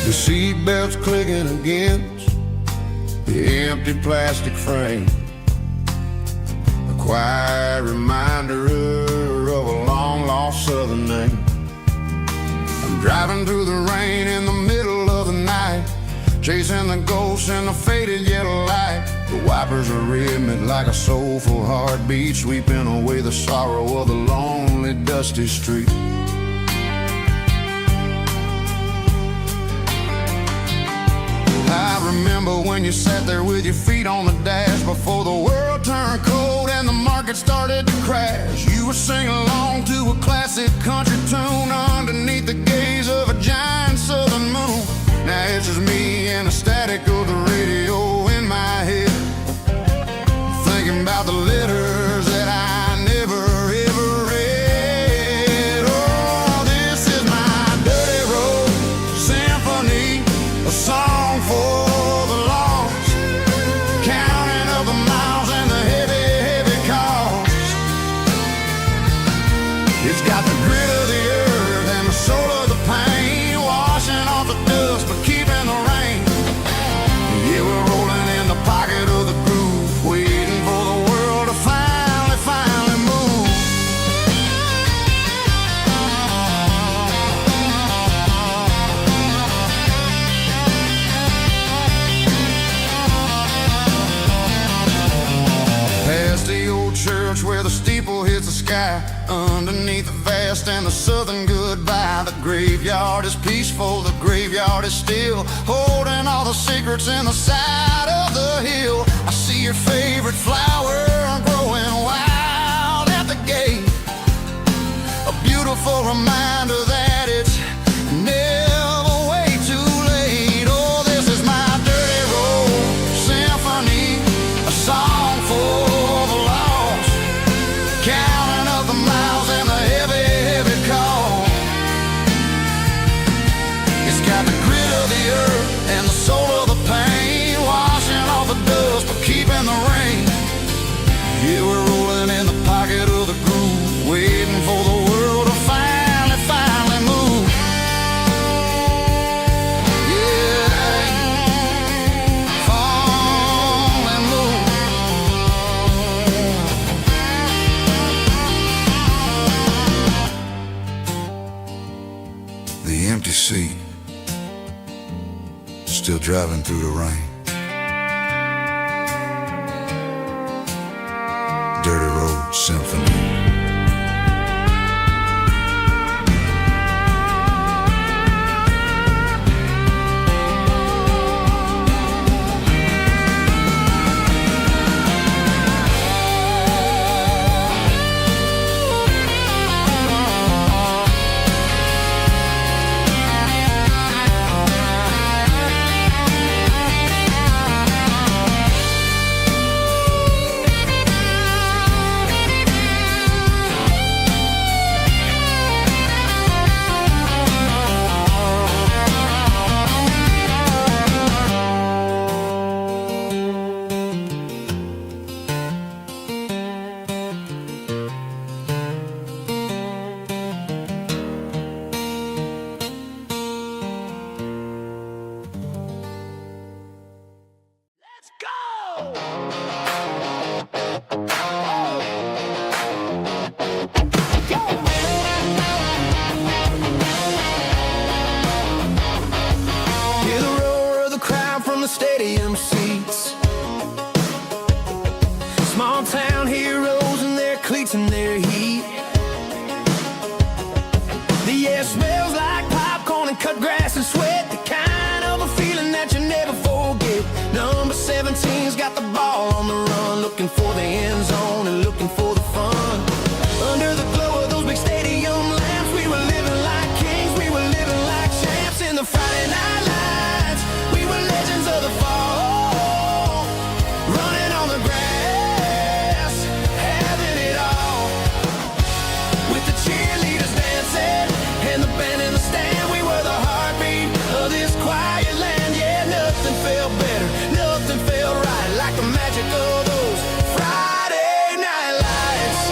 [SPEAKER 1] The seatbelt's clicking against the empty plastic frame, a quiet reminder of a long-lost southern name. I'm driving through the rain in the middle of the night, chasing the ghosts in the faded yellow light. The wipers are rhythmic like a soulful heartbeat, sweeping away the sorrow of the lonely, dusty street. I remember when you sat there with your feet on the dash before the world turned cold and the market started to crash. You were singing along to a classic country tune underneath the gaze of a giant southern moon.
[SPEAKER 2] Now it's just me and the static of the radio in my head, thinking about the letters that I never ever read. Oh, this is my dirty road symphony, a song for the lost, counting up the miles and the heavy, heavy cost. It's got the grit of the earth and the soul of the pain, washing off the dust but keeping the rain. Yeah, we're rolling in the pocket of the groove, waiting for the world to finally move. Past the old church where the steeple hits the sky, underneath the vast and the southern goodbye. The graveyard is peaceful, the graveyard is still, holding all the secrets in the side of the hill. I see your favorite flower growing wild at the gate, a beautiful reminder that it's never way too late. Oh, this is my dirty road symphony, a song for the lost, counting up the miles and the heavy, heavy call. It's got the grit of the earth and the soul of the pain, washing off the dust but keeping the rain. Yeah, we're rolling in the pocket of the groove, waiting for the world to finally move. Yeah, finally move. The empty seat, still driving through the rain. Dirty Road Symphony. Hear the roar of the crowd from the stadium seats, small town heroes in their cleats and their heat. The air smells like popcorn and cut grass and sweat, the kind of a feeling that you never forget. Number 17's got the ball on the run, looking for the end zone and looking for the fun. Under the glow of those big stadium lamps, we were living like kings, we were living like champs in the Friday night lights. We were legends of the fall, running on the grass, having it all. With the cheerleaders dancing and the band in the stand, we were the heartbeat of this quiet land. Yeah, nothing felt better, nothing felt right like the magic of those Friday night lights.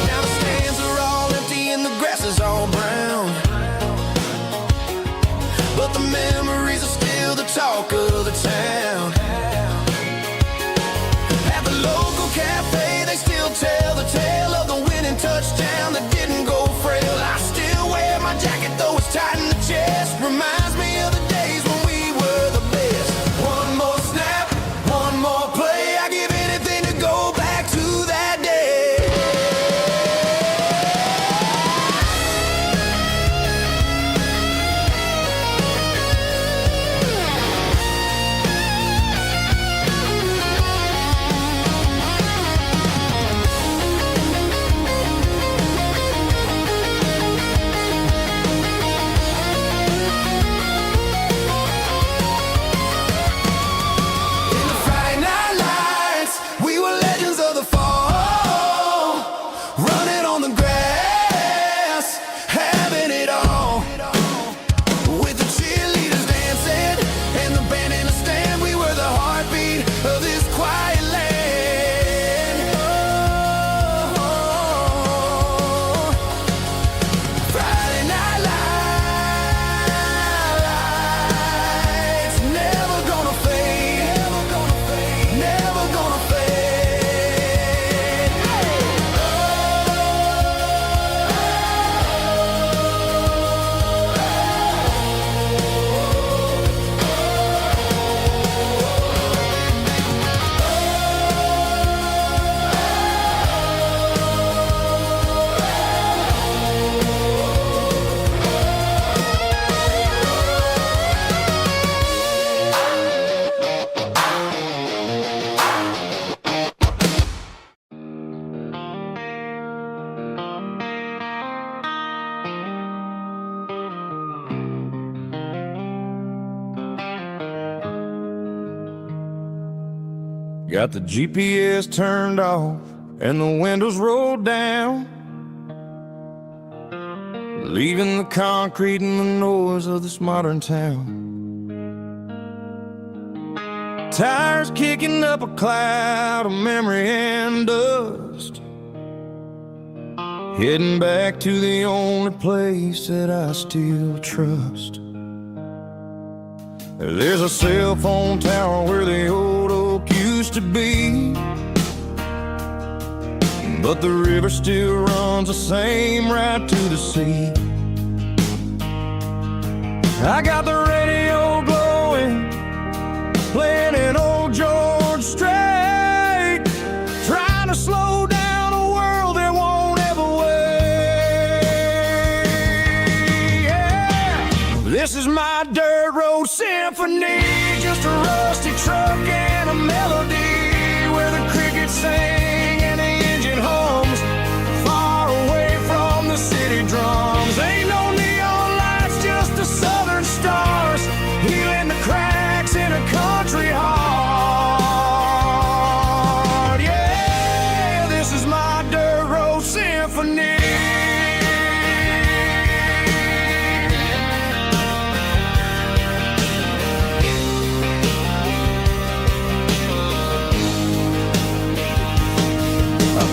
[SPEAKER 2] Now the stands are all empty and the grass is all brown, but the memories are still the talk of the town. At the local cafe, they still tell the tale of the winning touchdown that didn't go frail. I still wear my jacket though it's tight in the chest, reminds me of the days when we were the best. One more snap, one more play, I give anything to go back to that day.
[SPEAKER 3] Got the GPS turned off and the windows rolled down, leaving the concrete and the noise of this modern town. Tires kicking up a cloud of memory and dust, heading back to the only place that I still trust. There's a cell phone tower where the old oak used to be, but the river still runs the same right to the sea. I got the radio glowing, playing an old George Strait, trying to slow down a world that won't ever wait. Yeah. This is my dirt road symphony, just a rusty truck and a melody where the crickets sing and the engine hums, far away from the city drums. Ain't no neon lights, just the southern stars, healing the cracks in a country heart. Yeah, this is my dirt road symphony.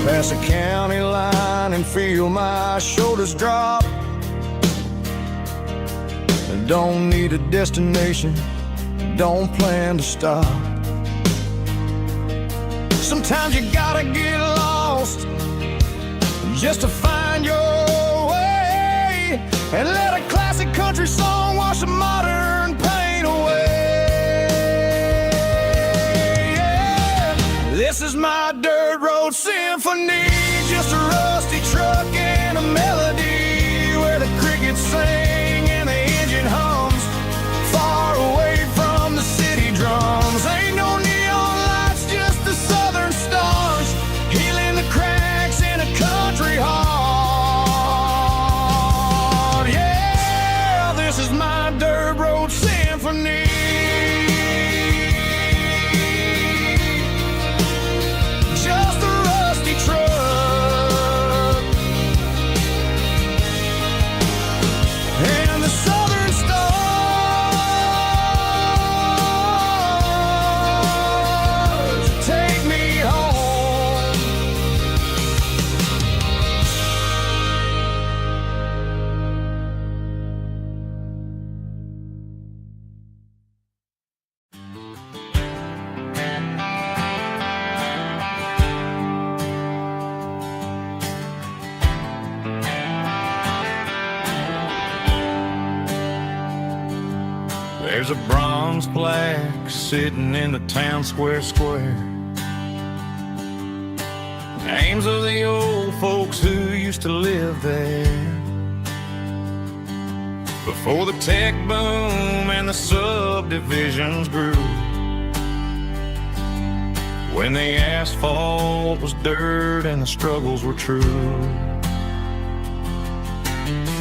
[SPEAKER 3] Pass a county line and feel my shoulders drop. Don't need a destination, don't plan to stop. Sometimes you gotta get lost just to find your way, and let a classic country song wash a modern pain away. Yeah. This is my dirt road symphony, just a rusty truck and a melody where the crickets sing and the engine hums, far away from the city drums. Ain't no neon lights, just the southern stars, healing the cracks in a country heart. Yeah, this is my dirt road symphony. There's a bronze plaque sitting in the town square. Names of the old folks who used to live there before the tech boom and the subdivisions grew, when the asphalt was dirt and the struggles were true.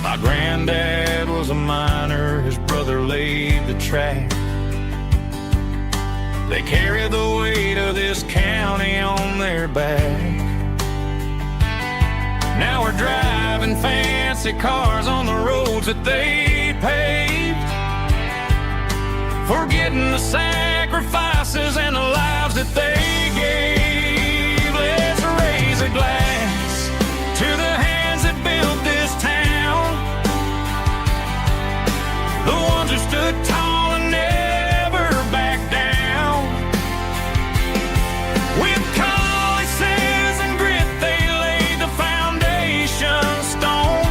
[SPEAKER 3] My granddad was a miner, his brother laid the track. They carried the weight of this county on their back. Now we're driving fancy cars on the roads that they paved, forgetting the sacrifices and the lives that they gave. Let's raise a glass to the hands that built this town, the ones who stood tall and never backed down. With calluses and grit, they laid the foundation stone,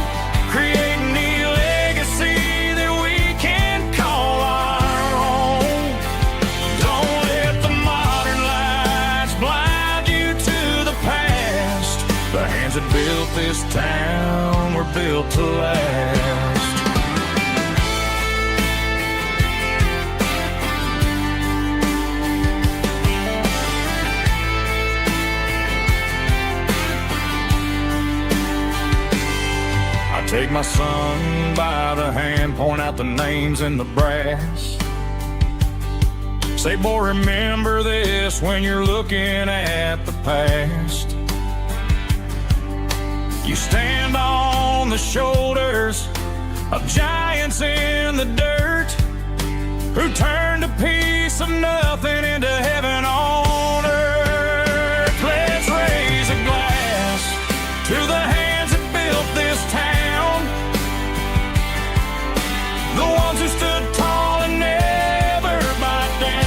[SPEAKER 3] creating the legacy that we can call our own. Don't let the modern lights blind you to the past. The hands that built this town were built to last. Take my son by the hand, point out the names in the brass,
[SPEAKER 4] Say, boy, remember this when you're looking at the past. You stand on the shoulders of giants in the dirt who turned a piece of nothing into heaven on earth. Let's raise a glass to the hands that built this town, the ones who stood tall and never backed down.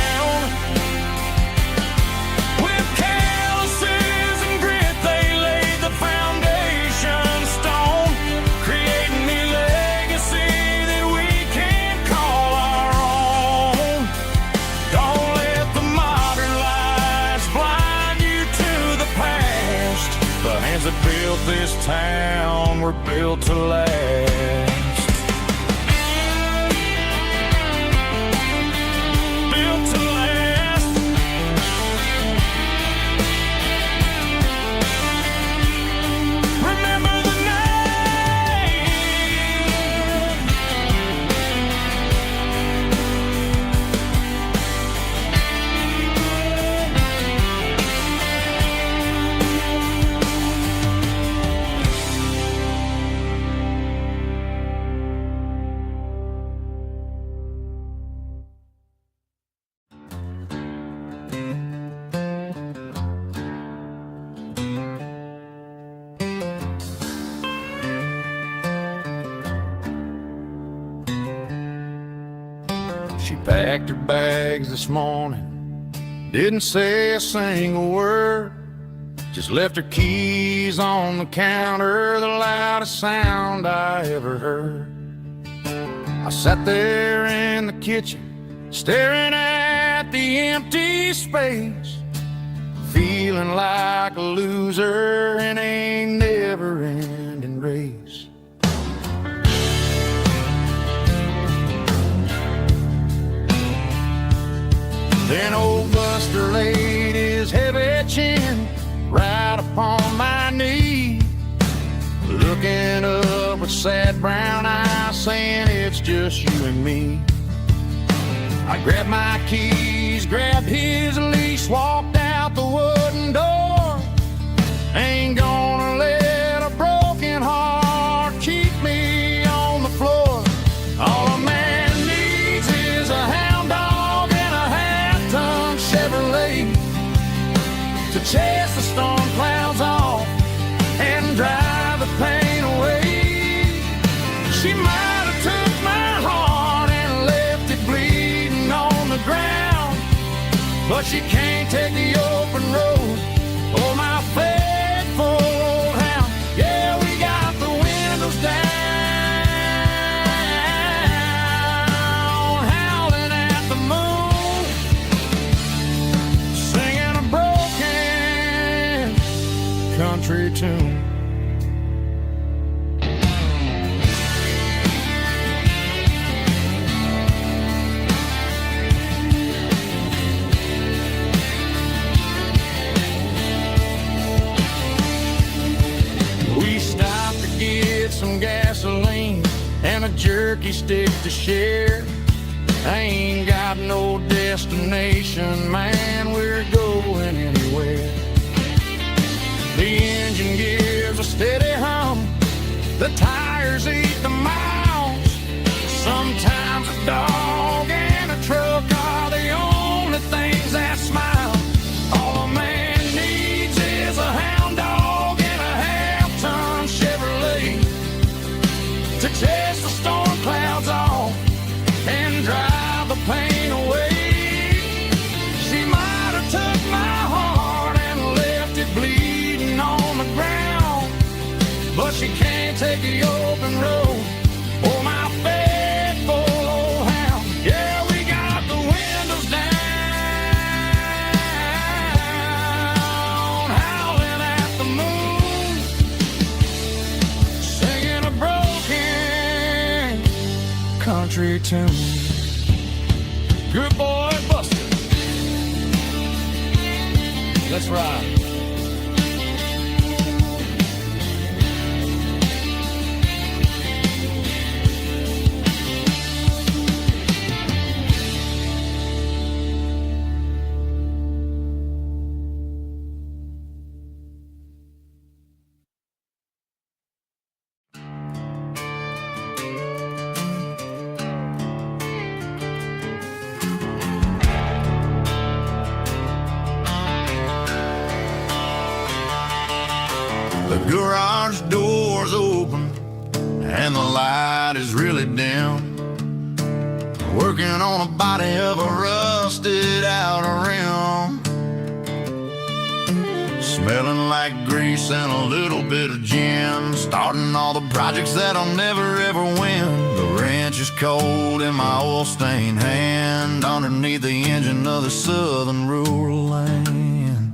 [SPEAKER 4] With calluses and grit, they laid the foundation stone, creating a legacy that we can call our own. Don't let the modern lights blind you to the past. The hands that built this town were built to last. Built to last. Remember the name.
[SPEAKER 2] She packed her bags this morning, didn't say a single word, just left her keys on the counter, the loudest sound I ever heard. I sat there in the kitchen, staring at the empty space, feeling like a loser in a never-ending race. Then old Buster laid his heavy chin right upon my knee, looking up with sad brown eyes, saying it's just you and me. I grabbed my keys, grabbed his leash, walked out the wooden door. Ain't gonna let a broken heart keep me on the floor. All a man needs is a hound dog and a half-ton Chevrolet to chase the storm clouds off and drive the pain away. She might have took my heart and left it bleeding on the ground, but she can't take the open road or my faithful old hound. Yeah, we got the windows down, howling at the moon, singing a broken country tune. We stopped to get some gasoline and a jerky stick to share. I ain't got no destination, man, we're going anywhere. The engine gives a steady hum, the tires eat the miles. Sometimes a dog and a truck are the only things that smile. All a man needs is a hound dog and a half-ton Chevrolet to chase the storm clouds off and drive the pain away. She might have took my heart and left it bleeding on the ground, but she can't take the open road or my faithful old hound. Yeah, we got the windows down, howling at the moon, singing a broken country tune. Good boy, Buster. Let's ride. and the light is really dim. Working on a body of a rusted out rim, smelling like grease and a little bit of gin. Starting all the projects that I'll never ever win. The wrench is cold in my oil-stained hand, underneath the engine of the southern rural land.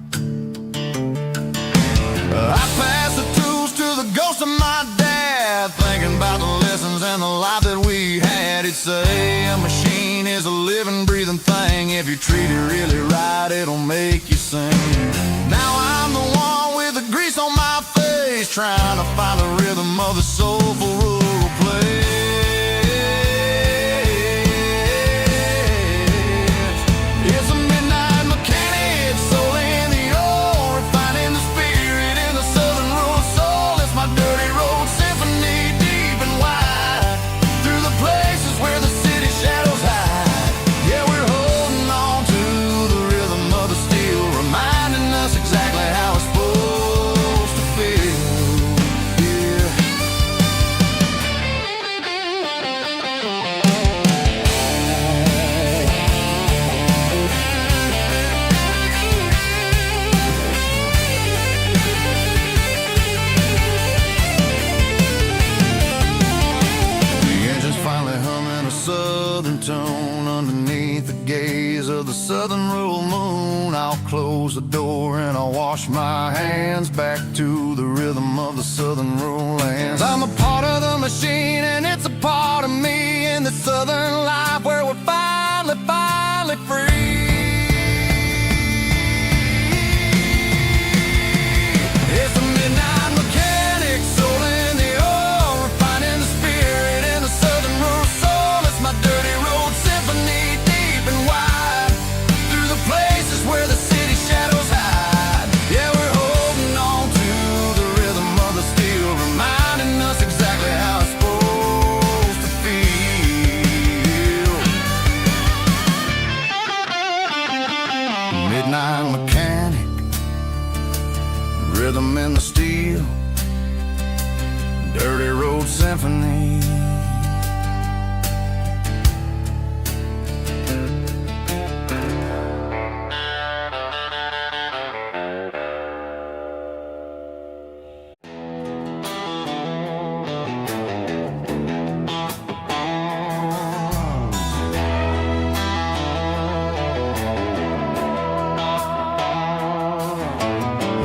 [SPEAKER 2] I pass the tools to the ghost of my dad, thinking about the lessons and the life that we had. He'd say a machine is a living, breathing thing. If you treat it really right, it'll make you sing. Now I'm the one with the grease on my face, trying to find the rhythm of the soulful rural place. It's a midnight mechanic, soul in the ore, refining the spirit in the southern rural soul. It's my dirty road symphony, deep and wide, through the places where the city shadows hide. Yeah, we're holding on to the rhythm of the steel, reminding us exactly how it's supposed to feel. Yeah. The engine's finally humming a southern tone underneath the gaze of the southern rural moon. I'll close the door and I'll wash my hands, back to the rhythm of the southern rural lands. I'm a part of the machine and it's a part of me, in the southern life where we're finally free. It's a midnight mechanic, soul in the ore, refining the spirit in the southern rural soul. It's my dirty road symphony, deep and wide, through the places where the city shadows hide. Yeah, we're holding on to the rhythm of the steel, reminding us exactly how it's supposed to feel. Midnight mechanic, rhythm in the steel, dirty road symphony.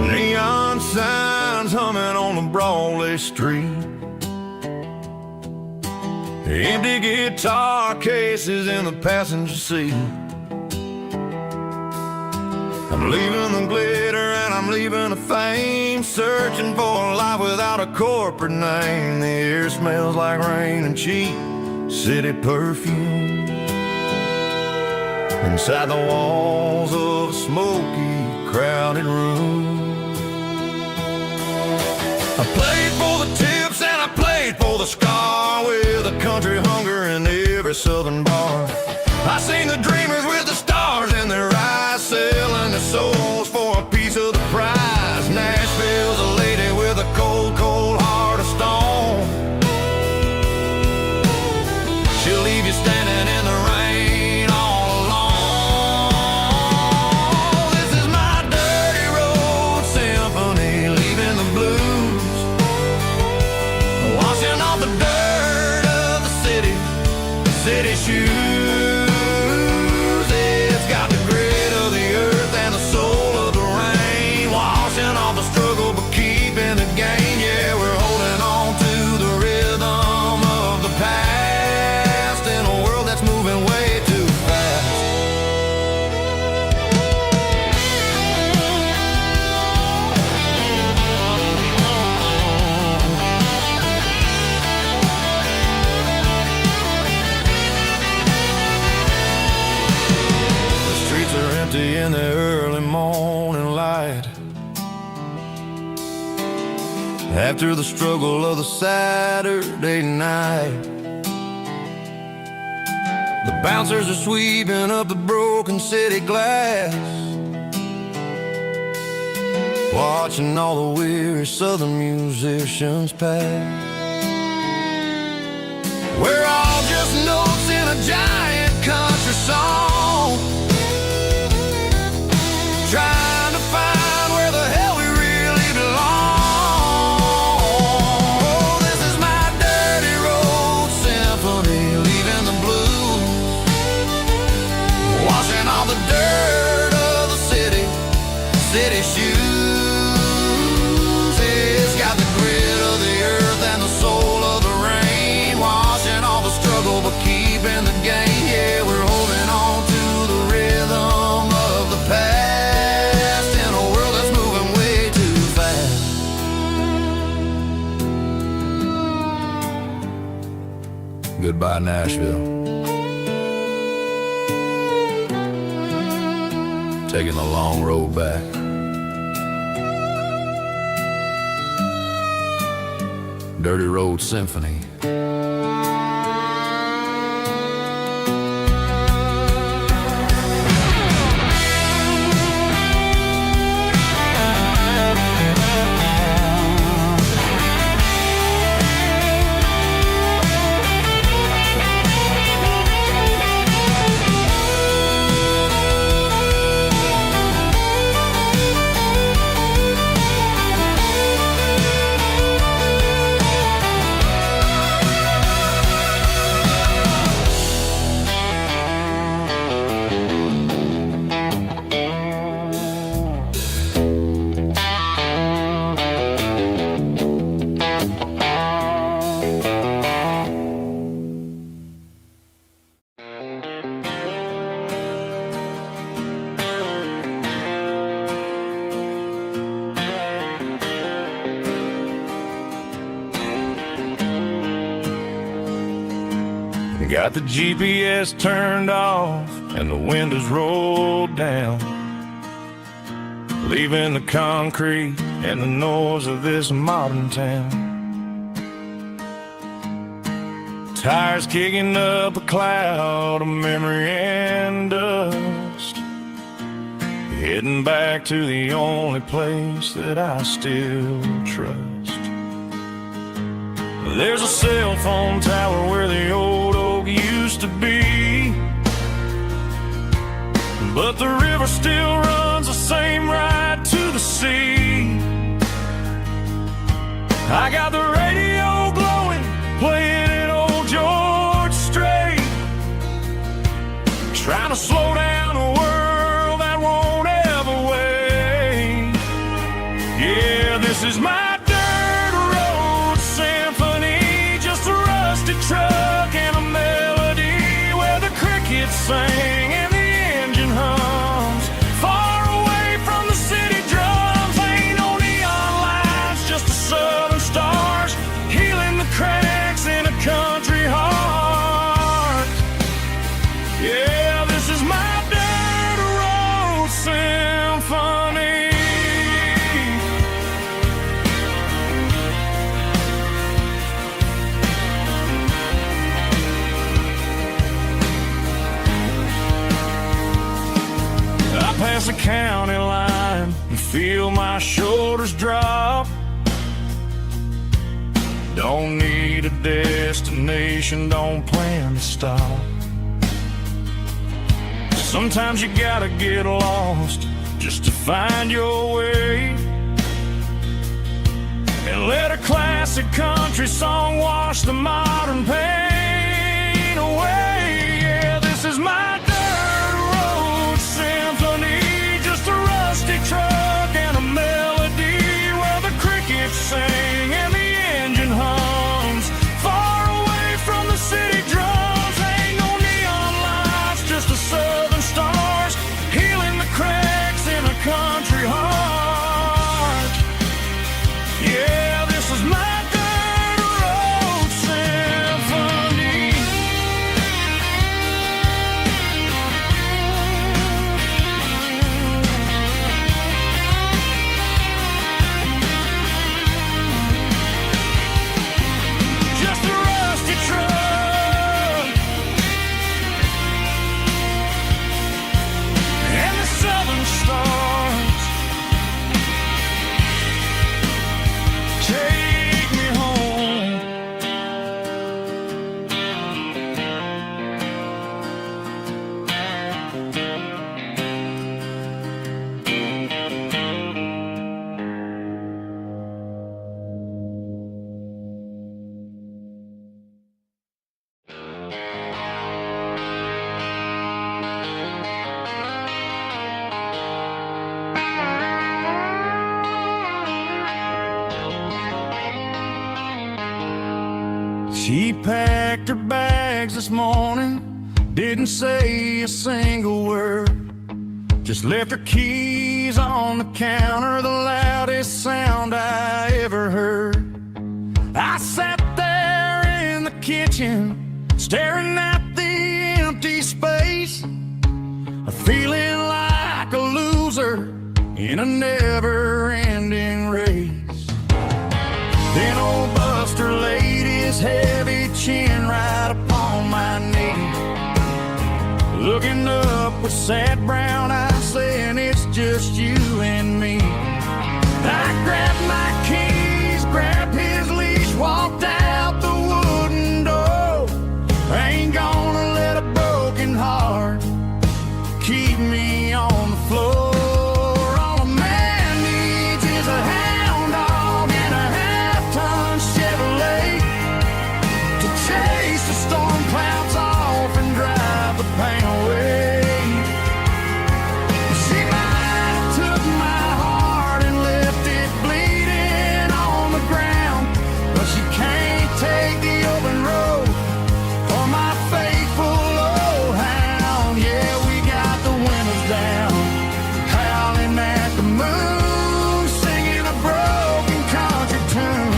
[SPEAKER 2] Neon signs humming on the Broadway street, empty guitar cases in the passenger seat. I'm leaving the glitter and I'm leaving the fame, searching for a life without a corporate name. The air smells like rain and cheap city perfume, inside the walls of a smoky, crowded room. I played for the tips and I played for the scar, with a country hunger in every southern bar. I seen the dreamers with the stars in their eyes, selling their souls for a piece of the prize. Nashville's a lady with a cold, cold heart of stone. She'll leave you standing in the rain all alone. This is my dirty road symphony, leaving the blues, washing off the dirt of the city shoes. It's got the grit of the earth and the soul of the rain, washing off the struggle but keeping the gain. Yeah, we're holding on to the rhythm of the past, in a world that's moving way too fast. In the early morning light, after the struggle of the Saturday night, the bouncers are sweeping up the broken city glass, watching all the weary southern musicians pass.
[SPEAKER 1] We're all just notes in a giant country song, trying to find where the hell we really belong. Oh, this is my dirty road symphony, leaving the blues, washing all the dirt of the city shoes. It's got the grit of the earth and the soul of the rain, washing all the struggle but keeping the gain. Yeah, we're holding on to the rhythm of the past in a world that's moving way too fast. Goodbye, Nashville. Taking the long road back. Dirty Road Symphony.
[SPEAKER 5] Got the GPS turned off and the windows rolled down, leaving the concrete and the noise of this modern town. Tires kicking up a cloud of memory and dust, heading back to the only place that I still trust. There's a cell phone tower where the old oak used to be, but the river still runs the same right to the sea. I got the radio glowing, playing an old George Strait, trying to slow down a world that won't ever wait. Yeah, this is my truck and a melody where the crickets sing and the engine hums, far away from the city drums. Ain't no neon lights, just the southern stars healing the cracks in a country heart. Yeah, this is my dirt road symphony. Past the county line and feel my shoulders drop. Don't need a destination, don't plan to stop. Sometimes you gotta get lost just to find your way, and let a classic country song wash the modern pain away. Yeah, this is my truck and a melody where the crickets sing and the engine hums, far away from the city drums. Ain't no neon lights, just the southern stars healing the cracks in a country heart. Yeah, this is my dirt road symphony. She packed her bags this morning, didn't say a single word, just left her keys on the counter, the loudest sound I ever heard. I sat there in the kitchen, staring at the empty space, feeling like a loser in a never-ending race. Then old Buster laid his heavy chin right upon my knee, looking up with sad brown eyes, saying it's just you and me. I grabbed my keys, grabbed his leash, walked out the wooden door. I ain't gonna let a broken heart keep me on the floor. All a man needs is a hound dog and a half-ton Chevrolet to chase the storm clouds off and drive the pain away. She might have took my heart and left it bleeding on the ground, but she can't take the open road for my faithful old hound. Yeah, we got the windows down, howling at the moon, singing a broken country tune.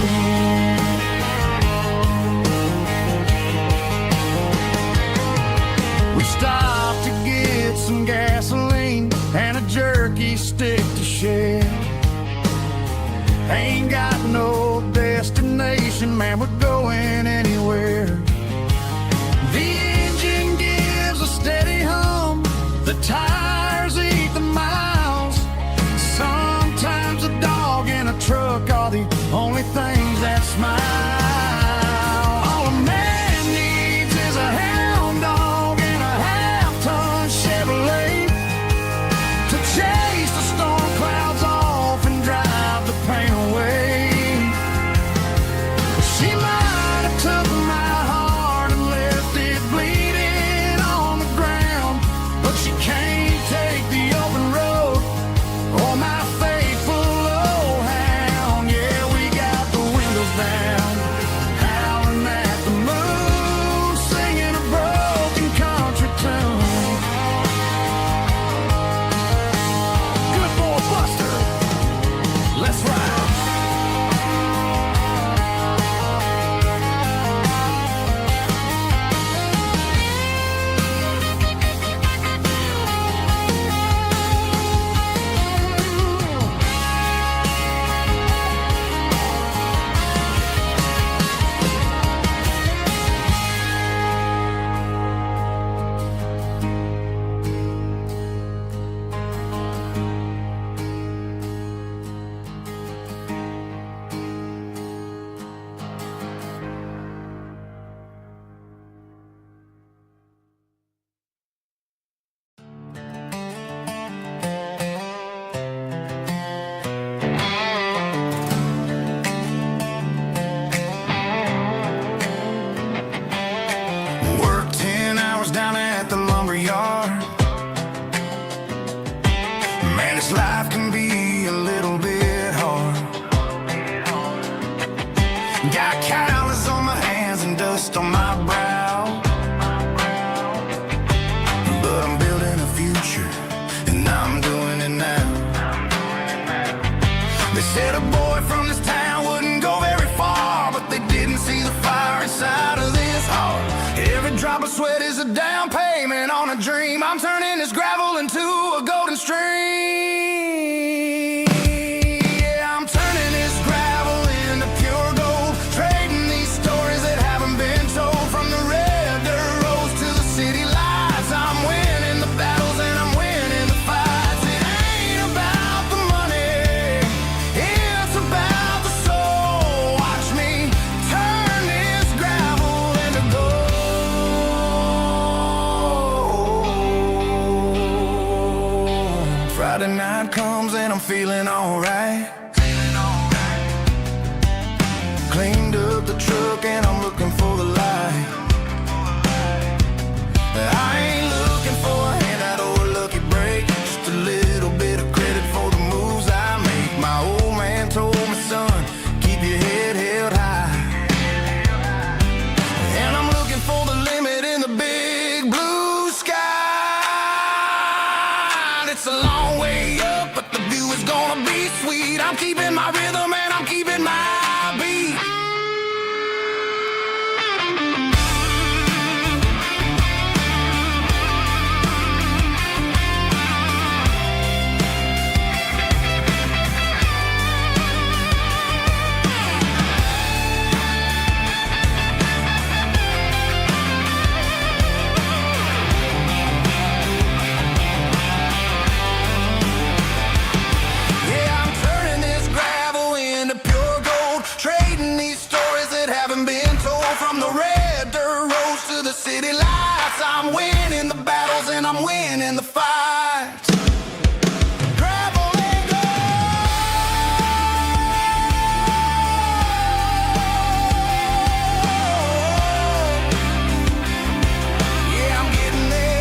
[SPEAKER 5] We stopped to get some gasoline and a jerky stick to share. Ain't got no destination, man, we're going anywhere. The engine gives a steady hum, the tires eat the miles. Sometimes a dog and a truck are the only things that smile. All a man needs is a hound dog and a half-ton Chevrolet to chase the storm clouds off and drive the pain away. She might have took my heart and left it bleeding on the ground, but she can't take the open road or my faithful old hound. Yeah, we got the windows down, howling at the moon, singing a broken country tune. Good boy, Buster, let's ride. Worked 10 hours down at the lumber yard. Man, this life can be a little bit hard. Got calluses on my hands and dust on my brow, but I'm building a future and I'm doing it now. They said a boy from this town wouldn't go very far, but they didn't see the fire inside of this heart. Every drop of sweat is a down payment on a dream. I'm turning this gravel into a golden stream. Yeah, I'm turning this gravel into pure gold, trading these stories that haven't been told. From the red dirt roads to the city lights, I'm winning the battles and I'm winning the fights. It ain't about the money, it's about the soul. Watch me turn this gravel into gold. Friday night comes and I'm feeling alright. Cleaned up the truck and I'm looking for the light. I ain't looking for a handout or a lucky break, just a little bit of credit for the moves I make. My old man told me, son, keep your head held high.
[SPEAKER 1] nights. I'm winning the battles and I'm winning the fights. Gravel and gold. Yeah, I'm getting there.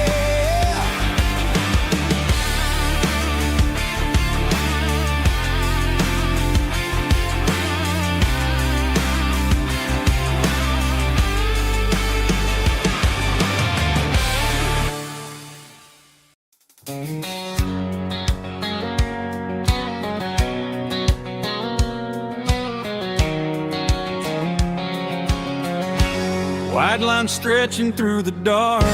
[SPEAKER 5] White line stretching through the dark,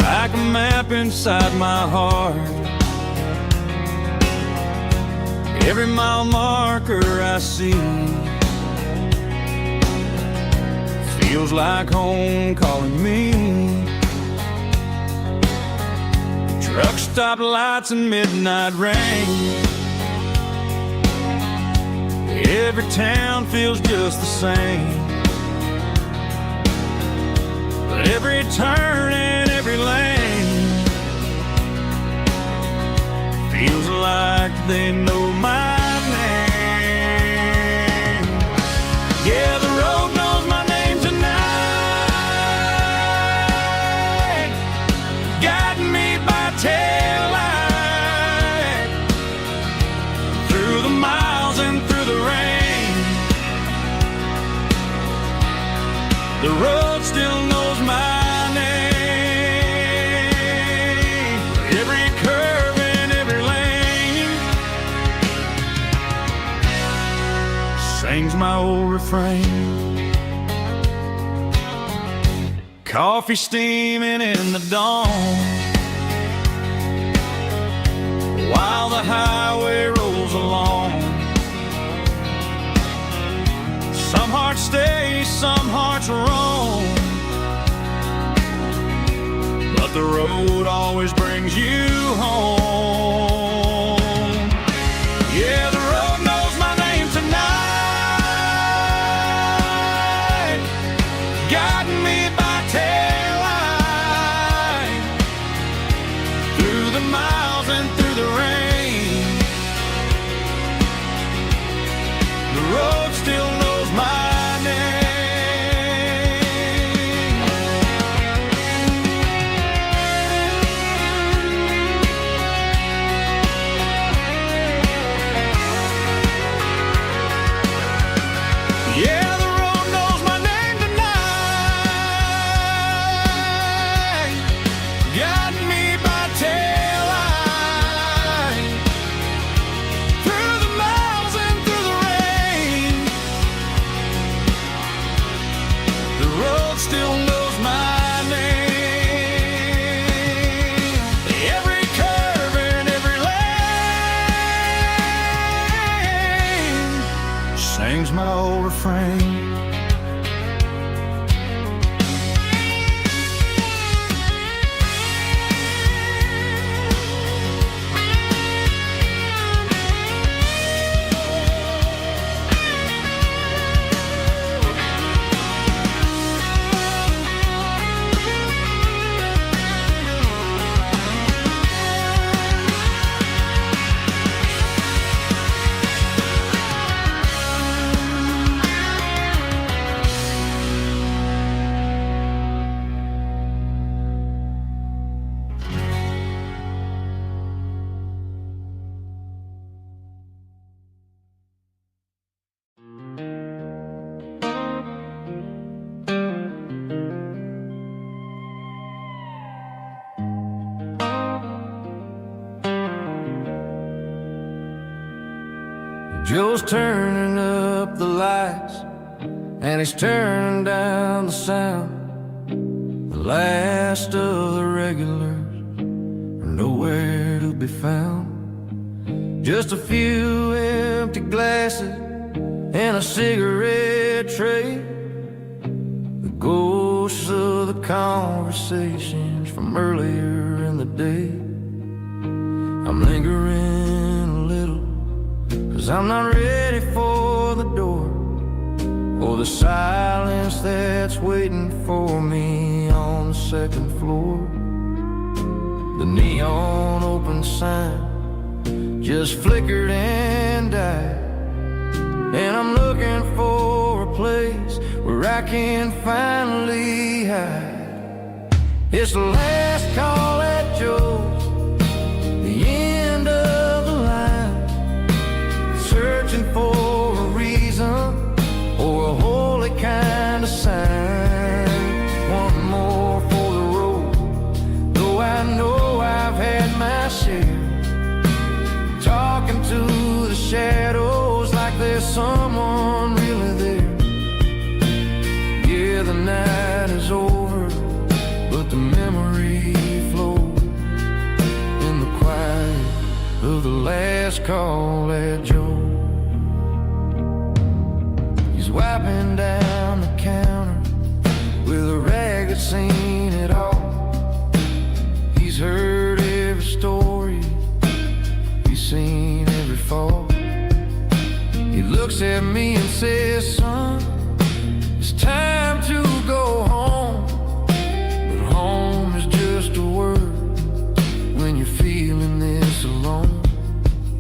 [SPEAKER 5] like a map inside my heart. Every mile marker I see feels like home calling me. Truck stop lights and midnight rain. Every town feels just the same, but every turn and every lane feels like they know my name. Yeah, the road knows my name tonight, guiding me by taillight through the miles and through the rain. The road still knows my name. Every curve and every lane sings my old refrain. Coffee steaming in the dawn, while the highway rolls along. Some hearts stay, some hearts roam, but the road always brings you home. Yeah, the road knows my name tonight, guiding me by taillight through the miles and through the rain. The road still knows my name. Yeah, the road knows my name tonight, guiding me by taillight through the miles and through the rain. The road still knows my name. Every curve and every lane sings my old refrain.
[SPEAKER 3] Joe's turning up the lights, and he's turning down the sound. The last of the regulars are nowhere to be found. Just a few empty glasses and a cigarette tray, the ghosts of the conversations from earlier in the day. I'm lingering a little, 'cause I'm not ready for the door or the silence that's waiting for me on the second floor. The neon open sign just flickered and died, and I'm looking for a place where I can finally hide. It's the last call at Joe's, the end of the line, searching for a reason or a holy kind of sign. One more for the road, though I know I've had my share, talking to the shadows like there's someone really there. Yeah, the night is over, but the memory flows in the quiet of the last call at Joe. He's wiping down the counter with a rag that's seen it all. He's heard every story, he's seen every fall. He looks at me and says, son, it's time to go home. But home is just a word when you're feeling this alone.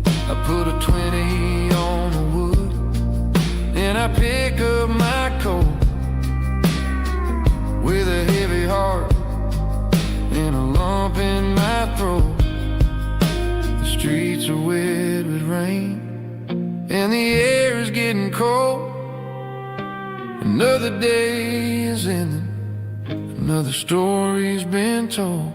[SPEAKER 3] I put a 20 on the wood, and I pick up my coat with a heavy heart and a lump in my throat. The streets are wet with rain, and the air is getting cold. Another day is ending, another story's been told.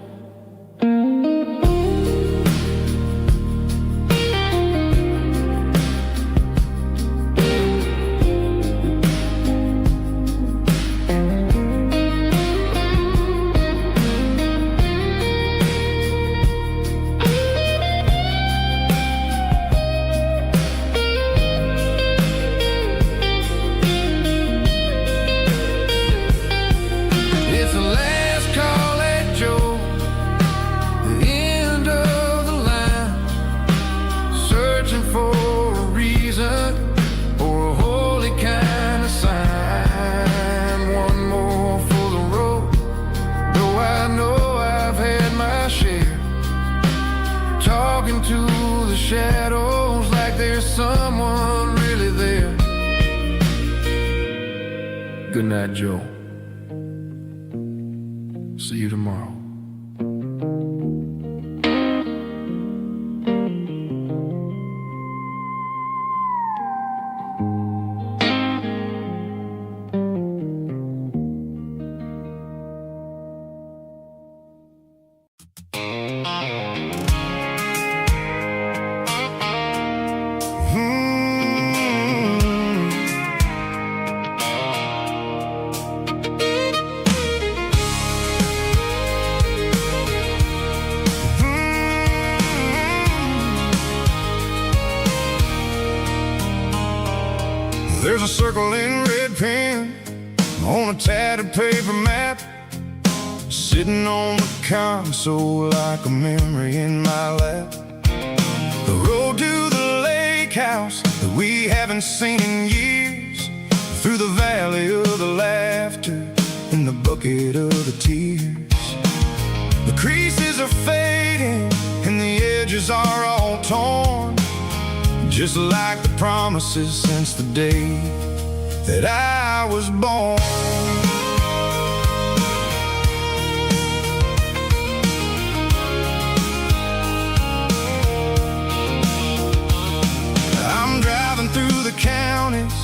[SPEAKER 3] Talking to the shadows like there's someone really there. Good night, Joe. See you tomorrow.
[SPEAKER 1] There's a circle in red pen on a tattered paper map, sitting on the console like a memory in my lap. The road to the lake house that we haven't seen in years, through the valley of the laughter and the bucket of the tears. The creases are fading and the edges are all torn, just like the promises since the day that I was born. I'm driving through the counties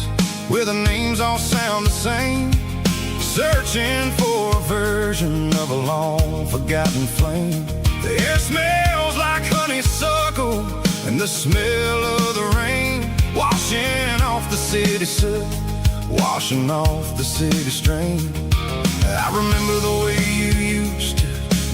[SPEAKER 1] where the names all sound the same, searching for a version of a long-forgotten flame. The air smells like honeysuckle and the smell of the rain, washing off the city soot, washing off the city strain. I remember the way you used to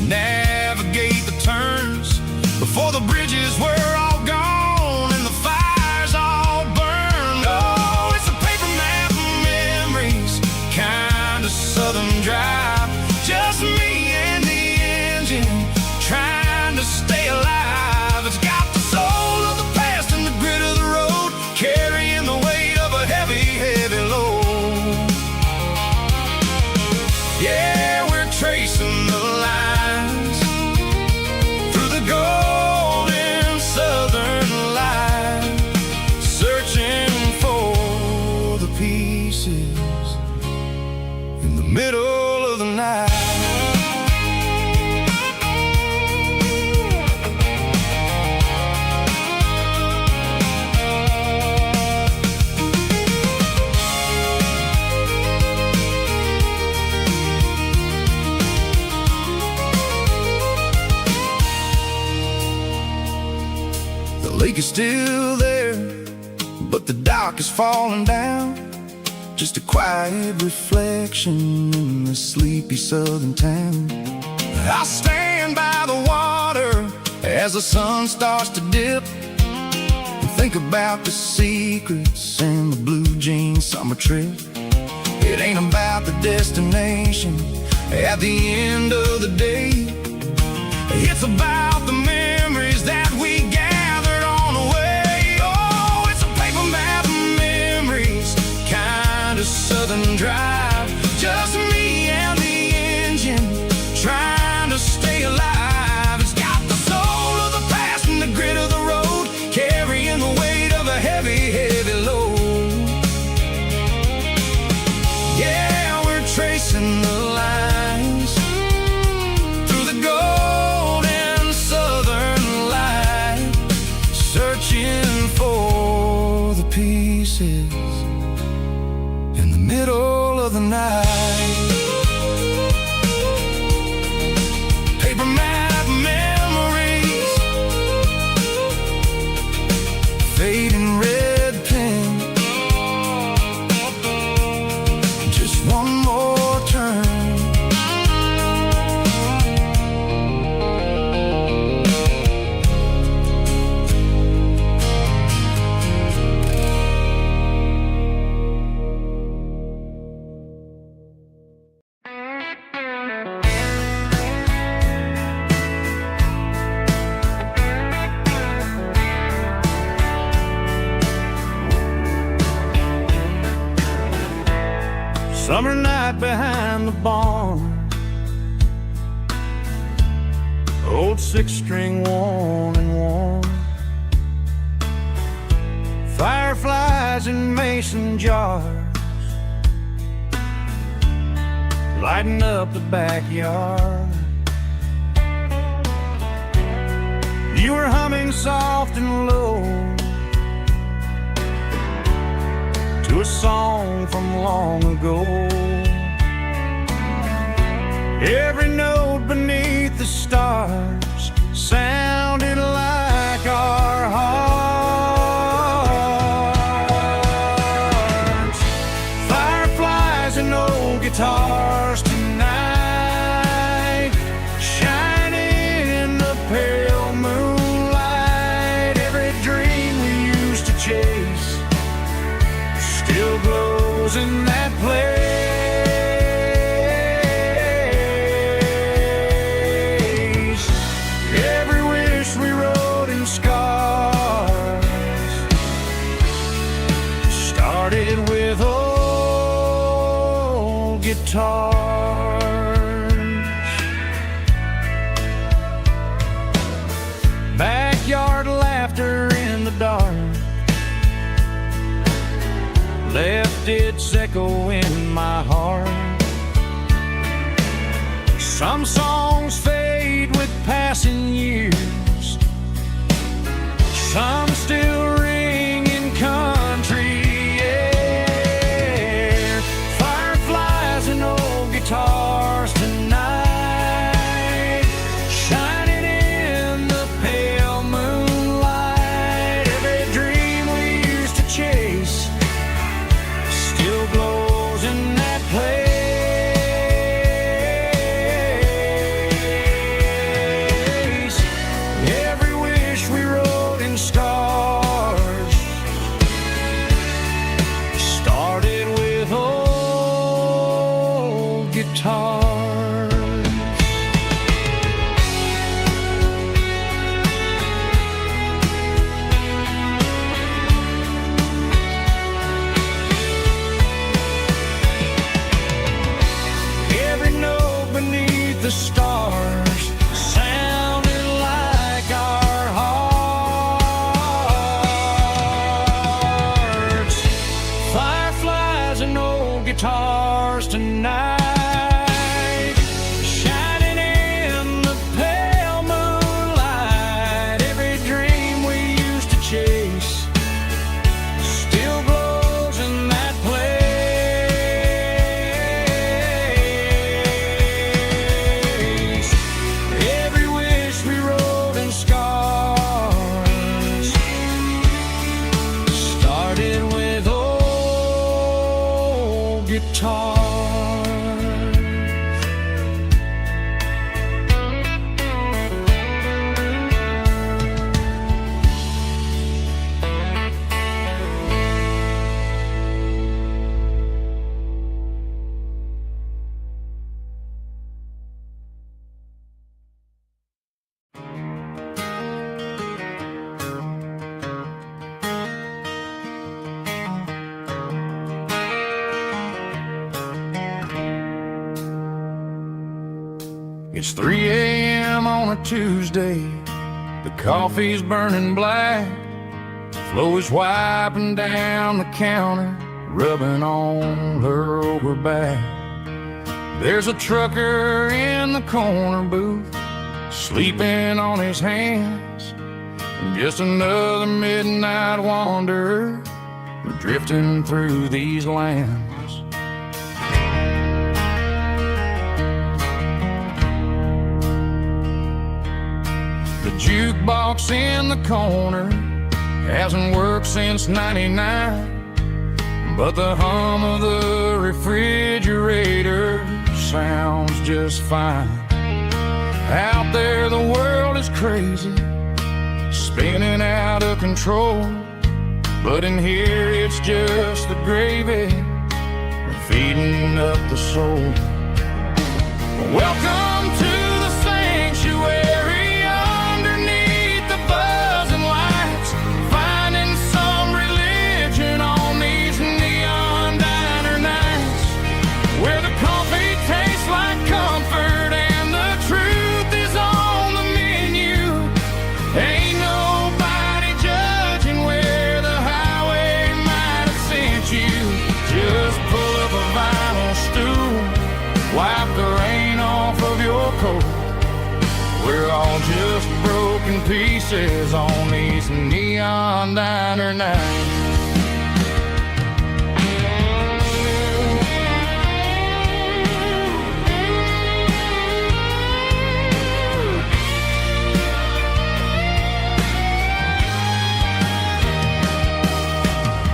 [SPEAKER 1] navigate the turns before the bridges were all gone and the fires all burned. Oh, it's a paper map of memories, kind of southern drive, just me and the engine trying to stay alive. It's got the soul of the past and the grit of the road, carrying the weight of a heavy, heavy load. Yeah, we're tracing the lines through the golden southern light, searching for the pieces in the middle of the night. The lake is still there, but the dock is falling down. Just a quiet reflection in the sleepy southern town. I stand by the water as the sun starts to dip, and think about the secrets and the blue jean summer trip. It ain't about the destination at the end of the day. It's about the memories that we gathered on the way. Oh, it's a paper map of memories, kind of southern drive. Just me and the engine, trying to stay alive. It's got the soul of the past and the grit of the road, carrying the weight of a heavy, heavy load. Yeah, we're tracing the lines through the golden southern light, searching for the pieces in the middle of the night. Paper map memories, fading red pen, just one more turn.
[SPEAKER 5] Summer night behind the barn, old six-string worn and worn, fireflies in mason jars, lighting up the backyard. You were humming soft and low to a song from long ago. Every note beneath the stars sounded like our hearts. Fireflies and old guitars tonight, shining in the pale moonlight. Every dream we used to chase still glows in that place. Every wish we wrote in scars started with old guitars. Backyard laughter in the dark left its echo in my heart. Some songs fade with passing years, some still ring in country air. Fireflies and old guitars tonight, shining in the pale moonlight. Every dream we used to chase still glows in that place. Every wish we wrote in stars started with old guitars. Every
[SPEAKER 4] the stars sounded like our hearts. Fireflies and old guitars tonight, shining in the pale moonlight. Every dream we used to chase still glows in that place. Every wish we wrote in scars started with old guitars. It's 3 a.m. on a Tuesday. The coffee's burning black. Flo is wiping down the counter, rubbing on her over back. There's a trucker in the corner booth, sleeping on his hands. Just another midnight wanderer, drifting through these lands. The jukebox in the corner hasn't worked since '99, but the hum of the refrigerator sounds just fine. Out there the world is crazy, spinning out of control, but in here it's just the gravy feeding up the soul. Welcome to the sanctuary, underneath the buzzing lights, finding some religion on these neon diner nights, where the coffee tastes like comfort and the truth is on the menu. Ain't nobody judging where the highway might have sent you. Just pull up a vinyl stool, wipe the rain off of your coat. We're all just broken pieces on these neon diner nights.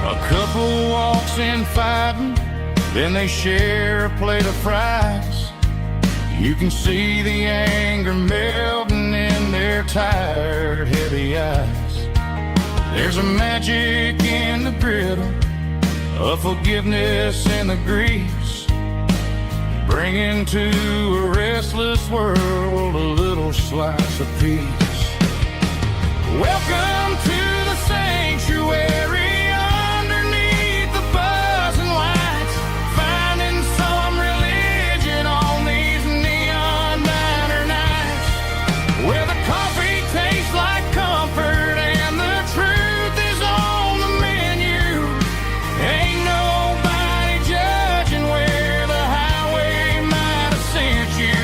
[SPEAKER 4] A couple walks in fighting, then they share a plate of fries. You can see the anger melting in their tired, heavy eyes. There's a magic in the griddle, a forgiveness in the grease, bringing to a restless world a little slice of peace. Welcome to the sanctuary, underneath the buzzing lights, finding some religion on these neon diner nights, where the coffee tastes like comfort and the truth is on the menu. Ain't nobody judging where the highway might have sent you.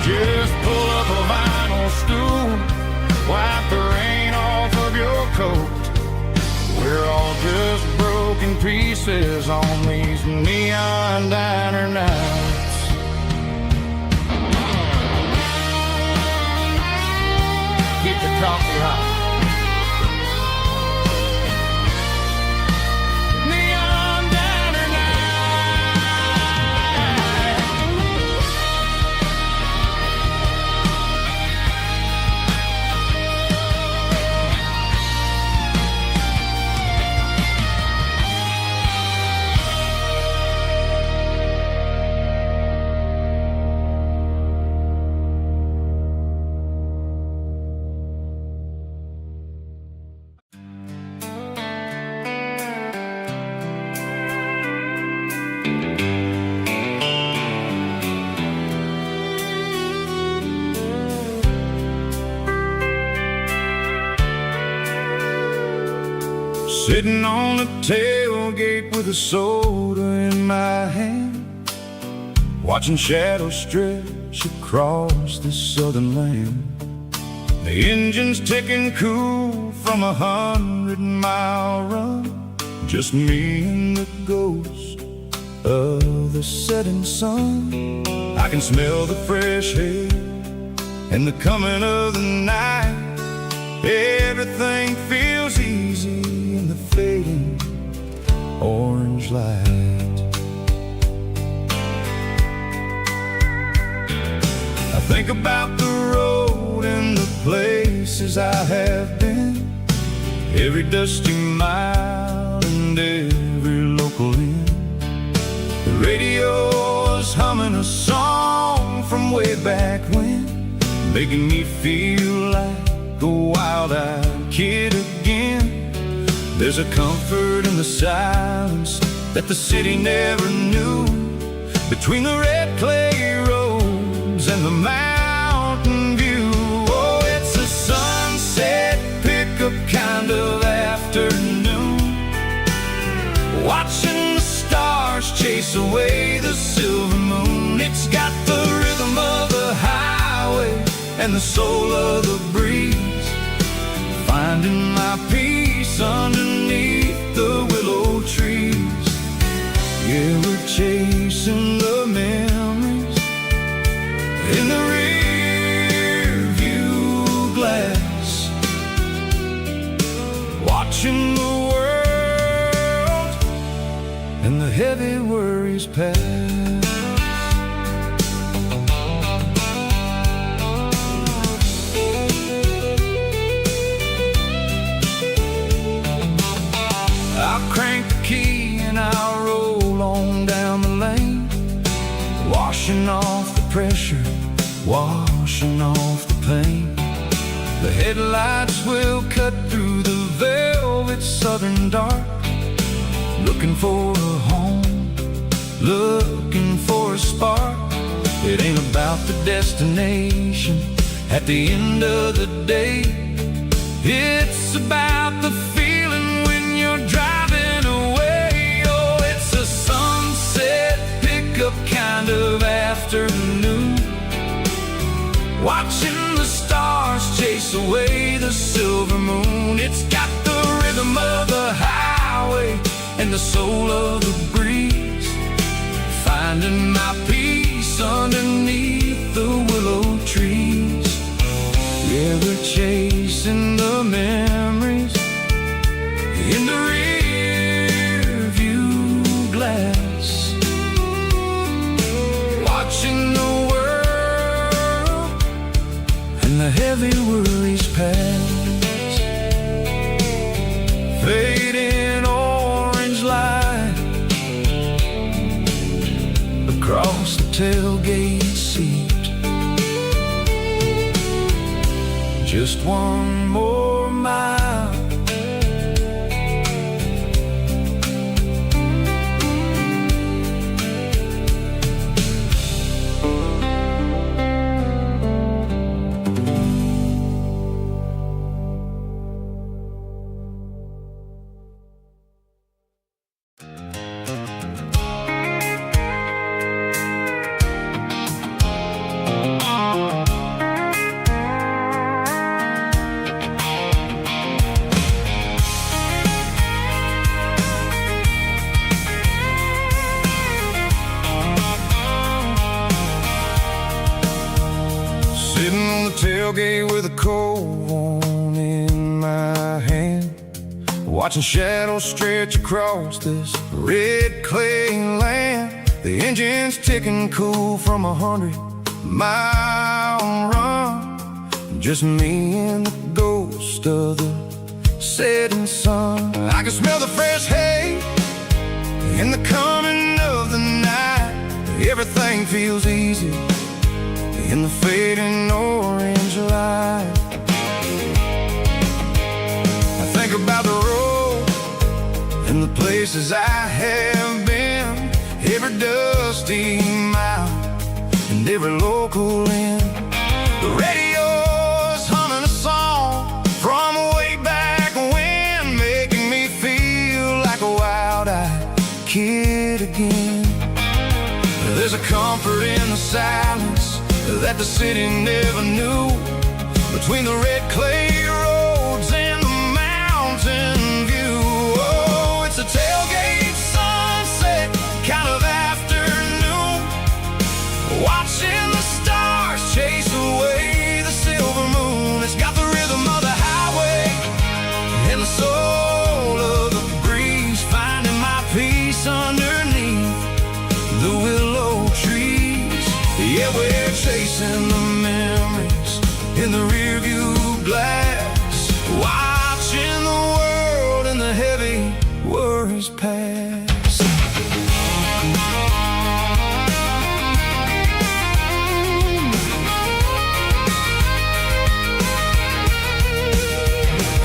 [SPEAKER 4] Just pull up a vinyl stool, wipe the rain off of your coat. We're all just broken pieces on these neon diner nights. Keep the coffee hot. Neon diner night.
[SPEAKER 1] Sitting on the tailgate with a soda in my hand, watching shadows stretch across this southern land. The engine's ticking cool from 100-mile run, just me and the ghost of the setting sun. I can smell the fresh air and the coming of the night. Everything feels easy in the fading orange light. I think about the road and the places I have been, every dusty mile and every local inn. The radio is humming a song from way back when, making me feel like a wild-eyed kid again. There's a comfort in the silence that the city never knew, between the red clay roads and the mountain view. Oh, it's a sunset pickup kind of afternoon, watching the stars chase away the silver moon. It's got the rhythm of the highway and the soul of the breeze, finding my peace underneath the willow trees. Yeah, we're chasing the memories in the rear view glass, watching the world and the heavy worries pass. I'll crank the key and I'll roll on down the lane, washing off the pressure, washing off the pain. The headlights will cut through the velvet southern dark, looking for a home, looking for a spark. It ain't about the destination at the end of the day, it's about the feeling when you're driving away. Oh, it's a sunset pickup kind of afternoon, watching the stars chase away the silver moon. It's got the rhythm of the highway and the soul of the breeze, finding my peace underneath the willow trees. Yeah, we're chasing the memories in the rear view glass, watching the world and the heavy worries pass. Fading orange light across the tailgate seat, just one more mile. Tailgate with a cold one in my hand, watching shadows stretch across this red clay land. The engine's ticking cool from 100-mile run, just me and the ghost of the setting sun. I can smell the fresh hay and the coming of the night. Everything feels easy in the fading orange light. I think about the road and the places I have been, every dusty mile and every local inn. The radio's humming a song from way back when, making me feel whispered in the silence that the city never knew. Between the red clay roads and the mountain view. Oh, it's a tailgate sunset kind of afternoon, watching the stars chase away the silver moon. It's got the rhythm of the highway and the soul of the breeze, finding my peace underneath the willow trees. Yeah, we're chasing the memories in the rearview glass, watching the world and the heavy worries pass.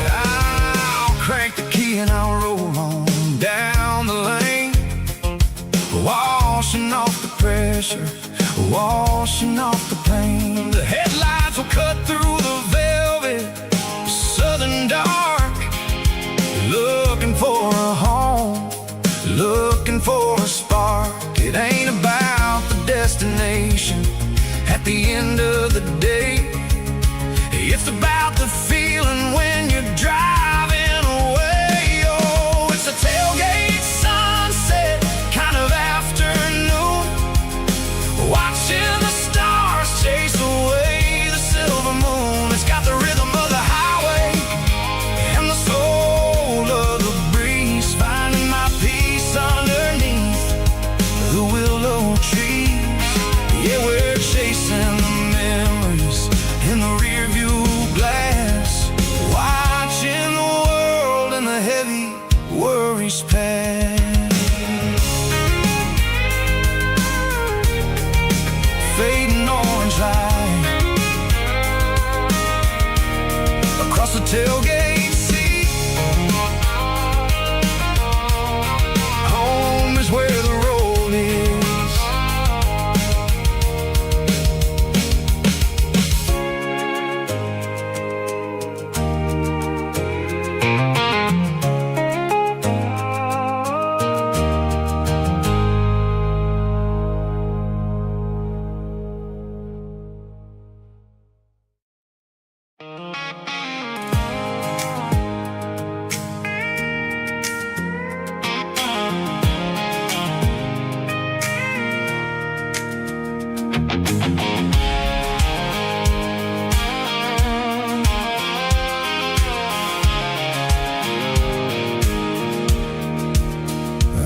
[SPEAKER 1] I'll crank the key and I'll roll on down the lane, washing off the pressure, washing off the pain. The headlights will cut through the velvet southern dark, looking for a home, looking for a spark. It ain't about the destination at the end of the day, it's about the feeling when you're driving away. Oh, it's a tailgate sunset kind of afternoon, watching the stars chase away the silver moon. It's got the rhythm of the highway and the soul of the breeze, finding my peace underneath the willow trees. Yeah, we're chasing the memories in the rearview glass, watching the world and the heavy worries pass. Fading orange light across the tailgate seat. Home is where the road is.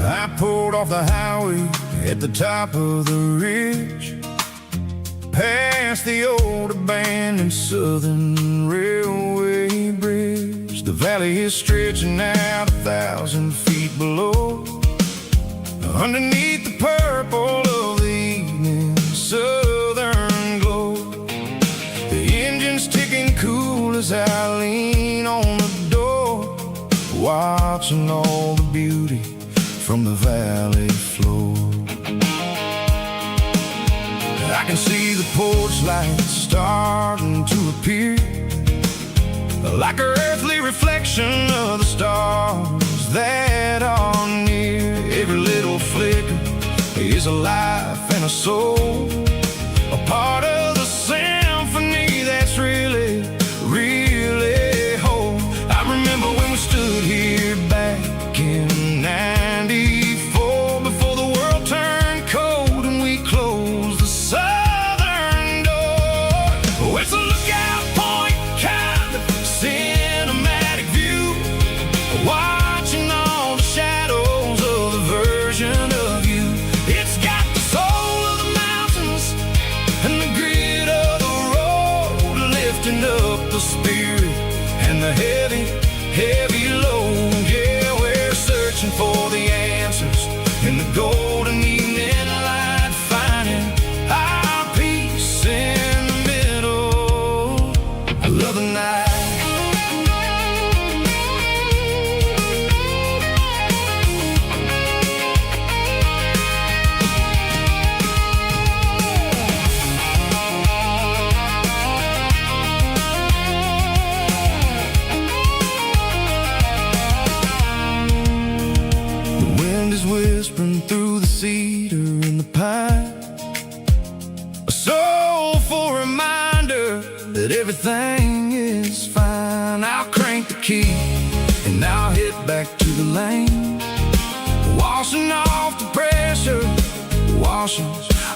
[SPEAKER 1] I pulled off the highway at the top of the ridge, past the old abandoned Southern Railway bridge. The valley is stretching out 1,000 feet below, underneath the purple of the evening southern glow. The engine's ticking cool as I lean on the door, watching all the beauty from the valley floor. I can see the porch lights starting to appear, like an earthly reflection of the stars that are near. Every little flicker is a life and a soul, a part of the symphony that's really, really whole. I remember when we stood here back in '94, before the world turned cold and we closed the southern door. Oh, it's a lookout point kind of cinematic view, watching all the shadows of the version of you. It's got the soul of the mountains that everything is fine. I'll crank the key and I'll hit back to the lane, washing off the pressure, washing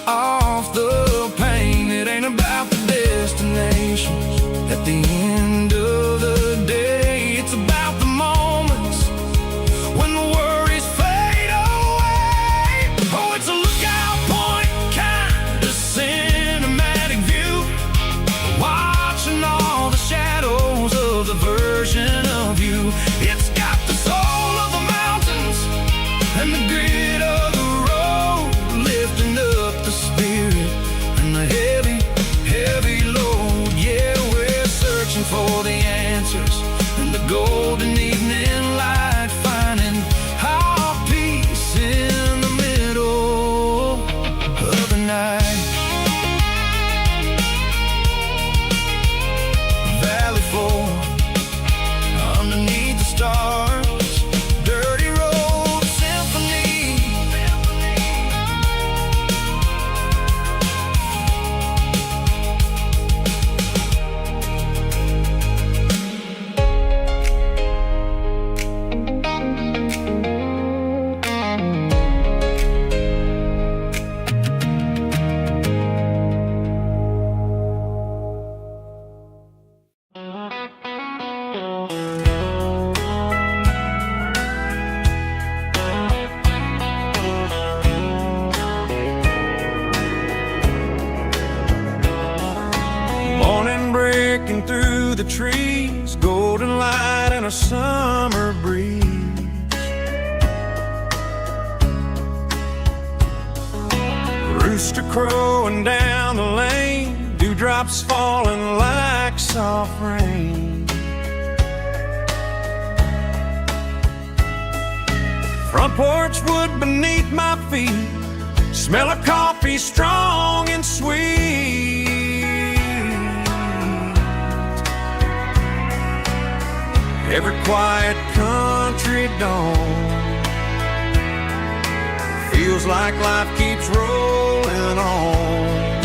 [SPEAKER 1] off the pain. It ain't about the destinations at the end of the day. It's about the moments when the worries fade away. Oh, it's a lookout point kind of cinematic view, watching all the shadows of the version of you. It's got the soul of the mountains and the grit of the road, lifting up the spirit and the heavy, heavy load. Yeah, we're searching for the answers in the golden evening light, finding our peace in the middle of the night. Valley floor underneath the stars, dirty road symphony.
[SPEAKER 5] Morning breaking through the trees, golden light and a summer breeze. Rooster crowing down the lane, dewdrops falling like soft rain. Front porch wood beneath my feet, smell of coffee strong and sweet. Every quiet country dawn feels like life keeps rolling on.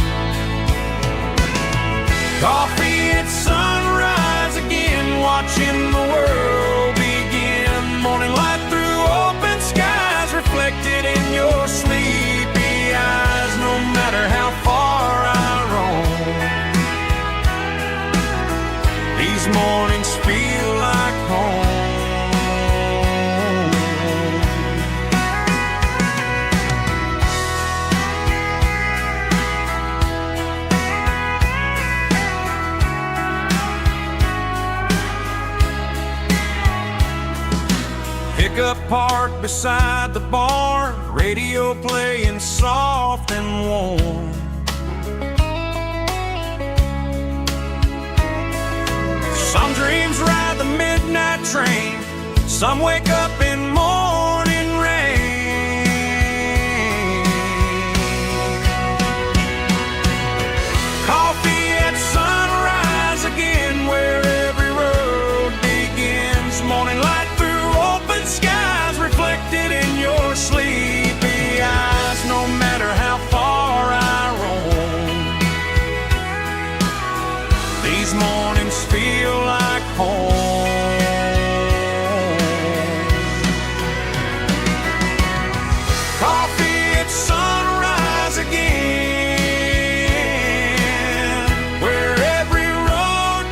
[SPEAKER 5] Coffee at sunrise again, watching the world begin. Morning light through open skies, reflected in your sleepy eyes. No matter how far I roam, these mornings feel like home. Pickup parked beside the barn, radio playing soft and warm. Some dreams ride the midnight train, some wake up in morning rain. Coffee at sunrise again, where every road begins. Morning light through open skies, reflected in your sleepy eyes. No matter how far I roam, these mornings feel like home. Coffee at sunrise again, where every road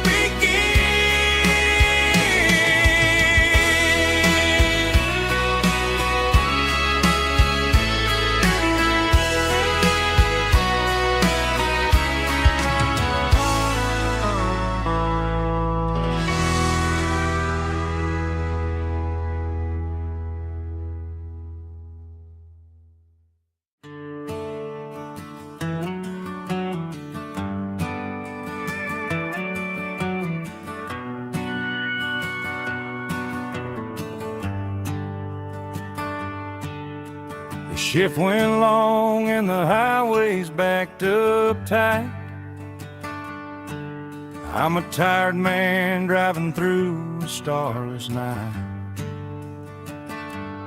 [SPEAKER 5] The shift went long and the highway's backed up tight. I'm a tired man driving through a starless night.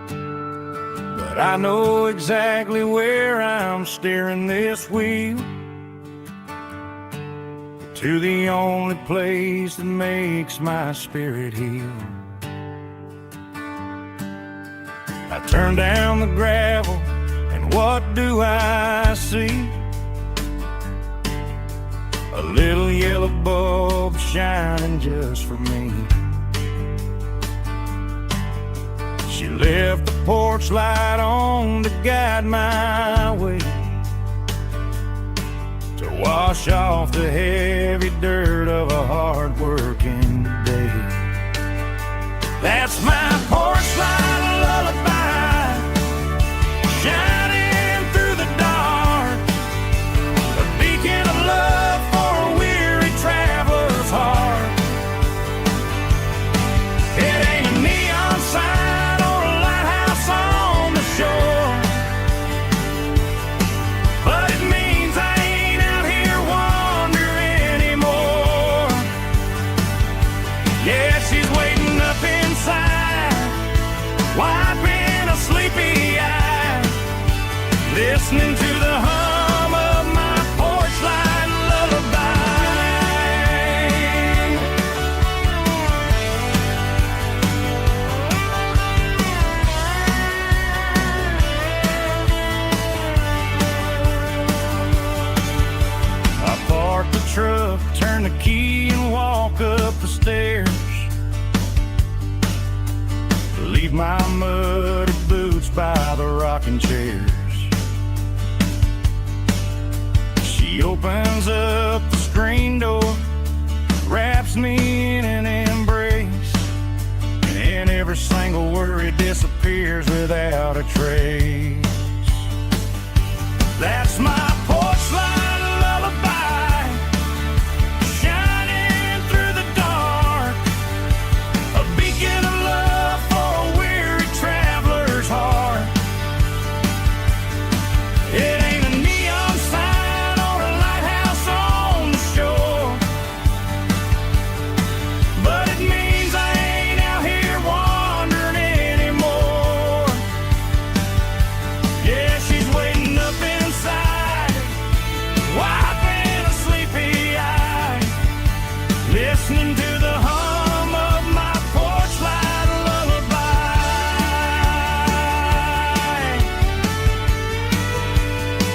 [SPEAKER 5] But I know exactly where I'm steering this wheel. to the only place that makes my spirit heal. I turn down the gravel, and what do I see? A little yellow bulb shining just for me. She left the porch light on to guide my way, to wash off the heavy dirt of a hard-working day. That's my porch light lullaby, shining through the dark, a beacon of love for a weary traveler's heart. It ain't a neon sign or a lighthouse on the shore, but it means I ain't out here wandering anymore. Yeah, she's waiting up inside, wiping a sleepy eye, listening to the hum of my porch light lullaby. I park the truck, turn the key, and walk up the stairs. Leave my muddy boots by the rocking chairs. She opens up the screen door, wraps me in an embrace, and every single worry disappears without a trace. That's my porch light lullaby, shining through the dark, a beacon of love for a weary traveler's heart. It ain't a neon sign or a lighthouse on the shore, but it means I ain't out here wandering anymore. Yeah, she's waiting up inside, wiping a sleepy eye, listening to the hum of my porch light lullaby.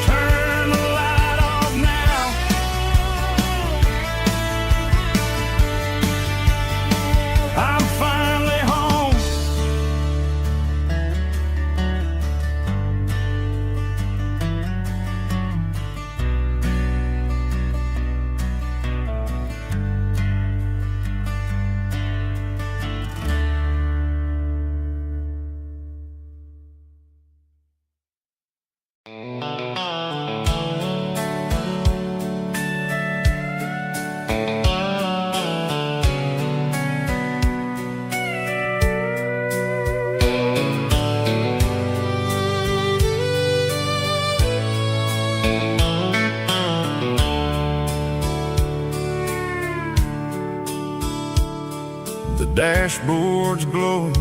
[SPEAKER 5] Turn the light off now, I'm finally home.
[SPEAKER 1] The dashboard's glowing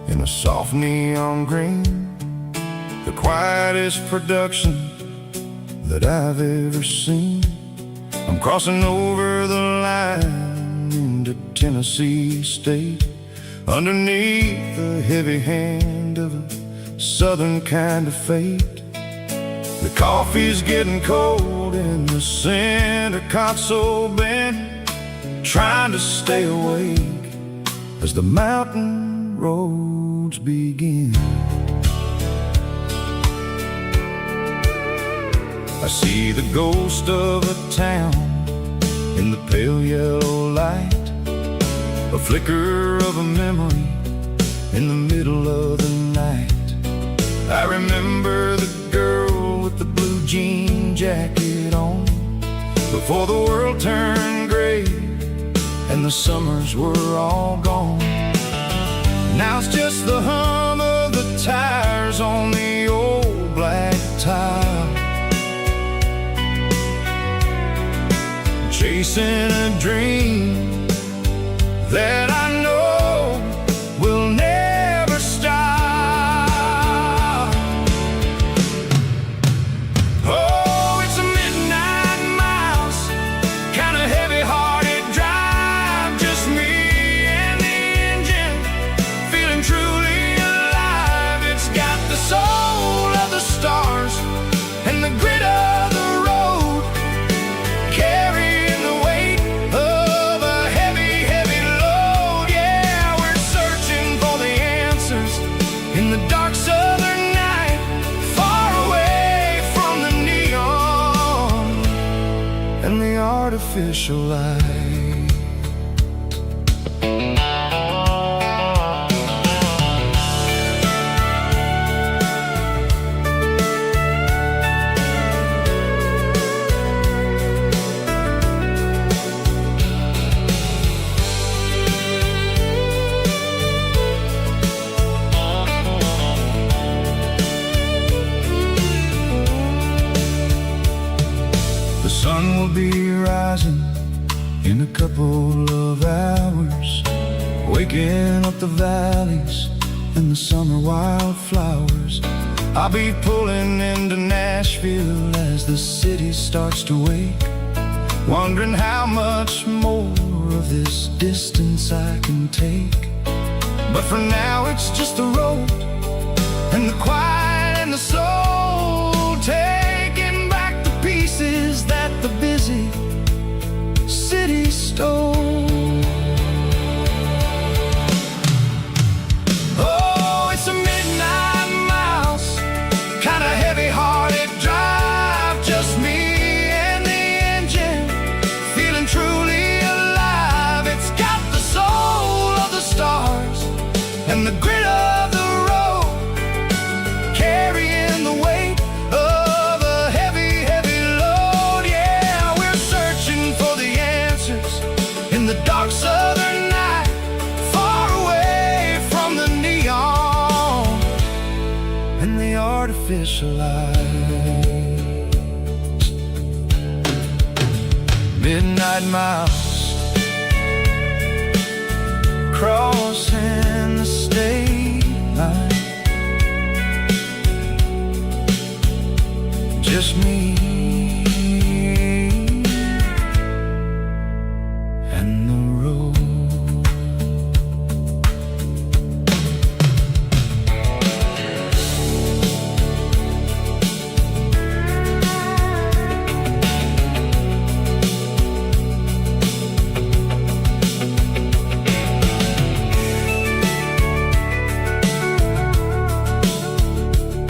[SPEAKER 1] in a soft neon green, the quietest production that I've ever seen. I'm crossing over the line into Tennessee State, underneath the heavy hand of a southern kind of fate. The coffee's getting cold in the center console bin, trying to stay awake as the mountain roads begin. I see the ghost of a town in the pale yellow light, a flicker of a memory in the middle of the night. I remember the girl with the blue jean jacket on, before the world turned gray and the summers were all gone. Now it's just the hum of the tires on the old black tile, chasing a dream that I know will never stop. Oh, it's a midnight mouse, kinda and the artificial light. The sun will be rising in a couple of hours, waking up the valleys and the summer wildflowers. I'll be pulling into Nashville as the city starts to wake, wondering how much more of this distance I can take. But for now it's just the road and the quiet and the soul, taking back the pieces that the busy city stole. Oh, it's a midnight mouse, kinda heavy-hearted drive, just me and the engine, feeling truly alive. It's got the soul of the stars and the grit of the road, carrying the weight of a heavy, heavy load. Yeah, we're searching for the answers in the dark southern night, far away from the neon and the artificial lights. Midnight mouse, crossing the state line, just me